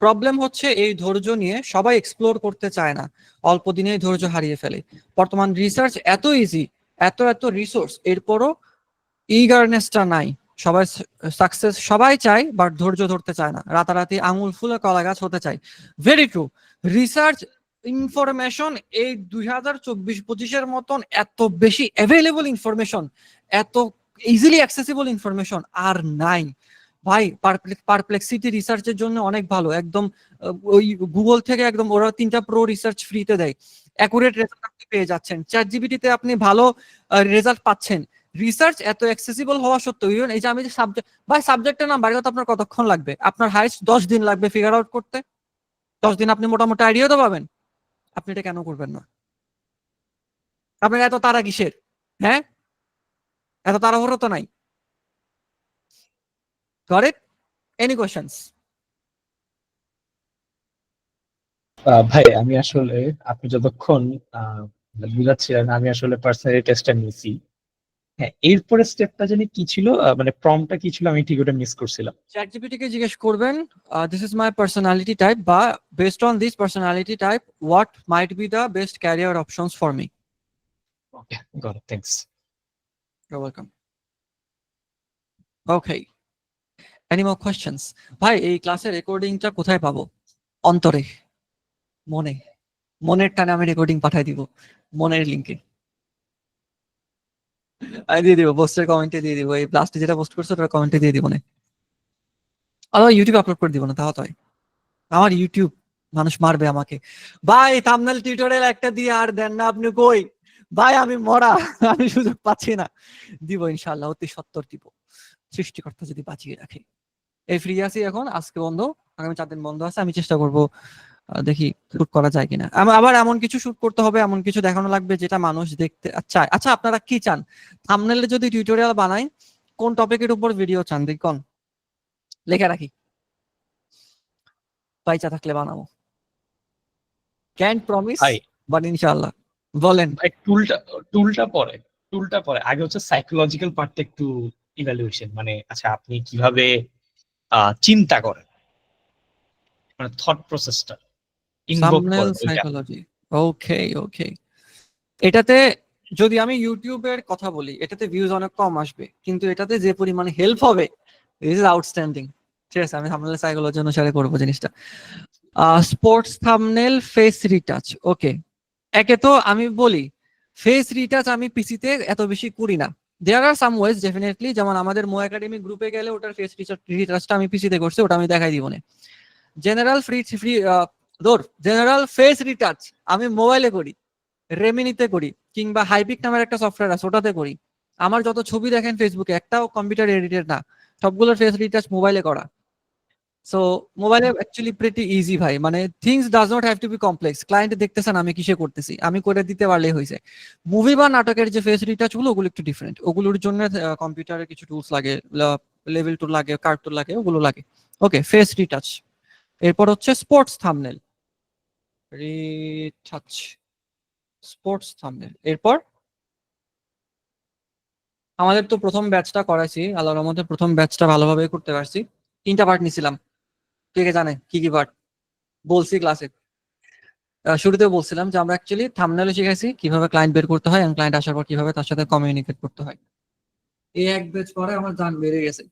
প্রবলেম হচ্ছে এই ধৈর্য নিয়ে সবাই এক্সপ্লোর করতে চায় না, অল্প দিনেই ধৈর্য হারিয়ে ফেলে। বর্তমান রিসার্চ এত ইজি, এত এত রিসোর্স, এরপরও ইগারনেসটা নাই। সবাই সাকসেস সবাই চায়, বাট ধৈর্য ধরতে চায় না, রাতারাতি আঙুল ফুলে কলা গাছ হতে চায়। Very true. রিসার্চ ইনফরমেশন এই 2024-25-এর মতন এত বেশি অ্যাভেলেবল ইনফরমেশন, এত ইজিলি অ্যাক্সেসিবল ইনফরমেশন আর নাই ভাই। পারপ্লেক্সিটি রিসার্চের জন্য অনেক ভালো, একদম ওই গুগল থেকে একদম ওরা 3টা প্রো রিসার্চ ফ্রিতে দেয়, অ্যাকুরেট রেজাল্ট আপনি পেয়ে যাচ্ছেন। চ্যাট জিপিটিতে আপনি ভালো রেজাল্ট পাচ্ছেন। রিসার্চ এত অ্যাক্সেসিবল হওয়া সত্ত্বেও, ইভেন এই যে আমি যে সাবজেক্ট, ভাই সাবজেক্টের নাম বাড়ি আপনার কতক্ষণ লাগবে? আপনার হাইস্ট 10 দিন লাগবে ফিগার আউট করতে। 10 দিন আপনি মোটামুটি আইডিয়া তো পাবেন। আপনি এটা কেন করবেন না? আপনার এত তাড়া কিসের? হ্যাঁ, এত তাড়াহুড়ো তো নাই। Got it? Any questions? ভাই আমি আসলে আপনি যতক্ষণ বুঝাচ্ছিলেন আমি আসলে পার্সোনালি টেস্টটা নিয়েছি। হ্যাঁ, এরপরে স্টেপটা জানি কি ছিল, মানে প্রম্পটটা কি ছিল আমি ঠিক ওটা মিস করছিলাম। চ্যাট জিপিটি কে জিজ্ঞেস করবেন this is my personality type, বা based on this personality type what might be the best career options for me. Okay, got it, thanks. You welcome. Okay, any more questions? ভাই এই ক্লাসের রেকর্ডিংটা কোথায় পাবো? অন্তরে, মনে, মনের টানে আমি রেকর্ডিং পাঠাই দিব মনের লিংকে। আমি দিয়ে দিব, পোস্টের কমেন্টে দিয়ে দিব, এই লাস্টে যেটা পোস্ট করছো ওটার কমেন্টে দিয়ে দিব না, অথবা ইউটিউবে আপলোড করে দিব না, তাও তো হয়। আমার ইউটিউব মানুষ মারবে আমাকে, ভাই থাম্বনেল টিউটোরিয়াল একটা দিয়ে আর দেন না আপনি কই, ভাই আমি মরা, আমি সুযোগ পাচ্ছি না। দিব ইনশাআল্লাহ, অতি সত্তর দিব, সৃষ্টিকর্তা যদি বাঁচিয়ে রাখে। এই ফ্রি আছি এখন, আজকে বন্ধ, আগামী 4 দিন বন্ধ আছে, আমি চেষ্টা করব দেখি শুট করা যায় কিনা। আবার এমন কিছু শুট করতে হবে, এমন কিছু দেখানো লাগবে যেটা মানুষ দেখতে চায়। আচ্ছা আপনারা কি চান, থাম্বনেলে যদি টিউটোরিয়াল বানাই কোন টপিকের উপর ভিডিও চান দেখুন, লেখা রাখি, পয়সা থাকলে বানাবো, ক্যান্ট প্রমিস ভাই বাট ইনশাআল্লাহ। বলেন। ভাই টুলটা পরে আগে হচ্ছে সাইকোলজিক্যাল পার্টটা একটু ইভ্যালুয়েশন, মানে আচ্ছা আপনি কিভাবে চিন্তা করেন, মানে থট প্রসেসটা ইনভোক থাম্বনেল করেন ওইটা। সাইকোলজি, ওকে ওকে। এটাতে যদি আমি ইউটিউবের কথা বলি, এটাতে ভিউজ অনেক কম আসবে, কিন্তু এটাতে যে পরিমাণে হেল্প হবে, ইজ আউটস্ট্যান্ডিং। ঠিক আছে, আমি থাম্বনেল সাইকোলজি অনুসারে করবো জিনিসটা। স্পোর্টস থাম্বনেল, ফেস রিটাচ, ওকে। একে তো আমি বলি ফেস রিটাচ আমি পিসিতে এত বেশি করি না, দেয়ার আর সাম ওয়েজ ডেফিনেটলি, যেমন আমাদের মো একাডেমি গ্রুপে গেলে ওটার ফেস রিটাচটা আমি পিসিতে করছি, ওটা আমি দেখাই দিব না। জেনারেল জেনারেল ফেস রিটাচ আমি মোবাইলে করি, রেমিনিতে করি, কিংবা হাইপিক নামের একটা সফটওয়্যার আছে ওটাতে করি। আমার যত ছবি দেখেন ফেসবুকে একটাও কম্পিউটার এডিটেড না, সবগুলোর ফেস রিটাচ মোবাইলে করা। সো মোবাইলে অ্যাকচুয়ালি প্রিটি ইজি ভাই, মানে things does not have to be complex. Client দেখতেছেন আমি কিসে করতেছি, আমি করে দিতে পারলেই হয়েছে। মুভি বা নাটকের যে ফেস রিটাচ গুলো ওগুলো একটু ডিফারেন্ট, ওগুলোর জন্য কম্পিউটারের কিছু টুলস লাগে, লেভেল টুল লাগে, কার্ড টুল লাগে, ওগুলো লাগে। ওকে, ফেস রিটাচ। এরপর হচ্ছে sports thumbnail, retouch, sports thumbnail. এরপর আমাদের তো প্রথম ব্যাচটা করাইছি, আল্লাহর রহমতে প্রথম ব্যাচটা ভালোভাবে করতে পারছি। 3টা পার্ট নিছিলাম, কে কে জানে কি কি পার্ট বলছি ক্লাসে? শুরুতে বলছিলাম যে আমরা অ্যাকচুয়ালি থাম্বনেলে শিখাইছি কিভাবে ক্লায়েন্ট বের করতে হয় এবং ক্লায়েন্ট আসার পর কিভাবে তার সাথে কমিউনিকেট করতে হয়। এই এক ব্যাচ পরে আমার জান বেড়ে গেছে,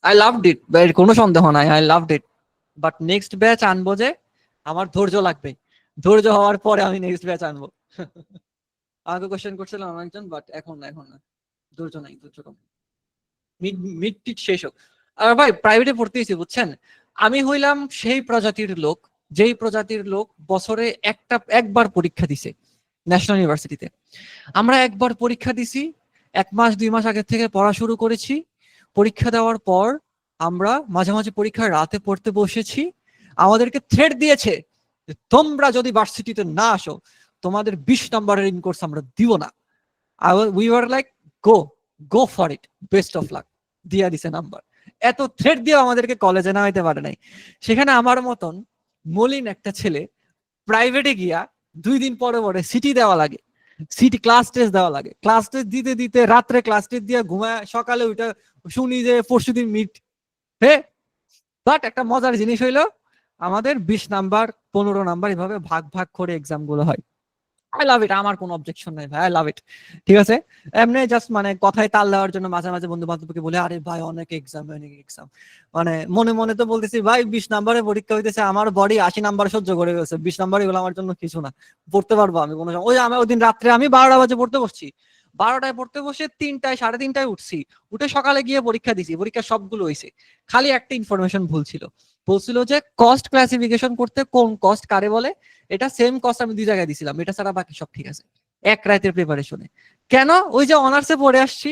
আই লাভড ইট, এর কোনো সন্দেহ নাই, I loved it. But next batch আনবো যে আমার ধৈর্য লাগবে, ধৈর্য হওয়ার পরে আমি নেক্সট ব্যাচ আনবো। আগে কোশ্চেন করছিলাম একজন, বাট এখন না, এখন না, ধৈর্য নাই, ধৈর্য কম, মিড মিড টিট শেষ হোক। আর ভাই প্রাইভেটে পড়তেইছি বুঝছেন, আমি হইলাম সেই প্রজাতির লোক, যেই প্রজাতির লোক বছরে একবার পরীক্ষা দিছে ন্যাশনাল ইউনিভার্সিটিতে। আমরা একবার পরীক্ষা দিছি, 1 মাস 2 মাস আগে থেকে পড়া শুরু করেছি। পরীক্ষা দেওয়ার পর আমরা মাঝে মাঝে পরীক্ষার রাতে পড়তে বসেছি, আমাদেরকে থ্রেট দিয়েছে যে তোমরা যদি ভার্সিটিতে না আসো তোমাদের 20 নম্বরের ইন কোর্স আমরা দিব না। We were like go go for it, best of luck, দিয়া দিছে নাম্বার। এত থ্রেট দিয়ে আমাদেরকে কলেজে নামাইতে পারে নাই। সেখানে আমার মতন মলিন একটা ছেলে প্রাইভেটে গিয়া 2 দিন পরে পরে সিটি দেওয়া লাগে, সিটি ক্লাস টেস্ট দেওয়া লাগে, ক্লাস টেস্ট দিতে দিতে রাত্রে ক্লাস টেস্ট দিয়ে ঘুমায়, সকালে ওইটা শুনি যে পরশুদিন মিট। হে, বাট একটা মজার জিনিস হইলো আমাদের 20 নাম্বার 15 নাম্বার এভাবে ভাগ ভাগ করে এক্সাম গুলো হয়। আই লাভ ইট, আমার কোনো অবজেকশন নাই ভাই, আই লাভ ইট। ঠিক আছে, এমনি জাস্ট মানে কথায় তাল দেওয়ার জন্য মাঝে মাঝে বন্ধু বান্ধবকে বলে আরে ভাই অনেক এক্সাম, অনেক এক্সাম, মানে মনে মনে তো বলতেছি ভাই 20 নাম্বারে পরীক্ষা হইতেছে, আমার বডি 80 নাম্বার সহ্য করে গেছে, 20 নাম্বার এগুলো আমার জন্য কিছু না, পড়তে পারবো আমি কোনো সময়। ওই আমি ওই দিন রাত্রে আমি 12টা বাজে পড়তে বসছি, 12টায় পড়তে বসে 3টায় 3:30টায় উঠছি, উঠে সকালে গিয়ে পরীক্ষা দিছি, পরীক্ষা সবগুলো হয়েছে। খালি একটা ইনফরমেশন ভুল ছিল, বলছিল যে কস্ট ক্লাসিফিকেশন করতে কোন কস্ট কারে বলে, এটা সেম কস্ট আমি 2 জায়গায় দিছিলাম, এটা ছাড়া বাকি সব ঠিক আছে। এক রাতের প্রিপারেশনে, কেন ওই যে অনার্সে পড়ে আসছি,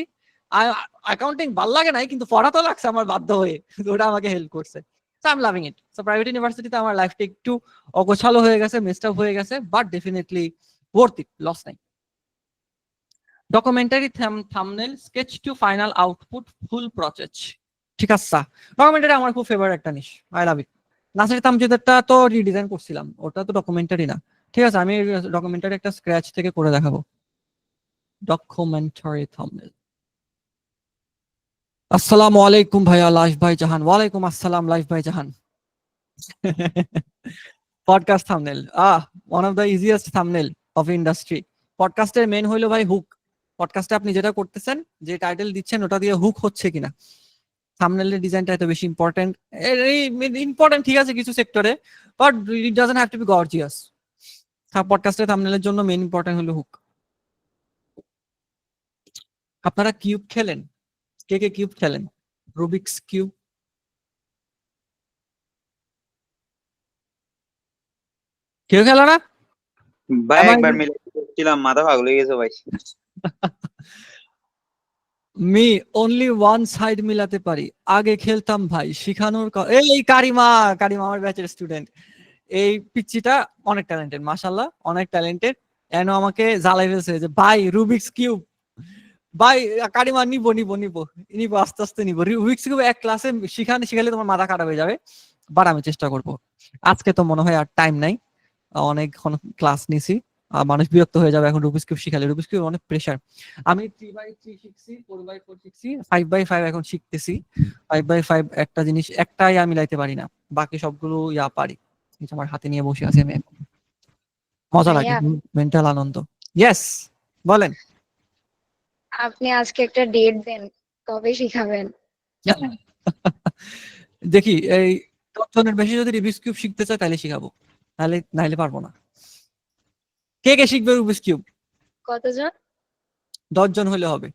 অ্যাকাউন্টিং ভাল লাগে নাই কিন্তু পড়া তো লাগছে আমার বাধ্য হয়ে, ওটা আমাকে হেল্প করছে। So I am loving it. So private ইউনিভার্সিটিতে আমার লাইফটা একটু অগোছালো হয়ে গেছে, মেসড আপ হয়ে গেছে, but definitely worth it, loss নাই। Documentary thumbnail, sketch to final output, full process. ঠিক আছে, ডকুমেন্টারি আমার খুব ফেভারিট একটা জিনিস, আই লাভ ইট। নাসির তামজিদেরটা তো রিডিজাইন করছিলাম, ওটা তো ডকুমেন্টারি না। ঠিক আছে, আমি ডকুমেন্টারি একটা স্ক্র্যাচ থেকে করে দেখাবো। Documentary thumbnail. আসসালামু আলাইকুম ভাইয়া লাইফ ভাই জাহান। ওয়ালাইকুম আসসালাম লাইফ ভাই Jahan. Podcast thumbnail, one of the easiest thumbnail of industry. পডকাস্টের মেন হইলো ভাই হুক। পডকাস্টে আপনি যেটা করতেছেন, যে টাইটেল দিচ্ছেন ওটা দিয়ে হুক হচ্ছে কিনা। থাম্বনেলের ডিজাইনটা এত বেশি ইম্পর্টেন্ট, ইম্পর্টেন্ট ঠিক আছে কিছু সেক্টরে, but it doesn't have to be gorgeous. পডকাস্টের থাম্বনেলের জন্য মেইন ইম্পর্টেন্ট হলো হুক। আপনারা কিউব খেলেন? কে কে কিউব খেলেন? Rubik's cube. কেউ খেলো না? ভাই Am I- একবার মিলে ছিলাম, মাথা পাগল হয়ে গেছে ভাই। মি অনলি ওয়ান সাইড মিলাতে পারি, আগে খেলতাম ভাই, শিখানোর এই কারিমা, কারিমা আমার ব্যাচের স্টুডেন্ট। এই পিচ্চিটা অনেক ট্যালেন্টেড, মাশাআল্লাহ অনেক ট্যালেন্টেড। এন আমাকে জ্বালাই ফেলছে যে ভাই রুবিক্স কিউব, ভাই কারিমা নিবো নিবো নিবো নিবো আস্তে আস্তে নিবো। রুবিক্স কিউব এক ক্লাসে শিখালে তোমার মাথা খারাপ হয়ে যাবে, বাট আমি চেষ্টা করব। আজকে তো মনে হয় আর টাইম নাই, অনেকক্ষণ ক্লাস নিছি, মানুষ বিরক্ত হয়ে যাবে এখন রুবিক্স কিউব শিখালে। রুবিক্স কিউব অনেক প্রেসার। আমি 3x3 শিখছি, 4x4 শিখছি, 5x5 এখন শিখতেছি। 5x5 একটা জিনিস একটাই আমি মিলাইতে পারি না, বাকি সবগুলো পারি। এই যে আমার হাতে নিয়ে বসে আছি আমি এখন। মজা লাগে, ভাইয়া, মেন্টাল আনন্দ। ইয়েস, বলেন। আপনি আজকে একটা ডেট দেন, কবে শিখাবেন? দেখি এই 10 জনের বেশি যদি রুবিক্স কিউব শিখতে চায় তাহলে শিখাবো, নাইলে পারবো না। কে কে শিখবে রুবিক্স কিউব? কতজন? 10 জন হলে হবে।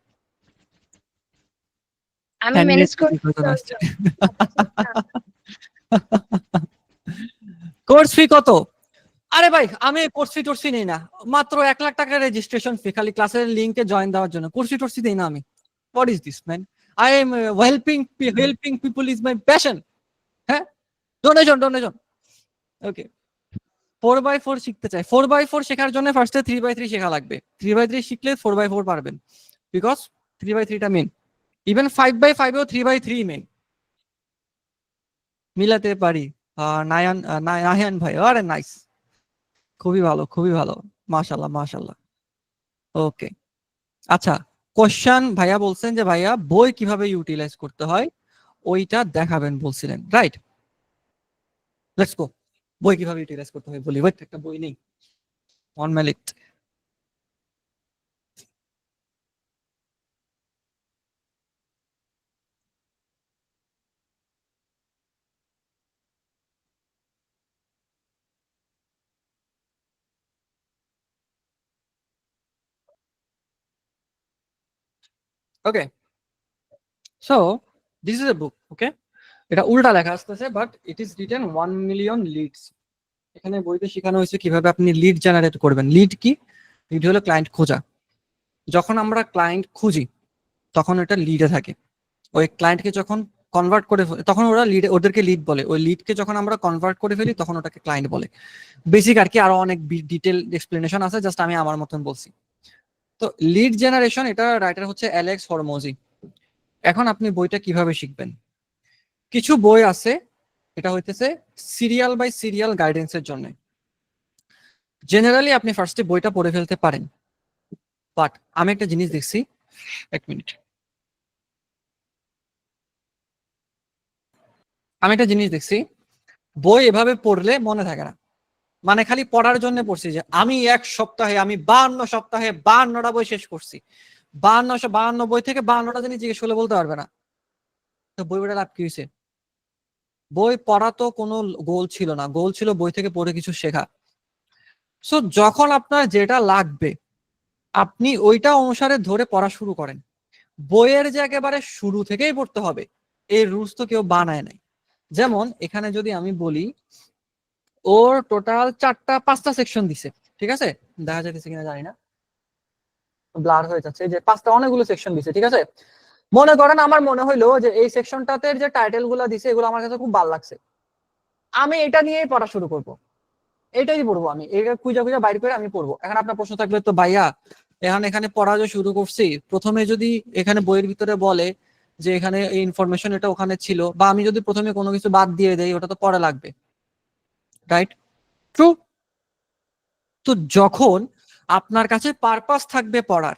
আমি ম্যানেজ করি। কোর্স ফি কত? আরে ভাই আমি কোর্স ফি টর্সি নেই না, মাত্র 1 লাখ টাকা রেজিস্ট্রেশন ফি, খালি ক্লাসের লিংকে জয়েন দেওয়ার জন্য। কোর্স ফি টর্সি দেই না আমি। What is this man? I am helping people is my passion. হ্যাঁ, ডোনেশন ডোনেশন। ওকে, 4x4 শিখতে চাই। 4x4 শেখার জন্য ফার্স্টে 3x3 শেখা লাগবে। 3x3 শিখলে 4x4 পারবেন, বিকজ 3x3টা মেন। ইভেন 5x5 এও 3x3 মেন। মিলাতে পারি। নাহিয়ান ভাই, আরে নাইস, খুবই ভালো খুবই ভালো, মাশাআল্লাহ মাশাআল্লাহ। ওকে, আচ্ছা, কোশ্চেন ভাইয়া বলছেন যে ভাইয়া বই কিভাবে ইউটিলাইজ করতে হয় ওইটা দেখাবেন বলছিলেন, রাইট? Let's go. বই কিভাবে ইউটিলাইজ করতে হয় বলি। ওয়েট, একটা বই নেই, 1 minute. Okay, so this is a book. Okay, এটা উল্টা লেখা আসতেছে, but it is written 1 million leads. এখানে বইতে শেখানো হয়েছে কিভাবে আপনি লিড জেনারেট করবেন। লিড কি? লিড হলো ক্লায়েন্ট খোঁজা। যখন আমরা ক্লায়েন্ট খুঁজি তখন এটা লিডে থাকে। ওই ক্লায়েন্টকে যখন কনভার্ট করে তখন ওরা ওদেরকে লিড বলে। ওই লিডকে যখন আমরা কনভার্ট করে ফেলি তখন ওটাকে ক্লায়েন্ট বলে। বেসিক আর কি, আরো অনেক ডিটেল এক্সপ্লেনেশন আছে, জাস্ট আমি আমার মতন বলছি। তো লিড জেনারেশন, এটা রাইটার হচ্ছে অ্যালেক্স হরমোজি। এখন আপনি বইটা কিভাবে শিখবেন? কিছু বই আছে, এটা হইতেছে সিরিয়াল বাই সিরিয়াল গাইডেন্সের জন্য। জেনারেলি আপনি ফার্স্টে বইটা পড়ে ফেলতে পারেন, বাট আমি একটা জিনিস দেখছি, 1 মিনিট, আমি একটা জিনিস দেখছি, বই এভাবে পড়লে মনে থাকে না। মানে খালি পড়ার জন্য পড়ছি যে আমি 1 সপ্তাহে, আমি 52 সপ্তাহে 52টা বই শেষ করছি। 52 বই থেকে 52টা জিনিস জিজ্ঞেস করলে বলতে পারবে না। তো বই পড়ে লাভ কি হয়েছে? বই পড়া তো কোনো গোল ছিল না, গোল ছিল বই থেকে পড়ে কিছু শেখা। সো যখন আপনার যেটা লাগবে আপনি ওইটা অনুসারে ধরে পড়া শুরু করেন। বইয়ের যে একেবারে শুরু থেকেই পড়তে হবে এই রুলস তো কেউ বানায় নাই। যেমন এখানে যদি আমি বলি ওর টোটাল 4টা-5টা সেকশন দিছে, ঠিক আছে? দেখা যাচ্ছে কিনা জানি না, ব্লার হয়ে যাচ্ছে। যে 5টা অনেকগুলো সেকশন দিছে, ঠিক আছে? মনে করেন আমার মনে হইলো যে এই সেকশনটাতে যে টাইটেল গুলা দিছে এগুলো আমার কাছে খুব ভালো লাগছে, আমি এটা নিয়েই পড়া শুরু করব, এটাই পড়বো, আমি এটা খুঁজা খুঁজা বাইর করে আমি পড়বো। এখন আপনার প্রশ্ন থাকবে, তো ভাইয়া এখানে পড়া যে শুরু করছি, প্রথমে যদি এখানে বইয়ের ভিতরে বলে যে এখানে এই ইনফরমেশন এটা ওখানে ছিল, বা আমি যদি প্রথমে কোনো কিছু বাদ দিয়ে দেই, ওটা তো পরে লাগবে, রাইট? ট্রু। তো যখন আপনার কাছে পারপাস থাকবে পড়ার,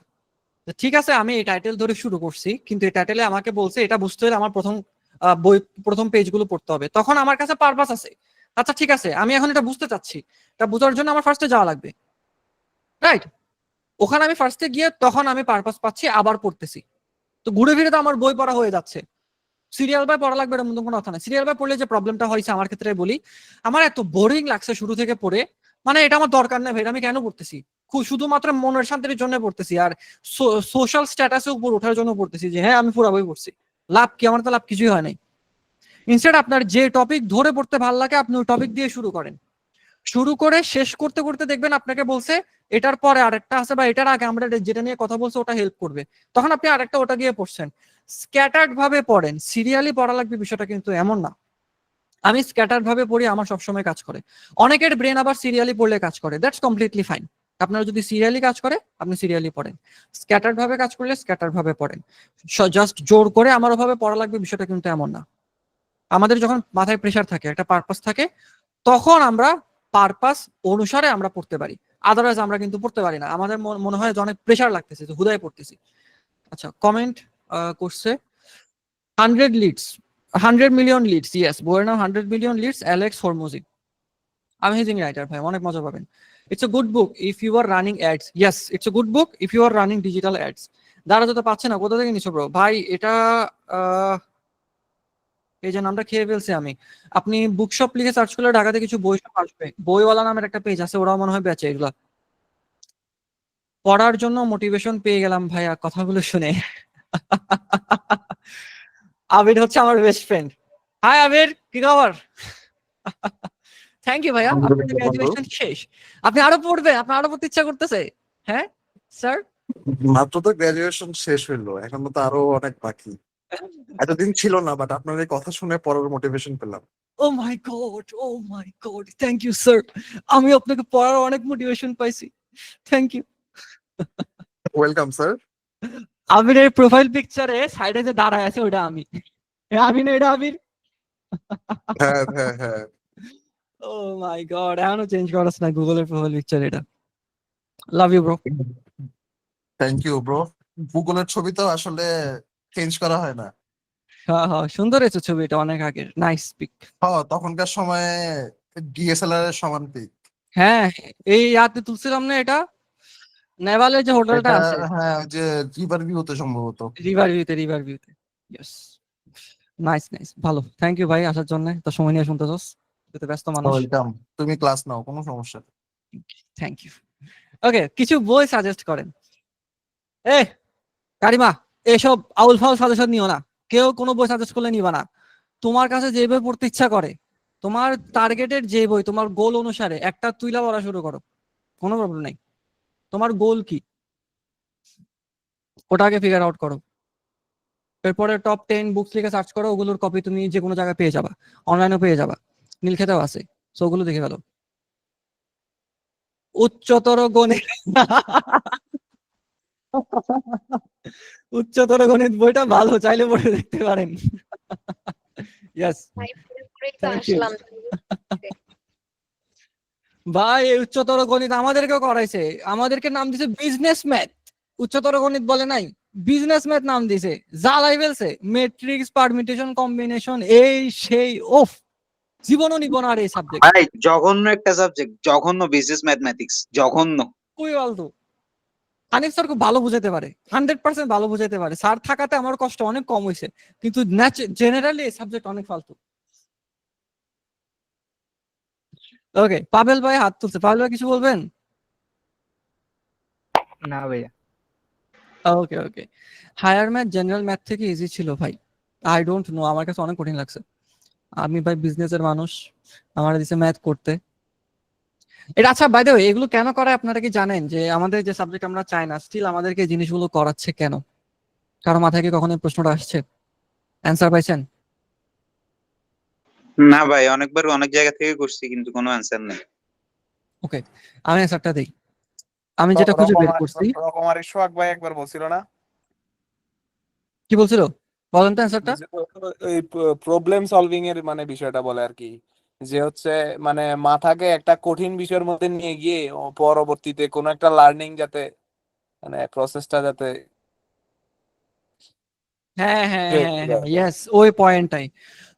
ঠিক আছে আমি এই টাইটেল ধরে শুরু করছি, কিন্তু এই টাইটেলে আমাকে বলছে এটা বুঝতে হলে আমার প্রথম পেজগুলো পড়তে হবে, তখন আমার কাছে পারপাস আছে। আচ্ছা ঠিক আছে, আমি এখন এটা বুঝতে চাচ্ছি, এটা বোঝার জন্য আমার ফার্স্টে যাওয়া লাগবে, রাইট? ওখানে আমি ফার্স্টে গিয়ে তখন আমি পারপাস পাচ্ছি, আবার পড়তেছি। তো ঘুরে ফিরে তো আমার বই পড়া হয়ে যাচ্ছে। সিরিয়াল বাই পড়া লাগবে এরকম কোনো কথা না। সিরিয়াল বাই পড়লে যে প্রবলেমটা হয়েছে আমার ক্ষেত্রে বলি, আমার এত বোরিং লাগছে শুরু থেকে পড়ে, মানে এটা আমার দরকার নেই ভাই, আমি কেন পড়তেছি? শুধুমাত্র মনের শান্তির জন্য পড়তেছি, আর সোশ্যাল স্ট্যাটাসে উপর ওঠার জন্য পড়তেছি যে হ্যাঁ আমি পুরো বই পড়ছি। লাভ কি? আমার তো লাভ কিছুই হয় নাই। ইনস্টেড আপনার যে টপিক ধরে পড়তে ভালো লাগে আপনি ওই টপিক দিয়ে শুরু করেন। শুরু করে শেষ করতে করতে দেখবেন আপনাকে বলছে এটার পরে আরেকটা আছে বা এটার আগে আমরা যেটা নিয়ে কথা বলছি ওটা হেল্প করবে, তখন আপনি আরেকটা ওটা গিয়ে পড়ছেন। স্ক্যাটার্ড ভাবে পড়েন, সিরিয়ালি পড়া লাগবে বিষয়টা কিন্তু এমন না। আমি স্ক্যাটার্ড ভাবে পড়ি, আমার সবসময় কাজ করে। অনেকের ব্রেন আবার সিরিয়ালি পড়লে কাজ করে, দ্যাটস কমপ্লিটলি ফাইন। আপনারা যদি সিরিয়ালি কাজ করে আপনি সিরিয়ালি পড়েন, স্ক্যাটার্ড ভাবে কাজ করলে স্ক্যাটার্ড ভাবে পড়েন। জাস্ট জোর করে আমার ওভাবে পড়া লাগবে বিষয়টা কিন্তু এমন না। আমাদের যখন মাথায় প্রেশার থাকে, একটা পারপাস থাকে, তখন আমরা পারপাস অনুসারে আমরা পড়তে পারি, আদারওয়াইজ আমরা কিন্তু পড়তে পারি না। আমাদের মনে হয় যে অনেক প্রেশার লাগতেছে, যে হুদায় পড়তেছি। আচ্ছা, কমেন্ট করছে 100 লিডস, 100 মিলিয়ন লিডস, ইয়েস বইয়ের নাম 100 million leads, Alex Hormozi. Amazing writer ভাই, অনেক মজা পাবেন। It's a good book if you are running ads, yes it's a good book if you are running digital ads. যারা যত পাচ্ছে না, কোথা থেকে নিছো ব্রো? ভাই এটা এই যে নামটা খেয়ে ফেলছি আমি। আপনি বুকশপ লিখে সার্চ করলে ঢাকাতে কিছু বই শপ আসবে, বইওয়ালা নামের একটা পেজ আছে, ওরাও মনে হয় বেচে এগুলা। পড়ার জন্য মোটিভেশন পেয়ে গেলাম ভাইয়া কথাগুলো শুনে। আবির হচ্ছে আমার বেস্ট ফ্রেন্ড। হাই আবির, কি খবর? থ্যাংক ইউ ভাইয়া, আপনার গ্রাজুয়েশন শেষ, আপনি আরো পড়বেন, আপনার আরো পড়তে ইচ্ছা করতেছে? হ্যাঁ স্যার, মাত্র তো গ্রাজুয়েশন শেষ হইলো, এখন তো আরো অনেক বাকি। এতদিন ছিল না, বাট আপনার এই কথা শুনে পড়ার মোটিভেশন পেলাম। ও মাই গড, থ্যাংক ইউ স্যার। আমি আপনাকে পড়ার অনেক মোটিভেশন পাইছি, থ্যাংক ইউ। Welcome sir. আবিরের প্রোফাইল পিকচারে সাইডে যে দাঁড়ায় আছে ওটা আমি। আমি না, এটা আবির। হ্যাঁ হ্যাঁ হ্যাঁ। ও মাই গড, এখনো চেঞ্জ করাস না গুগলের প্রোফাইল পিকচার এটা। Love you bro. Thank you bro. গুগলের ছবি তো আসলে চেঞ্জ করা হয় না। হ্যাঁ হ্যাঁ, সুন্দর হয়েছে ছবিটা, অনেক আগের, নাইস পিক। হ্যাঁ, তখনকার সময়ে ডিএসএলআর এর সমান পিক। হ্যাঁ, এই ইয়াতে তুলছিলাম না এটা, নেভালের যে হোটেলটা এটা আছে, হ্যাঁ, ওই যে রিভার ভিউতে সম্ভবত। রিভার ভিউতে, ইয়েস। নাইস নাইস, ভালো, থ্যাংক ইউ ভাই আসার জন্য, তো সময় নিয়ে শুনতেছস, তুই তো ব্যস্ত মানুষ। ওয়েলকাম, তুমি ক্লাস নাও, কোনো সমস্যা নেই। Thank you. ওকে, কিছু বই সাজেস্ট করেন। এ কারিমা, এসব আউল ফাউল সাজেশন নিও না, কেউ কোনো বই সাজেস্ট করলে নিবা না। তোমার কাছে যে বই পড়তে ইচ্ছা করে, তোমার টার্গেটের যে বই, তোমার গোল অনুসারে একটা তুইলা পড়া শুরু করো, কোনো প্রবলেম নাই। তোমার গোল কি ওটাকে ফিগার আউট করো, এরপরে টপ 10 বুকস লিখে সার্চ করো, ওগুলোর কপি তুমি যে কোনো জায়গায় পেয়ে যাবা, অনলাইনেও পেয়ে যাবা, নীলক্ষেতেও আছে, সো ওগুলো দেখে ফেলো। উচ্চতর গণিত, উচ্চতর গণিত বইটা ভালো, চাইলে পড়ে দেখতে পারেন। ইয়েস, ভাই পুরোপুরি তো থ্যাংক ইউ আসলাম। ভাই। এই উচ্চতর গণিত আমাদেরকেও করাইছে, আমাদেরকে নাম দিছে বিজনেস ম্যাথ, উচ্চতর গণিত বলে নাই, বিজনেস ম্যাথ নাম দিছে, জ্বালাই ফেলছে, মেট্রিক্স, পারমিটেশন, কম্বিনেশন, এই সেই, ওফ, জীবনও নিব না আর এই সাবজেক্ট। ভাই জঘন্য একটা সাবজেক্ট, জঘন্য বিজনেস ম্যাথমেটিক্স, জঘন্য। কই বলতো, হানিফ স্যার খুব ভালো বুঝাতে পারে, 100% ভালো বুঝাতে পারে, স্যার থাকাতে আমার কষ্ট অনেক কম হয়েছে, কিন্তু জেনারেলি এই সাবজেক্ট অনেক ফালতু। ওকে, পাবেল ভাই হাত তুলছে, পাবেল ভাই কিছু বলবেন? না ভাইয়া। ওকে ওকে, হায়ার ম্যাথ জেনারেল ম্যাথ থেকে ইজি ছিল ভাই, আই ডোন্ট নো, আমার কাছে অনেক কঠিন লাগছে। আমি ভাই বিজনেসের মানুষ, আমার দিছে ম্যাথ করতে এটা। আচ্ছা বাই দ্য ওয়ে, এগুলো কেন করায় আপনারা কি জানেন? যে আমাদের যে সাবজেক্ট আমরা চাই না, স্টিল আমাদেরকে এই জিনিসগুলো করাচ্ছে কেন? কারো মাথায় কি কখনো এই প্রশ্নটা আসছে? অ্যান্সার পাইছেন? না ভাই, অনেকবার অনেক জায়গা থেকে করছি কিন্তু কোনো অ্যান্সার নেই। ওকে, আমি অ্যান্সারটা দিই। আমি যেটা খুঁজে বের করছি, রকমারি সোহাগ ভাই একবার বলছিল না, কি বলছিল বলেন তো অ্যান্সারটা। যে ওই প্রবলেম সলভিং এর মানে বিষয়টা বলে আর কি, যে হচ্ছে মানে মাথাকে একটা কঠিন বিষয়ের মধ্যে নিয়ে গিয়ে পরবর্তীতে কোনো একটা লার্নিং যাতে মানে প্রসেসটা যাতে হ্যাঁ হ্যাঁ create হ্যাঁ করা হ্যাঁ, যায়। ইয়েস, ওই পয়েন্টটাই।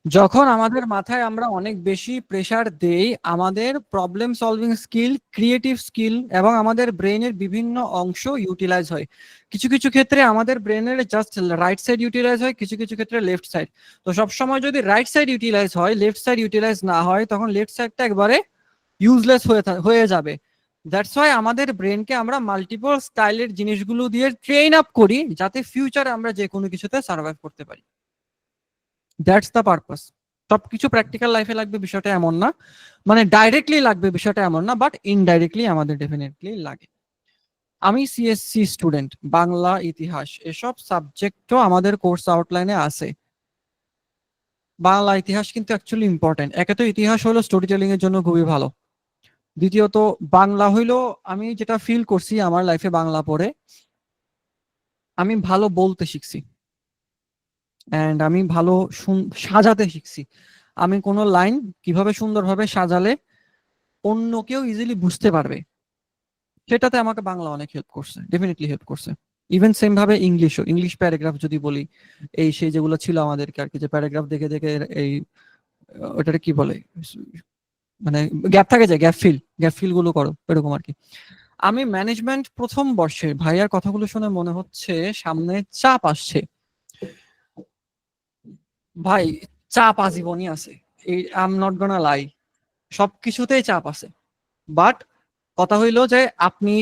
যখন আমাদের মাথায় আমরা অনেক বেশি প্রেসার দেই, আমাদের problem solving skill, creative skill এবং আমাদের ব্রেনের বিভিন্ন অংশ ইউটিলাইজ হয়। কিছু কিছু ক্ষেত্রে আমাদের ব্রেনের জাস্ট রাইট সাইড ইউটিলাইজ হয়, কিছু কিছু ক্ষেত্রে লেফট সাইড। তো সবসময় যদি রাইট সাইড ইউটিলাইজ হয়, লেফট সাইড ইউটিলাইজ না হয়, তখন লেফট সাইডটা একবারে ইউজলেস হয়ে যাবে। দ্যাটস ওয়াই আমাদের ব্রেনকে আমরা মাল্টিপল স্টাইলের জিনিসগুলো দিয়ে ট্রেন আপ করি, যাতে ফিউচারে আমরা যে কোনো কিছুতে সার্ভাইভ করতে পারি। That's the purpose. সবকিছু প্র্যাকটিক্যাল লাইফে লাগবে বিষয়টা এমন না, মানে ডাইরেক্টলি লাগবে বিষয়টা এমন না, বাট ইনডাইরেক্টলি আমাদের ডেফিনেটলি লাগে। আমি সিএসসি স্টুডেন্ট, বাংলা, ইতিহাস এসব সাবজেক্টও আমাদের কোর্স আউটলাইনে আছে। বাংলা ইতিহাস কিন্তু অ্যাকচুয়ালি ইম্পর্টেন্ট। একে তো ইতিহাস হলো স্টোরি টেলিং এর জন্য খুবই ভালো, দ্বিতীয়ত বাংলা হইলো, আমি যেটা ফিল করছি আমার লাইফে বাংলা পড়ে, আমি ভালো বলতে শিখছি এন্ড আমি ভালো সাজাতে শিখছি। আমি কোনো লাইন কিভাবে সুন্দরভাবে সাজালে অন্য কেউ ইজিলি বুঝতে পারবে, সেটাতে আমাকে বাংলা অনেক হেল্প করছে, ডেফিনেটলি হেল্প করছে। ইভেন সেম ভাবে ইংলিশও, ইংলিশ প্যারাগ্রাফ যদি বলি, এই সেই যেগুলো ছিল আমাদেরকে আর কি, যে প্যারাগ্রাফ দেখে দেখে এই ওটাকে কি বলে, মানে গ্যাপ থাকে যায়, গ্যাপ ফিল গুলো করো এরকম আর কি। আমি ম্যানেজমেন্ট প্রথম বর্ষে, ভাইয়ার কথাগুলো শুনে মনে হচ্ছে সামনে চাপ আসছে। ভাই চাপ আজীবনই আছে, এই I am not gonna lie, সবকিছুতেই চাপ আছে, বাট কথা হইলো যে আপনি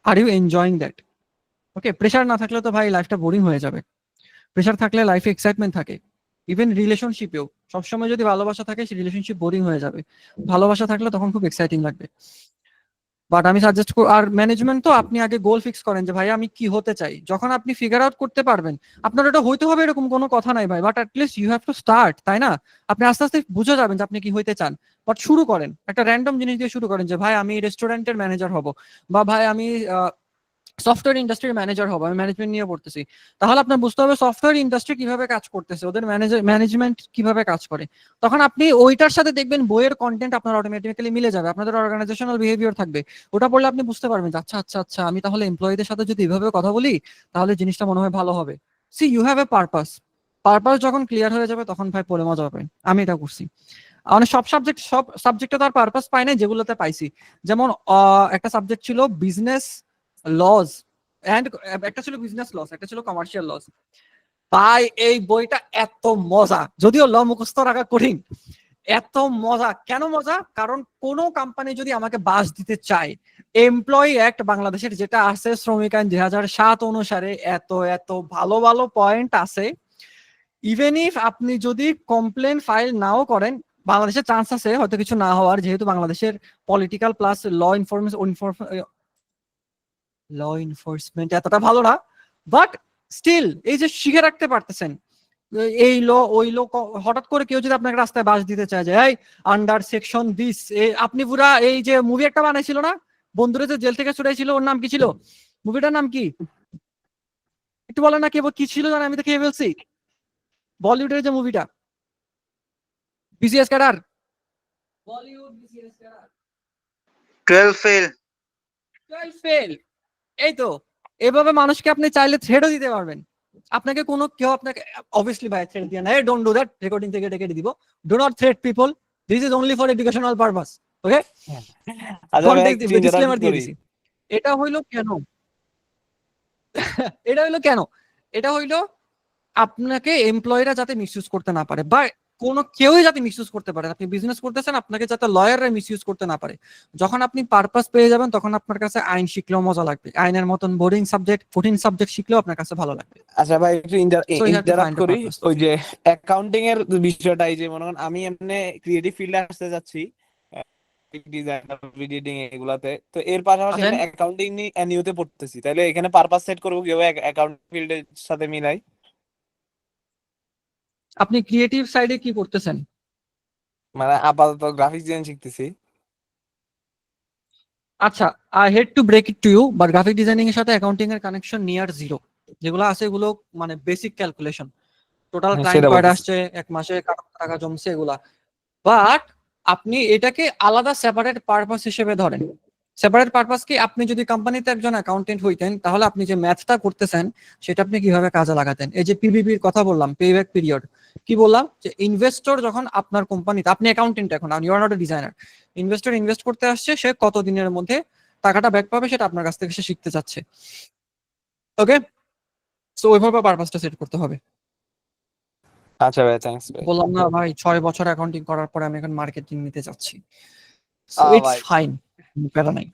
are you enjoying that? Okay, pressure না থাকলে তো ভাই লাইফটা বোরিং হয়ে যাবে, প্রেশার থাকলে লাইফে এক্সাইটমেন্ট থাকে। ইভেন রিলেশনশিপেও সবসময় যদি ভালোবাসা থাকে, সেই রিলেশনশিপ বোরিং হয়ে যাবে, ভালোবাসা থাকলে তখন খুব এক্সাইটিং লাগবে। বাট আমি সাজেস্ট আর ম্যানেজমেন্ট তো আপনি আগে গোল ফিক্স করেন যে ভাই আমি কি হতে চাই, যখন আপনি ফিগার আউট করতে পারবেন আপনার ওটা হইতে হবে এরকম কোনো কথা নাই ভাই, but at least you have to start, তাই না? আপনি আস্তে আস্তে বুঝে যাবেন যে আপনি কি হইতে চান, বাট শুরু করেন একটা র্যান্ডম জিনিস দিয়ে শুরু করেন, যে ভাই আমি রেস্টুরেন্টের ম্যানেজার হব, বা ভাই আমি সফটওয়্যার ইন্ডাস্ট্রির ম্যানেজার হবো, আমি ম্যানেজমেন্ট নিয়ে পড়তেছি। তাহলে আপনার বুঝতে হবে সফটওয়্যার ইন্ডাস্ট্রি কিভাবে কাজ করতেছে, ওদের ম্যানেজমেন্ট কিভাবে কাজ করে। তখন আপনি ওইটার সাথে দেখবেন বইয়ের কন্টেন্ট আপনার অটোমেটিক্যালি মিলে যাবে, আপনাদের অর্গানাইজেশনাল বিহেভিয়ার থাকবে, ওটা পড়লে আপনি বুঝতে পারবেন যে আচ্ছা আচ্ছা আচ্ছা, আমি তাহলে এমপ্লয়ীদের সাথে যদি এইভাবে কথা বলি তাহলে জিনিসটা মনে হয় ভালো হবে। See you have a purpose, purpose যখন ক্লিয়ার হয়ে যাবে তখন ভাই পড়ে মজা পাবেন। আমি এটা করছি, মানে সব সাবজেক্টে তার পারপাস পাই নাই, যেগুলোতে পাইছি। যেমন একটা সাবজেক্ট ছিল বিজনেস লজ, এন্ড একটা ছিল বিজনেস লস, একটা ছিল কমার্শিয়াল লস। ভাই এই বইটা এত মজা, যদিও ল মুখস্থ রাখা কঠিন, এত মজা। কেন মজা? কারণ কোন কোম্পানি যদি আমাকে বাস দিতে চায়, এমপ্লয়ি অ্যাক্ট বাংলাদেশের যেটা আছে, শ্রমিক আইন 2007 অনুসারে এত এত ভালো ভালো পয়েন্ট আছে। ইভেন ইফ আপনি যদি কমপ্লেন ফাইল নাও করেন, বাংলাদেশের চান্স আছে হয়তো কিছু না হওয়ার, যেহেতু বাংলাদেশের পলিটিক্যাল প্লাস ল এনফোর্সমেন্ট এতটা ভালো না, বাট স্টিল এই যে শিখে রাখতে পারতেছেন এই ল ওই ল। হঠাৎ করে কেউ যদি আপনাকে রাস্তায় বাস দিতে চায় যে এই আন্ডার সেকশন দিস, আপনি পুরা এই যে মুভি একটা বানাইছিল না, বন্ধুরা যে জেল থেকে ছুটাইছিল, ওর নাম কি ছিল, মুভিটার নাম কি একটু বলেন না, কি ছিল জানেন, আমি তো খেয়ে ফেলছি, বলিউডের যে মুভিটা BCS cadre, Bollywood BCS cadre 12 fail. 12 fail. এই তো, এভাবে মানুষকে আপনি চাইলে থ্রেডও দিতে পারবেন। আপনাকে কোনো কেউ আপনাকে অবভিয়াসলি ভাই থ্রেড দিয়ে না, ডোন্ট ডু দ্যাট, রেকর্ডিং থেকে ডেকে দিব, do not thread people, this is only for educational purpose, okay? আচ্ছা ভাই, ডিসক্লেমার দিয়ে দিছি। এটা হইলো কেন এটা হইলো কেন এটা হইলো আপনাকে এমপ্লয়িরা যাতে মিসইউজ করতে না পারে, বা কোনো কেউই যাতে মিসইউজ করতে পারে। আপনি বিজনেস করতেছেন, আপনাকে যাতে লয়াররা মিসইউজ করতে না পারে। যখন আপনি পারপাস পেয়ে যাবেন তখন আপনার কাছে আইন শিখলেও মজা লাগবে, আইনের মতন বোরিং সাবজেক্ট, কঠিন সাবজেক্ট শিখলেও আপনার কাছে ভালো লাগবে। আচ্ছা ভাই, একটু So you have to interrupt find a করি। purpose. ওই যে অ্যাকাউন্টিং এর বিষয়টা, এই যে মনে করেন আমি এমনি ক্রিয়েটিভ ফিল্ডে আসতে যাচ্ছি, ডিজাইনার, এডিটিং এগুলাতে, তো এর পাশাপাশি আসেন, অ্যাকাউন্টিং নিয়ে এনইউতে পড়তেছি, তাহলে এখানে পারপাস সেট করবো কিভাবে অ্যাকাউন্টিং ফিল্ডের সাথে মিলাই? আপনি ক্রিয়েটিভ সাইডে কি করতেছেন? মানে আপাতত গ্রাফিক্স ডিজাইন শিখতেছি। আচ্ছা, I hate to break it to you, but graphic designing এর সাথে অ্যাকাউন্টিং এর কানেকশন নিয়ার জিরো। যেগুলো আছে এগুলো মানে বেসিক ক্যালকুলেশন, টোটাল হ্যাঁ, ক্লায়েন্ট সেটা কয়টা বলতেছি। আসছে, এক মাসে কত টাকা জমছে, এগুলা। বাট আপনি এটাকে আলাদা সেপারেট পারপাস হিসেবে ধরেন। সেপারেট পারপাস কি, আপনি যদি কোম্পানিতে একজন অ্যাকাউন্টেন্ট হইতেন তাহলে আপনি যে ম্যাথটা করতেছেন সেটা আপনি কিভাবে কাজে লাগাতেন। এই যে পিবিপির কথা বললাম, পে ব্যাক পিরিয়ড, কি বললাম, যে ইনভেস্টর যখন আপনার কোম্পানিতে, আপনি অ্যাকাউন্টেন্ট এখন, you are not a designer, investor invest করতে আসছে, সে কত দিনের মধ্যে টাকাটা ব্যাক পাবে সেটা আপনার কাছ থেকে সে শিখতে চাচ্ছে। ওকে, সো ওইভাবে পারপাসটা সেট করতে হবে। আচ্ছা ভাই, থ্যাঙ্কস ভাই। বললাম না ভাই 6 বছর অ্যাকাউন্টিং করার পরে আমি এখন মার্কেটিং নিতে যাচ্ছি, সো ইটস ভাই, ফাইন, প্যারা নাই,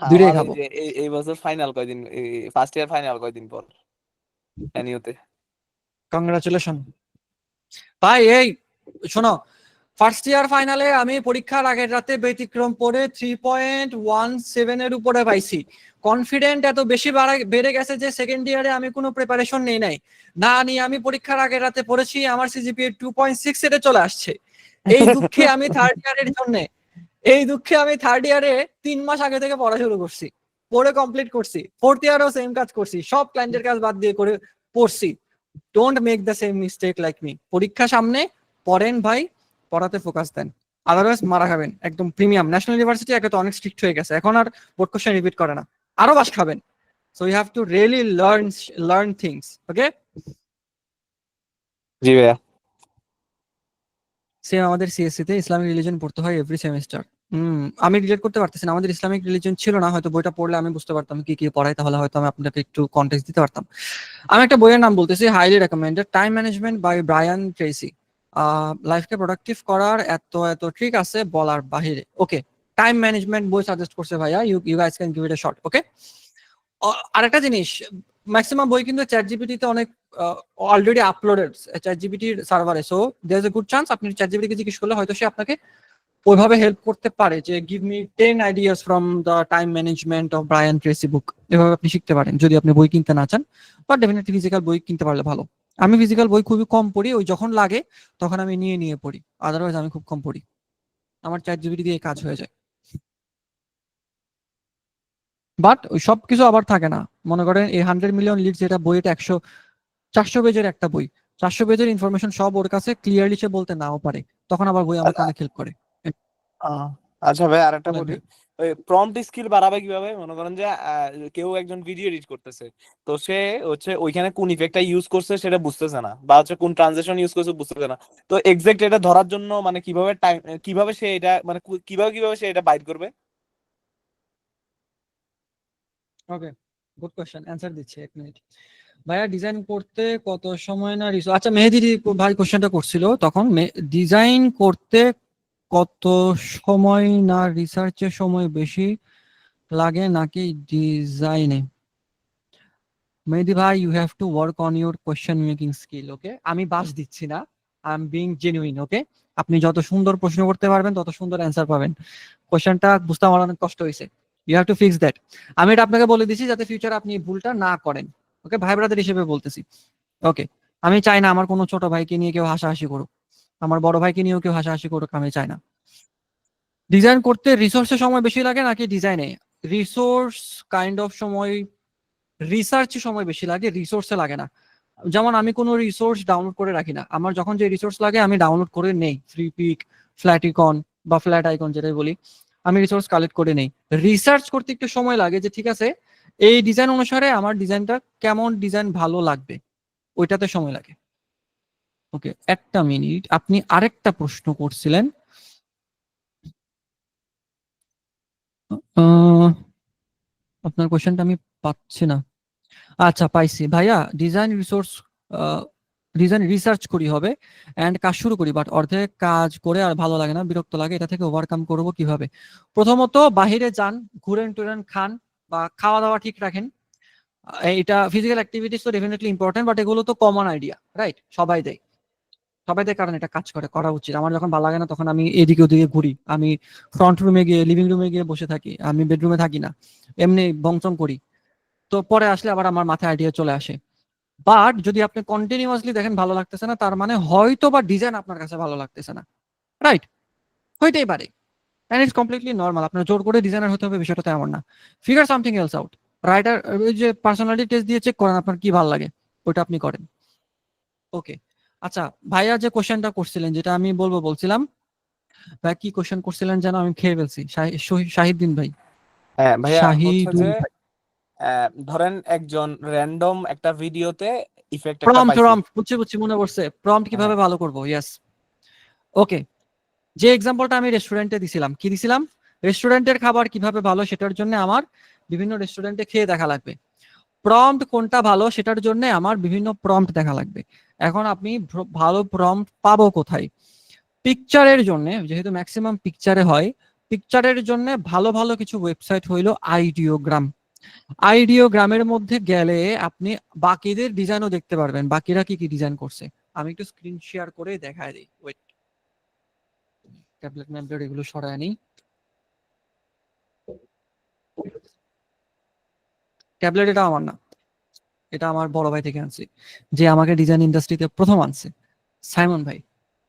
দুইটাই আমার এই খাবো। যে এই বছর ফাইনাল কয়দিন, ফার্স্ট ইয়ার ফাইনাল কয়দিন পর এনইউতে? কংগ্রাচুলেশন ভাই। এই শোনো, ফার্স্ট ইয়ার ফাইনালে আমি পরীক্ষার আগের রাতে ব্যতিক্রম পড়ে 3.17 এর উপরে পাইছি। কনফিডেন্ট এত বেশি বেড়ে গেছে যে সেকেন্ড ইয়ারে আমি কোনো প্রিপারেশন নেই নাই, না নিয়ে আমি পরীক্ষার আগের রাতে পড়েছি, আমার সিজিপিএ 2.6 এ চলে আসছে। এই দুঃখে আমি থার্ড ইয়ারের জন্য, এই দুঃখে আমি থার্ড ইয়ারে 3 মাস আগে থেকে পড়া শুরু করছি, পড়ে কমপ্লিট করছি। ফোর্থ ইয়ারও সেম কাজ করছি, সব ক্লায়েন্টের কাজ বাদ দিয়ে করে পড়ছি। Don't make the same mistake like me. পরীক্ষা সামনে, পড়েন ভাই, পড়াতে ফোকাস দেন, আদারওয়াইজ মারা খাবেন একদম। প্রিমিয়াম ন্যাশনাল ইউনিভার্সিটি একে তো অনেক স্ট্রিক্ট হয়ে গেছে, এখন আর বোর্ড কোশ্চেন রিপিট করে না, আরো বাস খাবেন। So you have to really learn things. Okay, জি ভাইয়া। সেম আমাদের সিএসসি তে ইসলামিক রিলিজন পড়তে হয় এভরি সেমিস্টার। আমি রিলেট করতে পারতেছি না, আমাদের ইসলামিক রিলিজন ছিল না, হয়তো বইটা পড়লে আমি বুঝতে পারতাম কি কি পড়াই, তাহলে হয়তো আমি আপনাকে একটু কনটেক্সট দিতে পারতাম। আমি একটা বইয়ের নাম বলতেছি, highly recommended, time management by Brian Tracy. লাইফকে প্রোডাক্টিভ করার এত এত ট্রিক আছে বলার বাহিরে। ওকে, টাইম ম্যানেজমেন্ট বই সাজেস্ট করছে ভাইয়া, you guys can give it a shot. Okay, আরেকটা জিনিস, ম্যাক্সিমাম বই কিন্তু চ্যাট জিপিটিতে অনেক অলরেডি আপলোডেড চ্যাট জিপিটির সার্ভারে, so there is a good chance আপনি চ্যাট জিপিটিকে জিজ্ঞেস করলে হয়তো সে আপনাকে ওইভাবে হেল্প করতে পারে যে give me 10 ideas from the time management of Brian Tracy book. এভাবে আপনি শিখতে পারেন যদি আপনি বই কিনতে না চান, বাট ডেফিনেটলি ফিজিক্যাল বই কিনতে পারলে ভালো। আমি ফিজিক্যাল বই খুবই কম পড়ি, ওই যখন লাগে তখন আমি নিয়ে পড়ি, আদারওয়াইজ আমি খুব কম পড়ি, আমার চ্যাট জিপিটি দিয়ে কাজ হয়ে যায়। বাট ওই সব কিছু আবার থাকে না, মনে করেন এই 100 মিলিয়ন লিডস, যেটা বইটা 400 পেজের একটা বই, 400 পেজের ইনফরমেশন সব ওর কাছে ক্লিয়ারলি সে বলতে নাও পারে, তখন আবার বই আমাকে অনেক হেল্প করে। আচ্ছা ভাই, আরেকটা বলেন বলি, ভাই। ওই প্রম্পট স্কিল বাড়াবে কিভাবে? মনে করেন যে কেউ একজন ভিডিও এডিট করতেছে, তো সে হচ্ছে ওইখানে কোন ইফেক্টটা ইউজ করছে সেটা বুঝতেছে না, বা হচ্ছে কোন ট্রানজিশন ইউজ করছে বুঝতেছে না, তো এক্সাক্ট এটা ধরার জন্য মানে কিভাবে টাইম, কিভাবে সে এটা মানে কিভাবে সে এটা বাইট করবে? ওকে, গুড কোশ্চেন, অ্যান্সার দিচ্ছি 1 মিনিট। ভাইয়া ডিজাইন করতে কত সময় না রিসোর্স, আচ্ছা মেহেদি ভাই কোশ্চেনটা করছিল তখন, ডিজাইন করতে কত সময় না রিসার্চের সময় বেশি লাগে নাকি ডিজাইনে? মেহেদি ভাই, you have to work on your question making skill. Okay, আমি বাস দিচ্ছি না, I am being genuine. Okay, আপনি যত সুন্দর প্রশ্ন করতে পারবেন তত সুন্দর অ্যান্সার পাবেন। কোশ্চেনটা বুঝতে আমার অনেক কষ্ট হয়েছে, you have to fix that. আমি এটা আপনাকে বলে দিচ্ছি যাতে ফিউচার আপনি ভুলটা না করেন। ওকে, ভাই ব্রাদার হিসেবে বলতেছি। ওকে, আমি চাই না আমার কোনো ছোট ভাইকে নিয়ে কেউ হাসাহাসি করুক, আমার বড় ভাইকে নিয়েও কেউ হাসাহাসি করুক, আমি চাই না। ডিজাইন করতে রিসোর্সের সময় বেশি লাগে নাকি ডিজাইনে? রিসোর্স কাইন্ড অফ সময়, রিসার্চে সময় বেশি লাগে, রিসোর্সে লাগে না। যেমন আমি কোনো রিসোর্স ডাউনলোড করে রাখি না, আমার যখন যে রিসোর্স লাগে আমি ডাউনলোড করে নেই, ফ্রিপিক, ফ্ল্যাটিকন বা ফ্ল্যাট আইকন যেটাই বলি, আমি রিসোর্স কালেক্ট করে নেই। রিসার্চ করতে একটু সময় লাগে যে ঠিক আছে এই ডিজাইন অনুসারে আমার ডিজাইনটা কেমন ডিজাইন ভালো লাগবে, ওইটাতে সময় লাগে। ওকে, একটা মিনিট, আপনি আরেকটা প্রশ্ন করছিলেন, আপনার কোশ্চেনটা আমি পাচ্ছি না। আচ্ছা পাইছি ভাইয়া, ডিজাইন রিসার্চ করি হবে এন্ড কাজ শুরু করি, বাট অর্ধেক কাজ করে আর ভালো লাগে না, বিরক্ত লাগে, এটা থেকে ওভারকাম করব কিভাবে? প্রথমত বাহিরে যান, ঘুরেন টুরেন, খান বা খাওয়া দাওয়া ঠিক রাখেন। এটা ফিজিক্যাল অ্যাক্টিভিটিস তো ডেফিনেটলি ইম্পর্টেন্ট, বাট এগুলো তো কমন আইডিয়া, রাইট? সবাই দেয় কারণ এটা কাজ করে, করা উচিত। আমার যখন ভালো লাগে না তখন আমি এদিকে ওদিকে ঘুরি, আমি ফ্রন্ট রুমে গিয়ে, লিভিং রুমে গিয়ে বসে থাকি, আমি বেডরুমে থাকি না, এমনি বংচং করি, তো পরে আসলে আবার আমার মাথায় আইডিয়া চলে আসে। বাট যদি আপনি কন্টিনিউয়াসলি দেখেন ভালো লাগতেছে না, তার মানে হয়তো বা ডিজাইন আপনার কাছে ভালো লাগতেছে না, রাইট? হইতেই পারে, এন্ড ইটস কমপ্লিটলি নর্মাল। আপনার জোর করে ডিজাইনার হতে হবে বিষয়টা তো এমন না। Figure something else out. Writer, ওই যে পার্সোনালিটি টেস্ট দিয়ে চেক করেন আপনার কি ভালো লাগে, ওটা আপনি করেন। ওকে, আচ্ছা ভাইয়া যে কোশ্চেনটা করছিলেন, যেটা আমি বলছিলাম, ভাই কি কোশ্চেন করছিলেন যেন, আমি খেয়ে ফেলছি। শাহিদ্দিন ভাই, হ্যাঁ ভাইয়া, হচ্ছে শাহিদুল যে ভাই। ধরেন একজন র্যান্ডম একটা ভিডিওতে ইফেক্ট একটা প্রম্পট পাইছে। বুঝছি মনে পড়ছে, প্রম্পট কিভাবে ভালো করবো, ইয়েস। ওকে, যে এক্সাম্পলটা আমি রেস্টুরেন্টে দিছিলাম, কি দিছিলাম, রেস্টুরেন্টের খাবার কিভাবে ভালো সেটার জন্য আমার বিভিন্ন রেস্টুরেন্টে খেয়ে দেখা লাগবে। প্রম্পট কোনটা ভালো সেটার জন্য আমার বিভিন্ন প্রম্পট দেখা লাগবে। এখন আপনি ভালো প্রম্পট পাবো কোথায়? পিকচারের জন্য, যেহেতু ম্যাক্সিমাম পিকচারে হয়, পিকচারের জন্য ভালো ভালো কিছু ওয়েবসাইট হইলো আইডিওগ্রাম। আইডিওগ্রামের মধ্যে গেলে আপনি বাকিদের ডিজাইনও দেখতে পারবেন, বাকিরা কি কি ডিজাইন করছে। আমি একটু স্ক্রিন শেয়ার করে দেখায় দিই, ওয়েট। ট্যাবলেট ম্যাবলেট এগুলো সরায় নেই। ট্যাবলেট এটা আমার না, এটা আমার বড় ভাই থেকে আনছি, যে আমাকে ডিজাইন ইন্ডাস্ট্রিতে প্রথম আনছে, সাইমন ভাই।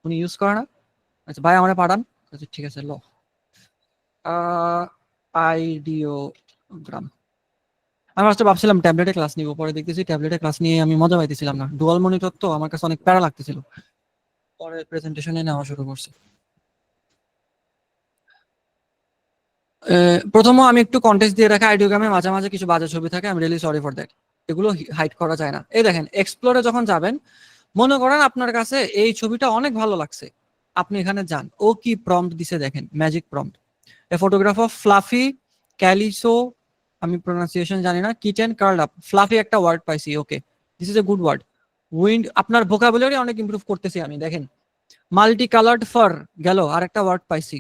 উনি ইউজ করে না। আচ্ছা ভাই আমারে পাঠান। আচ্ছা ঠিক আছে ল। আইডিওগ্রাম। আমি ফার্স্টে ভাবছিলাম ট্যাবলেটে ক্লাস নিব, পরে দেখতেছি ট্যাবলেটে ক্লাস নিয়ে আমি মজা পাইতেছিলাম না। ডুয়াল মনিটর তো আমার কাছে অনেক প্যারা লাগতেছিল, পরে প্রেজেন্টেশনে নেওয়া শুরু করছি। প্রথম আমি একটু কন্টেক্সট দিয়ে রাখি, আইডিওগ্রামে মাঝে মাঝে কিছু বাজে ছবি থাকে, আমি রিয়েলি সরি ফর দ্যাট। এগুলো হাইড করা যায় না। এই দেখেন এক্সপ্লোরে যখন যাবেন, মনে করেন আপনার কাছে এই ছবিটা অনেক ভালো লাগছে, আপনি এখানে যান, ও কি প্রম্পট দিছে দেখেন, magic prompt. A photograph of fluffy calico, আমি প্রোনাউন্সিয়েশন জানি না, কিটেন কার্ল আপ। ফ্লাফি একটা ওয়ার্ড পাইছি, okay this is a good word. Wind, আপনার ভোকাবুলারি অনেক ইমপ্রুভ করতেছি আমি, দেখেন। মাল্টি কালার্ড ফার গেল, আরেকটা ওয়ার্ড পাইছি।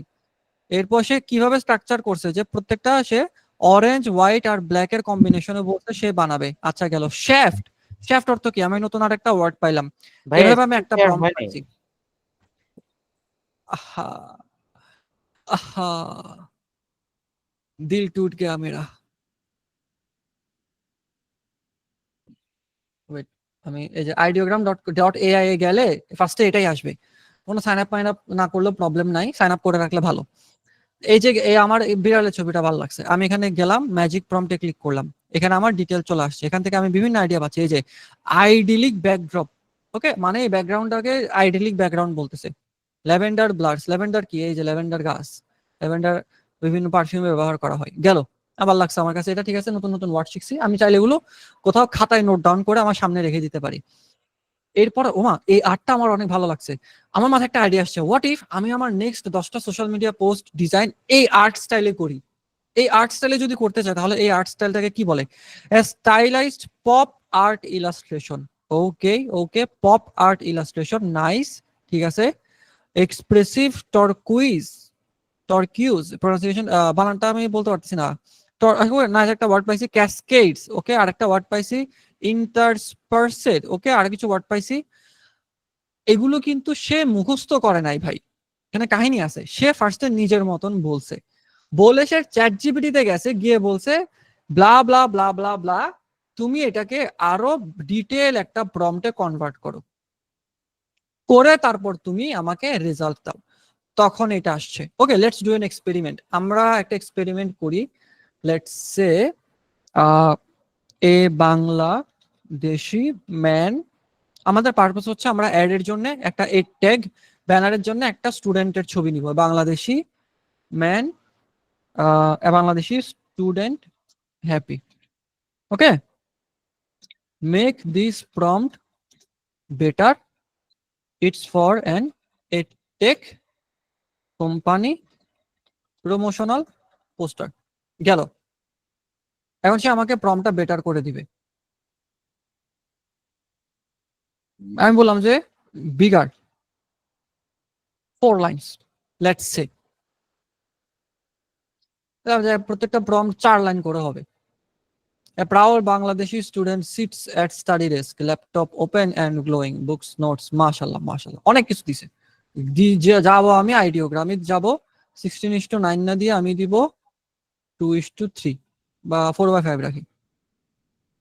এরপর সে কিভাবে স্ট্রাকচার করছে, যে প্রত্যেকটা সে অরেঞ্জ হোয়াইট আর ব্ল্যাক এর কম্বিনেশনে বলছে সে বানাবে। আচ্ছা গেল শ্যাফট। শ্যাফট অর্থ কি, আমি নতুন আর একটা ওয়ার্ড পাইলাম। ভাই এভাবে আমি একটা share প্রম্পট হয়নি। পাইছি। আহা আহা, দিল টুট গয়া মেরা। ওয়েট, আমি এই যে ideogram.ai এ গেলে ফার্স্টে এটাই আসবে। কোনো সাইন আপ না করলেও প্রবলেম নাই, সাইন আপ করে রাখলে ভালো। এই যে এই আমার এই বিড়ালের ছবিটা ভালো লাগছে, আমি এখানে গেলাম, ম্যাজিক প্রম্পটে ক্লিক করলাম, এখানে আমার ডিটেল চলে আসছে। এখান থেকে আমি বিভিন্ন আইডিয়া পাচ্ছি। এই যে আইডিলিক ব্যাকড্রপ, ওকে, মানে এই ব্যাকগ্রাউন্ডটাকে আইডিলিক ব্যাকগ্রাউন্ড বলতেছে। ল্যাভেন্ডার ব্লাডস, ল্যাভেন্ডার কি, এই যে ল্যাভেন্ডার গাছ, ল্যাভেন্ডার বিভিন্ন পারফিউমে ব্যবহার করা হয়। গেল, আবার লাগছে আমার কাছে এটা, ঠিক আছে, নতুন নতুন ওয়ার্ড শিখছি। আমি চাইলে এগুলো কোথাও খাতায় নোট ডাউন করে আমার সামনে রেখে দিতে পারি। এরপর ওমা এই আর্টটা আমার অনেক ভালো লাগছে, আমার মাথায় একটা আইডিয়া আসছে, হোয়াট ইফ আমি আমার নেক্সট 10টা সোশ্যাল মিডিয়া পোস্ট ডিজাইন এই আর্ট স্টাইলে করি। এই আর্ট স্টাইলে যদি করতে চাই, তাহলে এই আর্ট স্টাইলটাকে কি বলে, স্টাইলাইজড পপ আর্ট ইলাস্ট্রেশন। ওকে ওকে, পপ আর্ট ইলাস্ট্রেশন, নাইস, ঠিক আছে। এক্সপ্রেসিভ টরকিউজ প্রনাউন্সিয়েশন, বানানটা আমি বলতে পারতেছি না। নাইস একটা ওয়ার্ড পাইছি, ক্যাসকেডস, ওকে, আরেকটা ওয়ার্ড পাইছি, ইন্টারস্পার্সেড, ওকে, আর কিছু ওয়ার্ড পাইছি। এগুলো কিন্তু সে মুখস্থ করে নাই ভাই, এখানে কাহিনী আছে। সে ফার্স্টে নিজের মতন বলছে, বলে সে চ্যাট জিপিটিতে গেছে, গিয়ে বলছে ব্লা ব্লা ব্লা ব্লা ব্লা, তুমি এটাকে আরো ডিটেল একটা প্রম্পটে কনভার্ট করো, করে তারপর তুমি আমাকে রেজাল্ট দাও, তখন এটা আসছে। ওকে, লেটস ডু এন এক্সপেরিমেন্ট। আমরা একটা এক্সপেরিমেন্ট করি। Let's say A Bangladeshi man. আমাদের পারপাস হচ্ছে আমরা অ্যাড এর জন্য একটা এড ট্যাগ, ব্যানারের জন্য একটা স্টুডেন্টের ছবি নিব, Bangladeshi man, Bangladeshi student happy. Okay, make this prompt better, it's for an ed tech company promotional poster. গেল, এখন সে আমাকে প্রম্পটটা বেটার করে দিবে। আমি বললাম যে বিগার 4 লাইনস, লেটস সে। প্রত্যেকটা প্রম্পট 4 লাইন করে হবে। A proud Bangladeshi student sits at study desk, laptop open and glowing, books, notes, mashallah, mashallah. অনেক কিছু দিছে। যাবো আমি আইডিওগ্রামে যাব, 16:9 না দিয়ে আমি দিব 2:3 বা 4/5 রাখি।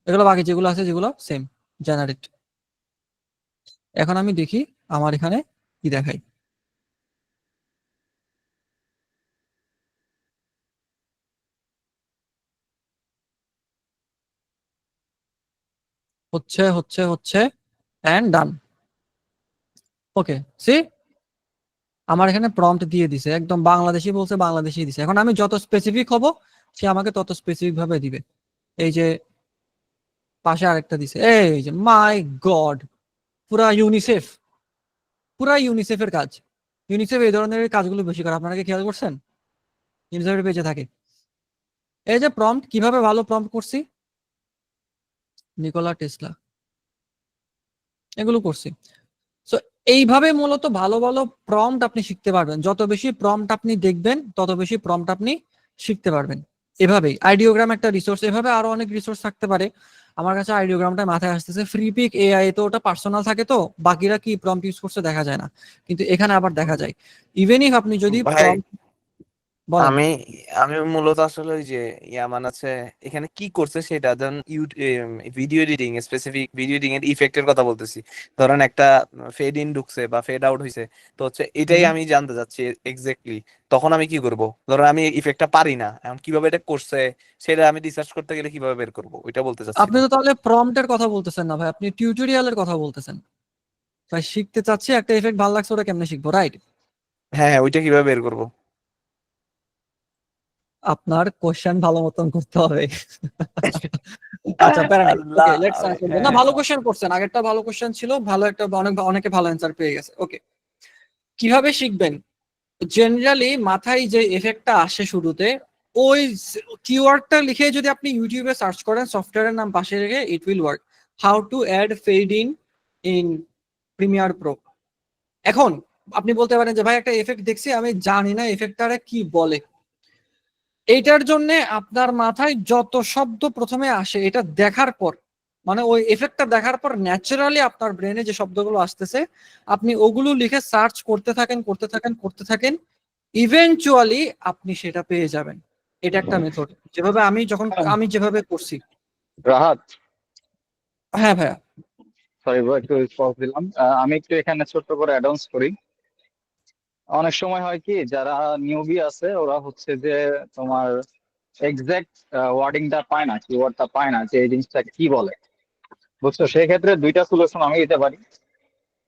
এগুলো বাকি যেগুলো আছে, যেগুলো সেম জেনারেট। এখন আমি দেখি আমার এখানে কি দেখাই। হচ্ছে হচ্ছে হচ্ছে এন্ড ডান। ওকে, সি আমার এখানে প্রম্পট দিয়ে দিছে, একদম বাংলাদেশি বলছে, বাংলাদেশি দিছে। এখন আমি যত স্পেসিফিক হব, সে আমাকে তত স্পেসিফিক ভাবে দিবে। এই যে পাশে আরেকটা দিছে, এই যে মাই গড, পুরা ইউনিসেফ, পুরা ইউনিসেফের কাজ। ইউনিসেফ এই ধরনের কাজগুলো বেশি করে, আপনারা কি খেয়াল করছেন? ইউনিসেফের পেজে থাকে। এই যে প্রম্পট, কিভাবে ভালো প্রম্পট করছি, নিকোলা টেসলা, এগুলো করছি। সো এইভাবে মূলত ভালো ভালো প্রম্পট আপনি শিখতে পারবেন। যত বেশি প্রম্পট আপনি দেখবেন, তত বেশি প্রম্পট আপনি শিখতে পারবেন। এভাবেই আইডিওগ্রাম একটা রিসোর্স, এভাবে আরো অনেক রিসোর্স থাকতে পারে। আমার কাছে আইডিওগ্রামটা মাথায় আসতেছে। ফ্রি পিক এআই তো ওটা পার্সোনাল থাকে, তো বাকিরা কি প্রম্পট ইউজ করছে দেখা যায় না, কিন্তু এখানে আবার দেখা যায়। ইভেন ইফ আপনি যদি ভাই প্রম্পট বলেন। আমি আমি মূলত আসলে ওই যে ইয়ামান আছে এখানে কি করছে সেটা, ধরেন video editing, specific video editing এর ইফেক্টের কথা বলতেছি। ধরেন একটা ফেড ইন ঢুকছে বা ফেড আউট হয়েছে, তো হচ্ছে এটাই আমি জানতে চাচ্ছি এক্স্যাক্টলি। তখন আমি কি করব? ধরো আমি ইফেক্টটা পারি না, এখন কিভাবে এটা করছে সেটা আমি রিসার্চ করতে গেলে কিভাবে বের করব, ওইটা বলতে আপনি চাচ্ছিলাম। তো তাহলে প্রম্পটের কথা বলতেছেন না ভাই, আপনি টিউটোরিয়ালের কথা বলতেছেন। ভাই শিখতে চাচ্ছি, একটা এফেক্ট ভালো লাগছে, ওটা কেমনে শিখবো, রাইট? হ্যাঁ হ্যাঁ, ওইটা কিভাবে বের করব? আপনার কোশ্চেন ভালো মতন করতে হবে। আচ্ছা প্যারা নাই। আল্লাহ, ওকে লেটস আনসার। না হ্যাঁ ভালো কোশ্চেন করছেন, আগেরটা ভালো কোশ্চেন ছিল, ভালো একটা অনেকে ভালো অ্যান্সার পেয়ে গেছে। ওকে, কিভাবে শিখবেন? জেনারেলি মাথায় যে এফেক্টটা আসে শুরুতে, ওই কিওয়ার্ডটা লিখে যদি আপনি ইউটিউবে সার্চ করেন, সফটওয়্যারের নাম পাশে রেখে, it will work. How to add fade in Premiere Pro. এখন আপনি বলতে পারেন যে ভাই একটা এফেক্ট দেখছি, আমি জানি না এফেক্টটারে কি বলে। এইটার জন্য আপনার মাথায় যত শব্দ প্রথমে আসে এটা দেখার পর, মানে ওই এফেক্টটা দেখার পর ন্যাচারালি আপনার ব্রেনে যে শব্দগুলো আসতেছে আপনি ওগুলো লিখে সার্চ করতে থাকেন, ইভেনচুয়ালি আপনি সেটা পেয়ে যাবেন। এটা একটা মেথড, যেভাবে আমি যেভাবে করছি। রাহাত, হ্যাঁ ভাইয়া। সরি ব্রো, একটু পজ দিলাম। আমি একটু এখানে ছোট্ট করে অ্যাডভান্স করি। অনেক সময় হয় কি, যারা নিউবি আছে ওরা হচ্ছে যে তোমার এক্সাক্ট ওয়ার্ডিংটা পায় না, কিওয়ার্ডটা পায় না যে এই জিনিসটা কি বলে, বুঝছো? সেই ক্ষেত্রে দুইটা সলিউশন আমি দিতে পারি।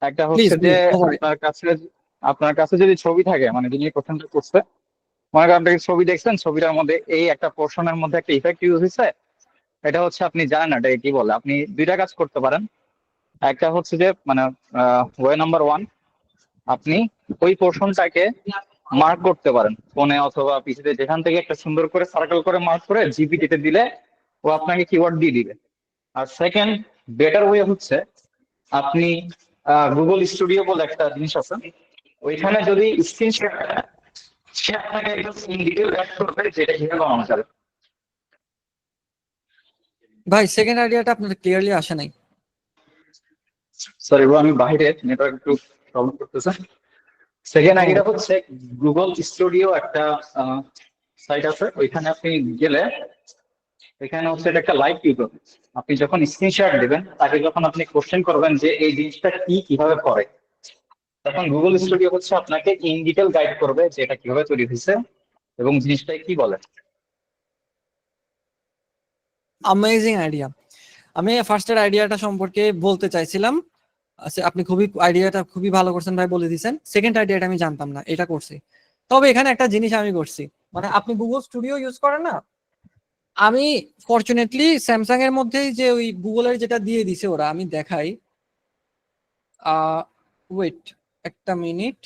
একটা প্লিজ হচ্ছে যে প্লিজ ওভার। আপনার কাছে যদি ছবি থাকে, মানে যিনি কোশ্চেনটা করছে, মনে করেন আপনি ছবি দেখছেন, ছবিটার মধ্যে এই একটা পোর্শনের মধ্যে একটা ইফেক্ট ইউজ হয়েছে, এটা হচ্ছে আপনি জানেন না এটা কি বলে। আপনি দুইটা কাজ করতে পারেন। একটা হচ্ছে যে মানে ওয়ে নাম্বার 1, আপনি ওই পোর্শনটাকে মার্ক করতে পারেন ফোনে অথবা পিসিতে, যেখান থেকে একটা সুন্দর করে সার্কেল করে মার্ক করে জিপিটিতে দিলে ও আপনাকে কিওয়ার্ড দিয়ে দিবে। আর সেকেন্ড বেটার ওয়ে হচ্ছে, আপনি গুগল স্টুডিও বলে একটা জিনিস আছে, ওইখানে যদি স্ক্রিন শেয়ার সে আপনাকে একদম ইন ডিটেল গাইড করবে যেটা কিভাবে বানানো যাবে। ভাই সেকেন্ড আইডিয়াটা আপনার ক্লিয়ারলি আসে নাই। সরি ব্রো, আমি বাইরে, নেটওয়ার্ক একটু প্রবলেম করতেছে। সেকেন্ড আইডিয়া হচ্ছে গুগল স্টুডিও একটা সাইট আছে, ওইখানে আপনি গেলে এখানে হচ্ছে এটা একটা লাইভ টিউটোরিয়াল। আপনি যখন স্ক্রিনশট দিবেন, তাকে যখন আপনি কোশ্চেন করবেন যে এই জিনিসটা কি কিভাবে করে, তখন গুগল স্টুডিও হচ্ছে আপনাকে ইন ডিটেল গাইড করবে যে এটা কিভাবে তৈরি হয়েছে এবং জিনিসটা কি বলে। Amazing idea. আমি ফার্স্টের আইডিয়াটা সম্পর্কে বলতে চাইছিলাম। আচ্ছা, আপনি আইডিয়াটা খুবই ভালো করছেন ভাই, বলে দিয়েছেন। সেকেন্ড আইডিয়াটা আমি জানতাম না, এটা করছি। তবে এখানে একটা জিনিস আমি করছি, মানে আপনি গুগল স্টুডিও ইউজ করেন না, আমি ফরচুনেটলি স্যামসাং এর মধ্যেই যে ওই গুগলের যেটা দিয়ে দিছে ওরা, আমি দেখাই। ওয়েট একটা মিনিট।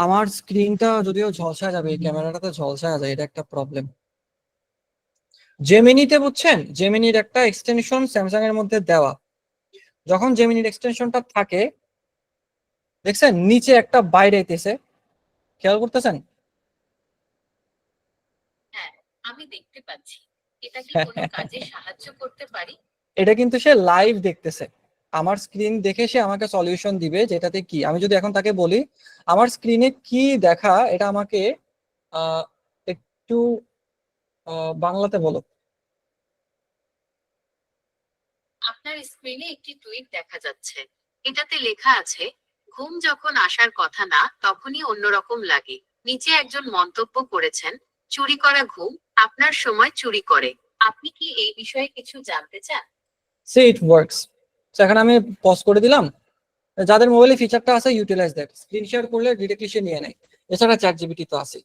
আমার স্ক্রিনটা যদিও ঝলসা যাবে, এই ক্যামেরাটাতে ঝলসা যায়, এটা একটা প্রবলেম। জেমিনিতে বুঝছেন, জেমিনির একটা এক্সটেনশন স্যামসাং এর মধ্যে দেওয়া। যখন জেমিনির এক্সটেনশনটা থাকে, দেখছেন নিচে একটা বাইরে এসেছে, খেয়াল করতেছেন? হ্যাঁ, আমি দেখতে পাচ্ছি। এটা কি কোনো কাজে সাহায্য করতে পারি? এটা কিন্তু সে লাইভ দেখতেছে। আমার স্ক্রিন দেখে সে আমাকে সলিউশন দিবে যেটাতে কি। আমি যদি এখন তাকে বলি আমার স্ক্রিনে কি দেখা, এটা আমাকে একটু বাংলাতে বলো। আপনার স্ক্রিনে একটি টুইট দেখা যাচ্ছে। এটাতে লেখা আছে, ঘুম যখন আসার কথা না তখনই অন্যরকম লাগে। নিচে একজন মন্তব্য করেছেন, চুরি করা ঘুম আপনার সময় চুরি করে। আপনি কি এই বিষয়ে কিছু জানতে চান? সে ইট ওয়ার্কস। এখন আমি পজ করে দিলাম। যাদের মোবাইলে ফিচারটা আছে ইউটিলাইজ দ্যাট, স্ক্রিন শেয়ার করলে ডিরেক্টলি সে নিয়ে নেয়। এছাড়া চ্যাট জিপিটি তো আছে,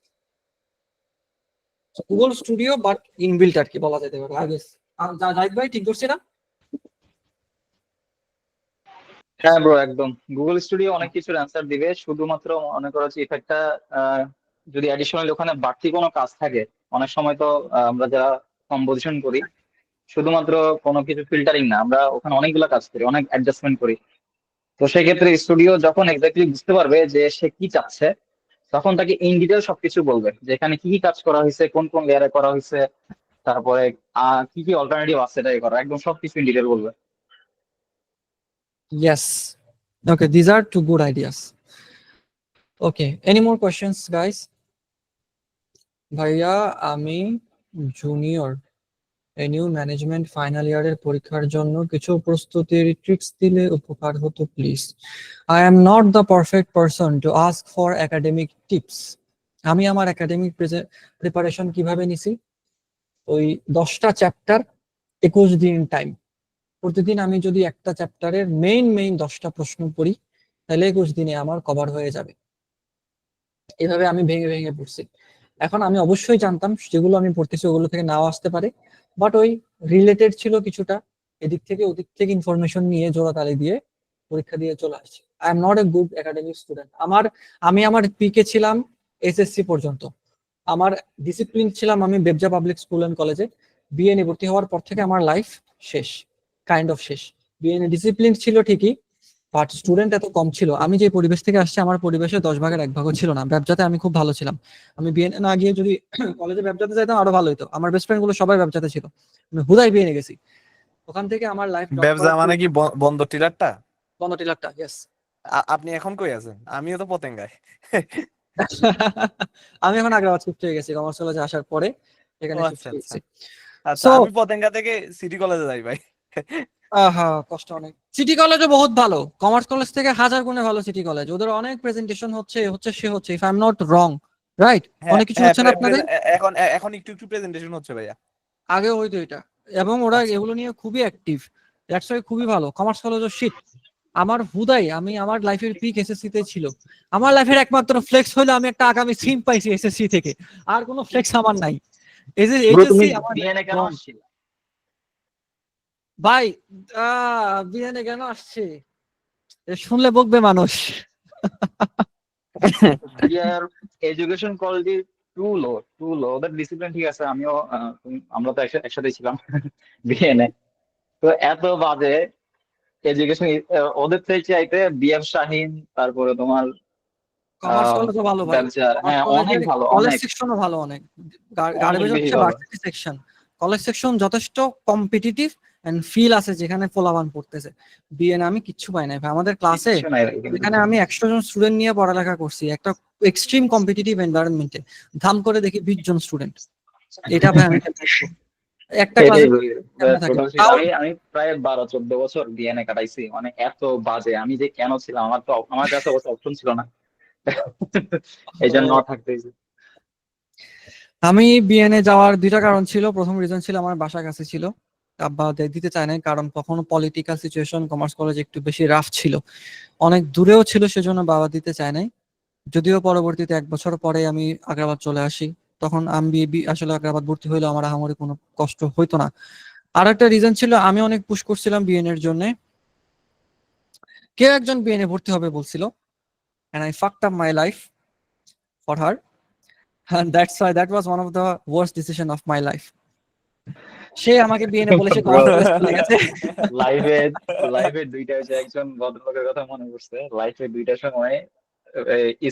গুগল স্টুডিও বাট ইনবিল্ট আর কি বলা যেতে পারে। আগে জাহিদ ভাই ঠিক করছি না? হ্যাঁ ব্রো, একদম। গুগল স্টুডিও অনেক কিছুর অ্যান্সার দিবে, শুধুমাত্র মনে করো যে ইফেক্টটা যদি অ্যাডিশনাল ওখানে বাড়তি কোনো কাজ থাকে, অনেক সময় তো আমরা যারা কম্পোজিশন করি শুধুমাত্র কোনো কিছু ফিল্টারিং না, আমরা ওখানে অনেকগুলো কাজ করি, অনেক অ্যাডজাস্টমেন্ট করি। তো সেই ক্ষেত্রে স্টুডিও যখন এক্স্যাক্টলি বুঝতে পারবে যে সে কি চাচ্ছে, তখন তাকে ইন ডিটেল সবকিছু বলবে যে এখানে কি কি কাজ করা হয়েছে, কোন কোন লেয়ারে করা হয়েছে, তারপরে কি কি অল্টারনেটিভ আছে এটাই করা, একদম সবকিছু ইন ডিটেল বলবে। Yes. Okay, these are two good ideas. Okay, any more questions, guys? ভাইয়া আমি জুনিয়র নিউ ম্যানেজমেন্ট ফাইনাল ইয়ারের পরীক্ষার জন্য কিছু প্রস্তুতির ট্রিক্স দিলে উপকার হতো please. I am not the perfect person to ask for academic tips. আমি আমার একাডেমিক প্রিপারেশন কিভাবে নিছি, ওই 10টা চ্যাপ্টার 21 দিন টাইম, প্রতিদিন আমি যদি একটা চ্যাপ্টারের মেইন 10টা প্রশ্ন পড়ি তাহলে 21 দিনে আমার কভার হয়ে যাবে। এভাবে আমি ভেঙে ভেঙে পড়ছি। এখন আমি অবশ্যই জানতাম যেগুলো আমি পড়তেছি ওগুলো থেকে নাও আসতে পারে, বাট ওই রিলেটেড ছিল কিছুটা, এদিক থেকে ওদিক থেকে ইনফরমেশন নিয়ে জোড়াতালি দিয়ে পরীক্ষা দিয়ে চলে আসছি। I am not a good academic student. আমি আমার পিকে ছিলাম এসএসসি পর্যন্ত। আমার ডিসিপ্লিন ছিলাম আমি বেবজা পাবলিক স্কুল এন্ড কলেজে। বিএনএ ভর্তি হওয়ার পর থেকে আমার লাইফ শেষ, কাইন্ড অফ শেষ। বিএনএ ডিসিপ্লিন ছিল ঠিকই, বাট স্টুডেন্ট এত কম ছিল। আমি যে পরিবেশ থেকে আসছি আমার পরিবেশে 10 ভাগের 1 ভাগও ছিল না। ব্যবসাতে আমি খুব ভালো ছিলাম। আমি বিএনএ না গিয়ে যদি কলেজে ব্যবসাতে যাইতাম আরো ভালো হতো। আমার বেস্ট ফ্রেন্ড গুলো সবাই ব্যবসাতে ছিল, আমি হুদাই বিএনএ গেছি। ওখান থেকে আমার লাইফ ব্যবসা মানে কি বন্ধ টিলারটা? বন্ধ টিলারটা, ইয়েস। আপনি এখন কই আছেন? আমিও তো পতেঙ্গায়। আমি এখন আগ্রাবাদ শিফট হয়ে গেছি কমার্স কলেজে আসার পরে, এখানে ও শিফট আচ্ছা হয়ে আচ্ছা গেছি। আচ্ছা, সো আমি পতেঙ্গা থেকে সিটি কলেজে যাই ভাই। আহা কষ্ট অনেক। সিটি কলেজও বহুত ভালো, কমার্স কলেজ থেকে 1000 গুণে ভালো সিটি কলেজ। ওদের অনেক প্রেজেন্টেশন হচ্ছে সে হচ্ছে, if I am not wrong, right? হ্যাঁ অনেক কিছু হ্যাঁ, হচ্ছে না আপনাদের? এখন এখন একটু প্রেজেন্টেশন হচ্ছে ভাইয়া। আগে হইতো এটা, এবং ওরা আচ্ছা। এগুলো নিয়ে খুবই অ্যাক্টিভ। দ্যাটস ওয়াই খুবই ভালো। কমার্স কলেজও শিট। আমার হুদাই আমি আমার লাইফের পিক এসএসসি তে ছিল। আমার লাইফের একমাত্র ফ্লেক্স হলো আমি একটা আগামী সিম পাইছি এসএসসি থেকে, আর কোনো ফ্লেক্স আমার নাই। এই যে ব্রো তুমি এইচএসসি আমার বিএনএ কেন আসছিলে? ভাই বিএনএ কেন আসছে এ শুনলে বকবে মানুষ। ইয়ার এডুকেশন কোয়ালিটি টু লো। ওদের ডিসিপ্লিন ঠিক আছে, আমিও আমরা তো একসাথে ছিলাম বিএনএ। তো এত বাজে এডুকেশন, ওদের থেকে চাইতে বিএফ শাহিন, তারপরে তোমার কমার্স কলেজও ভালো ভাই। ব্যবসা, কমার্স হ্যাঁ অনেক কলেজের ভালো, কলেজ অনেক সেকশনও ভালো, অনেক। অনেক গার্বেজ বেশি হচ্ছে ভালো। Varsity section. কলেজ সেকশন যথেষ্ট কম্পিটিটিভ এন্ড ফিল আছে যেখানে পোলাবান পড়তেছে। বিএনএ আমি কিচ্ছু পাই নাই ভাই। আমাদের ক্লাসে কিচ্ছু নাই এখানে। যেখানে আমি 100 জন স্টুডেন্ট নিয়ে পড়ালেখা করছি একটা এক্সট্রিম কম্পিটিটিভ এনভায়রনমেন্টে, ধাম করে দেখি 20 জন স্টুডেন্ট। এটা ভাই আমি কেমনে করবো? একটা ক্লাসে থাকে তাও। আমি প্রায় 12-14 বছর বিএনএ কাটাইছি, মানে এত বাজে। আমি যে কেন ছিলাম, আমার কাছে অবশ্য অপশন ছিল না, এই জন্য থাকতে হয়েছে। আমি বিএনএ যাওয়ার 2টা কারণ ছিল। প্রথম রিজন ছিল আমার বাসার কাছে ছিল, আব্বা দিতে চায় নাই, কারণ কখনো পলিটিক্যাল সিচুয়েশন কমার্স কলেজ একটু বেশি রাফ ছিল, অনেক দূরেও ছিল, সেজন্য বাবা দিতে চায় নাই। যদিও পরবর্তীতে 1 বছর পরে আমি আগ্রাবাদ চলে আসি, তখন আমি আসলে আগ্রাবাদ ভর্তি হইলে আমার আহামরি কোনো কষ্ট হইতো না। আর একটা রিজন ছিল আমি অনেক পুশ করছিলাম বিএনএ এর জন্য। কেউ একজন বিএনএ ভর্তি হবে বলছিল, and I fucked up my life for her, and that's why that was one of the worst decision of my life. সে আমাকে বিএনএ বলে সে কমার্স কলেজ চলে গেছে। লাইফে দুইটা হচ্ছে, একজন ভদ্রলোকের কথা মনে পড়ছে। লাইফে দুইটা সময়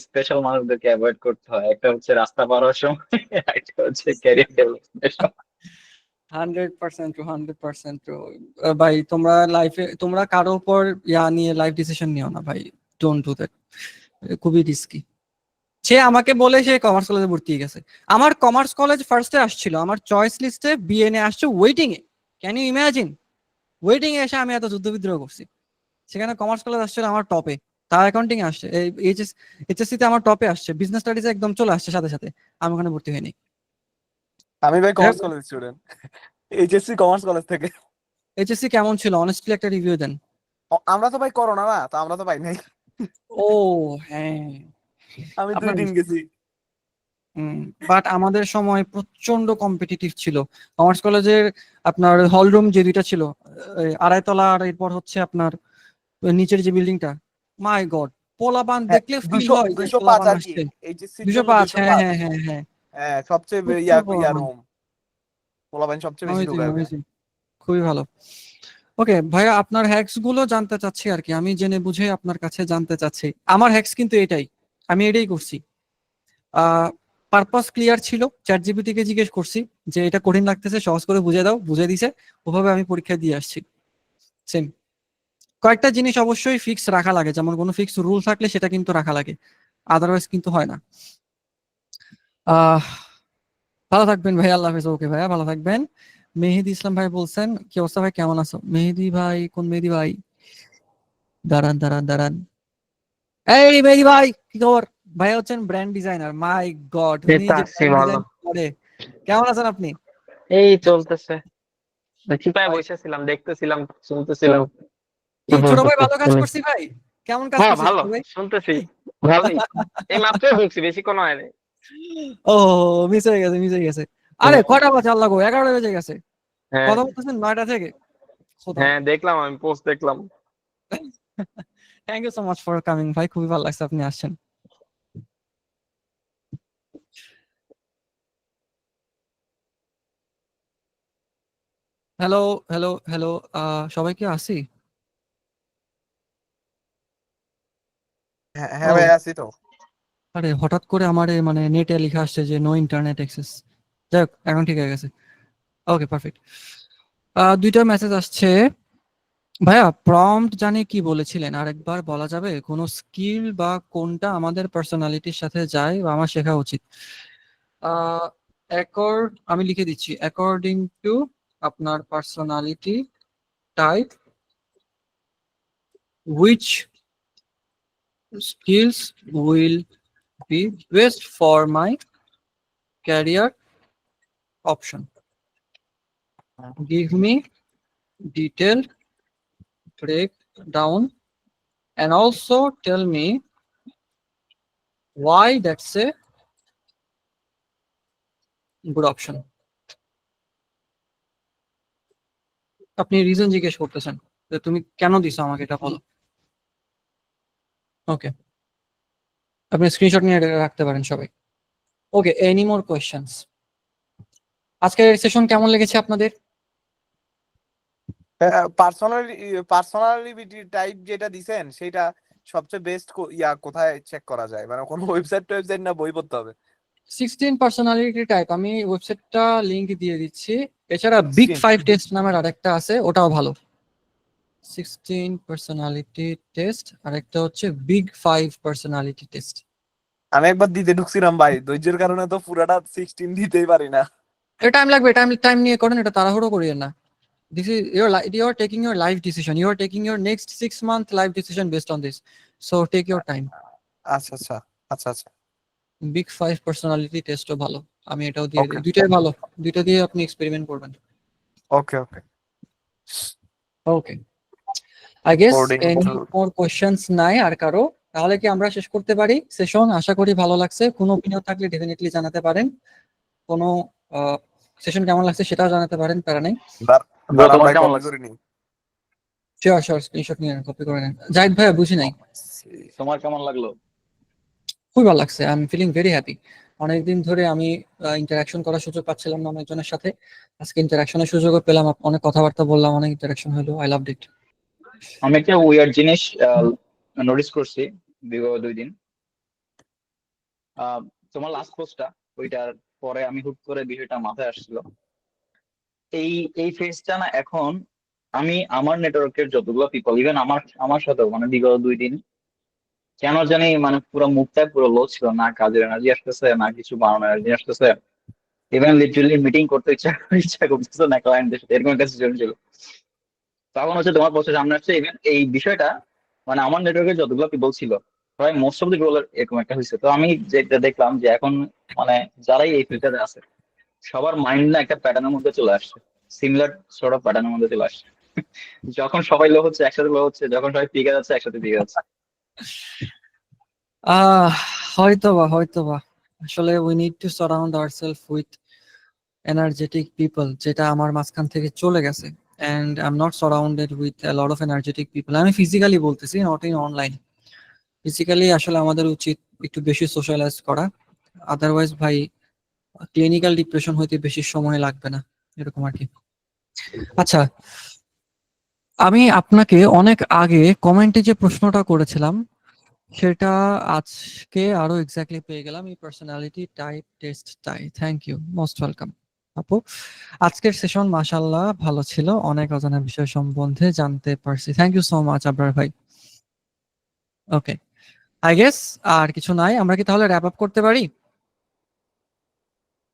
স্পেশাল মানুষদেরকে অ্যাভয়েড করতে হয়, একটা হচ্ছে রাস্তা পার হওয়ার সময়, একটা হচ্ছে ক্যারিয়ার ডেভেলপমেন্টের সময়। 100% টু 100% টু। ভাই তোমরা লাইফে তোমরা কারো উপর নিয়ে লাইফ ডিসিশন নিও না ভাই, ডোন্ট ডু দ্যাট, খুবই রিস্কি। সে আমাকে বলে সে কমার্স কলেজে ভর্তি হয়ে গেছে। আমার কমার্স কলেজ ফার্স্টে আসছিল, আমার চয়েস লিস্টে বিএনএ আসছে ওয়েটিং এ। Can you imagine? ওয়েটিং এ এসে আমি এত যুদ্ধ বিদ্রোহ করছি, সেখানে কমার্স কলেজ আসছিল আমার টপে, তার অ্যাকাউন্টিং এ আসছে, এইচএসসি তে আমার টপে আসছে, বিজনেস স্টাডিজ একদম চলে আসছে সাথে সাথে, আমি ওখানে ভর্তি হইনি। আমি ভাই commerce college student, HSC commerce college থেকে। এইচএসসি কেমন ছিল অনেস্টলি একটা রিভিউ দেন। আমরা তো ভাই করোনা না, তো আমরা তো পাই নাই। ও হ্যাঁ, আমি 2 দিন গেছি। বাট আমাদের সময় প্রচন্ড কম্পিটিটিভ ছিল। কমার্স কলেজের আপনার হল রুম যে 2টা ছিল, 2.5 তলা, আর এরপর হচ্ছে আপনার নিচের যে বিল্ডিংটা, মাই গড, পোলাপান দেখলে ফিল হয় 205 আর কি, এইচএসসি 205। হ্যাঁ হ্যাঁ হ্যাঁ হ্যাঁ, হ্যাঁ সবচেয়ে ইয়া রুম, পোলাপান সবচেয়ে বেশি ঢোকায়। খুবই ভালো। ওকে ভাইয়া, আপনার হ্যাকস গুলো জানতে চাচ্ছি আর কি, আমি জেনে বুঝে আপনার কাছে জানতে চাচ্ছি। আমার হ্যাকস কিন্তু এটাই, আমি এটাই করছি। পারপাস ক্লিয়ার ছিল, চ্যাট জিপিটি কে জিজ্ঞেস করছি যে এটা কঠিন লাগতেছে, সহজ করে বুঝিয়ে দাও, বুঝিয়ে দিছে, ওভাবে আমি পরীক্ষা দিয়ে আসছি। সেম। কয়েকটা জিনিস অবশ্যই ফিক্স রাখা লাগে, যেমন কোনো ফিক্স রুল থাকলে সেটা কিন্তু রাখা লাগে, আদারওয়াইজ কিন্তু হয় না। ভালো থাকবেন ভাই, আল্লাহ হাফেজ। ওকে ভাইয়া, ভালো থাকবেন। মেহেদি ইসলাম ভাই বলছেন, কি অবস্থা ভাই, কেমন আছো? মেহেদি ভাই, কোন মেহেদি ভাই? দাঁড়ান দাঁড়ান দাঁড়ান, এই মেহেদি ভাই কি খবর? ভাই হচ্ছেন ব্র্যান্ড ডিজাইনার, মাই গড, উনি যে ব্র্যান্ড ডিজাইন করে। কেমন আছেন আপনি? এই চলতেছে, চিপায় বসেছিলাম, দেখতেছিলাম, শুনতেছিলাম। কি ছোট ভাই ভালো কাজ করছি ভাই? কেমন কাজ হ্যাঁ করছি ভালো, ছোট ভাই? শুনতেছি ভালোই। এই মাত্রই ঢুকছি, বেশিক্ষণ হয় নাই। ও মিস হয়ে গেছে, মিস হয়ে গেছে। আরে কয়টা বাজে, আল্লাহ গো 11টা বেজে গেছে। হ্যাঁ কথা বলতেছেন 9টা থেকে। খোদা। হ্যাঁ, দেখলাম, আমি পোস্ট দেখলাম। Thank you so much for coming ভাই, খুবই ভালো লাগছে আপনি আসছেন। হ্যালো হ্যালো হ্যালো, সবাই কি আসি? হ্যাঁ ভাই, আছি তো। আরে হঠাৎ করে আমার মানে নেটে লেখা আসছে যে নো ইন্টারনেট অ্যাক্সেস। যাই হোক, এখন ঠিক হয়ে গেছে। Okay perfect. দুইটা মেসেজ আসছে। ভাইয়া প্রম্পট জানি কি বলেছিলেন, আরেকবার বলা যাবে? কোনো স্কিল বা কোনটা আমাদের পার্সোনালিটির সাথে যায় বা আমার শেখা উচিত? আমি লিখে দিচ্ছি, অ্যাকর্ডিং টু আপনার personality type, which skills will be best for my career option? Give me detailed breakdown and also tell me why that's a good option. আপনি রিজন জিজ্ঞেস করতেছেন যে তুমি কেন দিছো আমাকে, এটা বলো। ওকে, আপনি স্ক্রিনশট নিয়ে রাখতে পারেন সবাই। ওকে, এনি মোর কোয়েশ্চেন্স? আজকের সেশন কেমন লেগেছে আপনাদের? পার্সোনালিটি টাইপ যেটা দিছেন সেটা সবচেয়ে বেস্ট কোথায় চেক করা যায়? মানে কোন ওয়েবসাইট না বই পড়তে হবে? 16 পার্সোনালিটি টাইপ, আমি ওয়েবসাইটটা লিংক দিয়ে দিচ্ছি। এছাড়া বিগ 5 টেস্ট নামের আরেকটা আছে, ওটাও ভালো। 16 পার্সোনালিটি টেস্ট, আরেকটা হচ্ছে বিগ 5 পার্সোনালিটি টেস্ট। আমি একবার দিতে ঢুকছিলাম ভাই, ধৈর্যের কারণে তো পুরাটা 16 দিতেই পারি না। এটা টাইম লাগবে, টাইম নিয়ে করেন, এটা তাড়াহুড়ো করিয়েন না। This is you are taking your life decision. You are taking your next 6-month life decision based on this. So take your time. আচ্ছা আচ্ছা আচ্ছা আচ্ছা, বিগ 5 পার্সোনালিটি টেস্টও ভালো, আমি এটাও দিয়ে দিই। Okay. দুইটাই ভালো, দুইটা দিয়ে আপনি এক্সপেরিমেন্ট করবেন। Okay okay. Okay, I guess According any to- more questions নাই আর কারো? তাহলে কি আমরা শেষ করতে পারি সেশন? আশা করি ভালো লাগছে। কোনো অপিনিয়ন থাকলে ডেফিনেটলি জানাতে পারেন। কোনো সেশন কেমন লাগছে সেটাও জানাতে পারেন, প্যারা নাই। দাঁড়ান তোমার ভাই, কেমন copy লাগছে? করে নিই। শিওর স্ক্রিনশট নিয়ে কপি করে নেন। জাহিদ ভাইয়া বুঝি নাই। তোমার কেমন লাগলো? খুবই ভালো লাগছে, I am feeling very happy. অনেকদিন ধরে আমি ইন্টারাকশন করার সুযোগ পাচ্ছিলাম না অনেকজনের সাথে, আজকে ইন্টারাকশনের সুযোগও পেলাম, অনেক কথাবার্তা বললাম, অনেক ইন্টারাকশন হলো। I loved it. আমি একটা উইয়ার্ড জিনিস নোটিস করছি বিগত 2 দিন। তোমার লাস্ট পোস্টটা, ওইটার পরে আমি হুট করে বিষয়টা মাথায় আসছিল। এই ফেজটা না এখন আমি আমার নেটওয়ার্কের যতগুলো পিপল, ইভেন আমার সাথেও, মানে বিগত 2 দিন কেন জানি মানে পুরো মুডটা পুরো লো ছিল, না কাজের এনার্জি আসতেছে, না কিছু বানানোর এনার্জি আসতেছে, ইভেন লিটারালি মিটিং করতে ইচ্ছা করতেছে না ক্লায়েন্টদের সাথে, এরকম একটা সিচুয়েশন ছিল। তখন হচ্ছে তোমার পোস্টের সামনে আসছে, ইভেন এই বিষয়টা মানে আমার নেটওয়ার্কের যতগুলো পিপল ছিল প্রায় মোস্ট অফ দি পিপল এরকম একটা হয়েছে। তো আমি যেটা দেখলাম যে এখন মানে যারাই এই ফিল্টারে আছে সবার মাইন্ড না একটা প্যাটার্নের মধ্যে চলে আসছে, সিমিলার সর্ট অফ প্যাটার্নের মধ্যে চলে আসছে। যখন সবাই লো হচ্ছে একসাথে লো হচ্ছে, যখন সবাই পিকে যাচ্ছে একসাথে পিকে যাচ্ছে। হয়তোবা আসলে we need to surround ourselves with energetic people, যেটা আমার মাঝখান থেকে চলে গেছে। And I am not surrounded with a lot of energetic people. আমি ফিজিক্যালি বলতেছি, নট ইন অনলাইন। ফিজিক্যালি আসলে আমাদের উচিত একটু বেশি সোশ্যালাইজ করা, আদারওয়াইজ ভাই ক্লিনিক্যাল ডিপ্রেশন হইতে বেশি সময় লাগবে না, এরকম আর কি। আচ্ছা, আমি আপনাকে অনেক আগে কমেন্টে যে প্রশ্নটা করেছিলাম, সেটা আজকে আরো এক্স্যাক্টলি পেয়ে গেলাম, এই পার্সোনালিটি টাইপ টেস্ট টাই। থ্যাংক ইউ, মোস্ট ওয়েলকাম আপু। আজকের সেশন মাশাআল্লাহ ভালো ছিল, অনেক অজানা বিষয় সম্বন্ধে জানতে পারছি। Thank you so much Abrar ভাই। ওকে, আই গেস আর কিছু নাই, আমরা কি তাহলে র্যাপ আপ করতে পারি?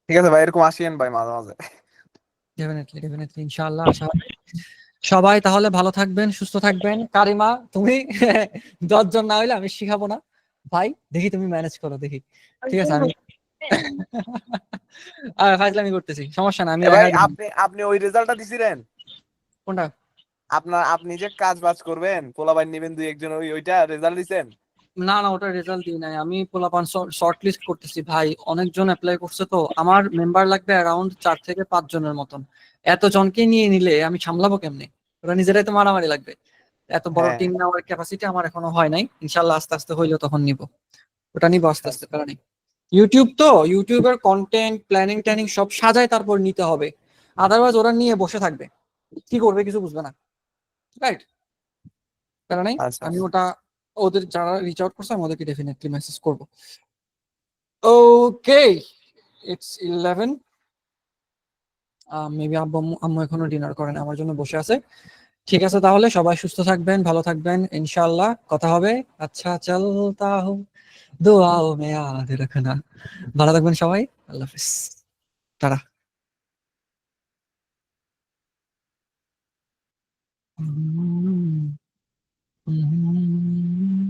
ঠিক আছে ভাই, এরকম আসিয়েন ভাই মাঝে মাঝে। ডেফিনেটলি ডেফিনেটলি, ইনশাআল্লাহ আশা করি। সবাই তাহলে ভালো থাকবেন, সুস্থ থাকবেন। কারিমা তুমি 10 জন না হইলে আমি শিখাবো না ভাই, দেখি তুমি ম্যানেজ করো দেখি, ঠিক আছে? আমি ফাজলামি করতেছি, সমস্যা না, আমি এ ভাই দেখাই দিব। আপনি আপনি ওই রেজাল্টটা দিছিলেন? কোনটা? আপনি যে কাজ বাজ করবেন, পোলাপাইন নিবেন দুই একজন, ওইটা রেজাল্ট দিছেন? না না, ওটা রেজাল্ট দিই নাই, আমি পোলাপান শর্ট লিস্ট করতেছি ভাই, অনেকজন অ্যাপ্লাই করছে তো আমার মেম্বার লাগবে অ্যারাউন্ড 4 থেকে 5 জনের মতন। এত জনকে নিয়ে নিলে আমি সামলাবো কেমনে? ওরা নিজেরাই তো মারামারি লাগবে। এত বড় হ্যাঁ। টিম নেওয়ার ক্যাপাসিটি আমার এখনো হয় নাই, ইনশাল্লাহ আস্তে আস্তে হইলে তখন নিব, ওটা নিব আস্তে আস্তে, প্যারা নেই। ইউটিউব তো, ইউটিউবের কন্টেন্ট প্ল্যানিং ট্যানিং সব সাজায় তারপর নিতে হবে, আদারওয়াইজ ওরা নিয়ে বসে থাকবে, কি করবে কিছু বুঝবে না, রাইট? প্যারা নেই, আচ্ছা আমি ওটা ওদের যারা রিচ আউট করছে আমি ওদেরকে ডেফিনেটলি মেসেজ করবো। ওকে, ইটস 11। মেবি আব্বু আম্মু এখনো ডিনার করেন, আমার জন্য বসে আছে। ঠিক আছে, তাহলে সবাই সুস্থ থাকবেন, ভালো থাকবেন, ইনশাআল্লাহ কথা হবে। আচ্ছা চলতা হুঁ, দুআও মে ইয়াদ রাখনা। ভালো থাকবেন সবাই, আল্লাহ হাফিজ, টাটা। হুম, হুম, হুম।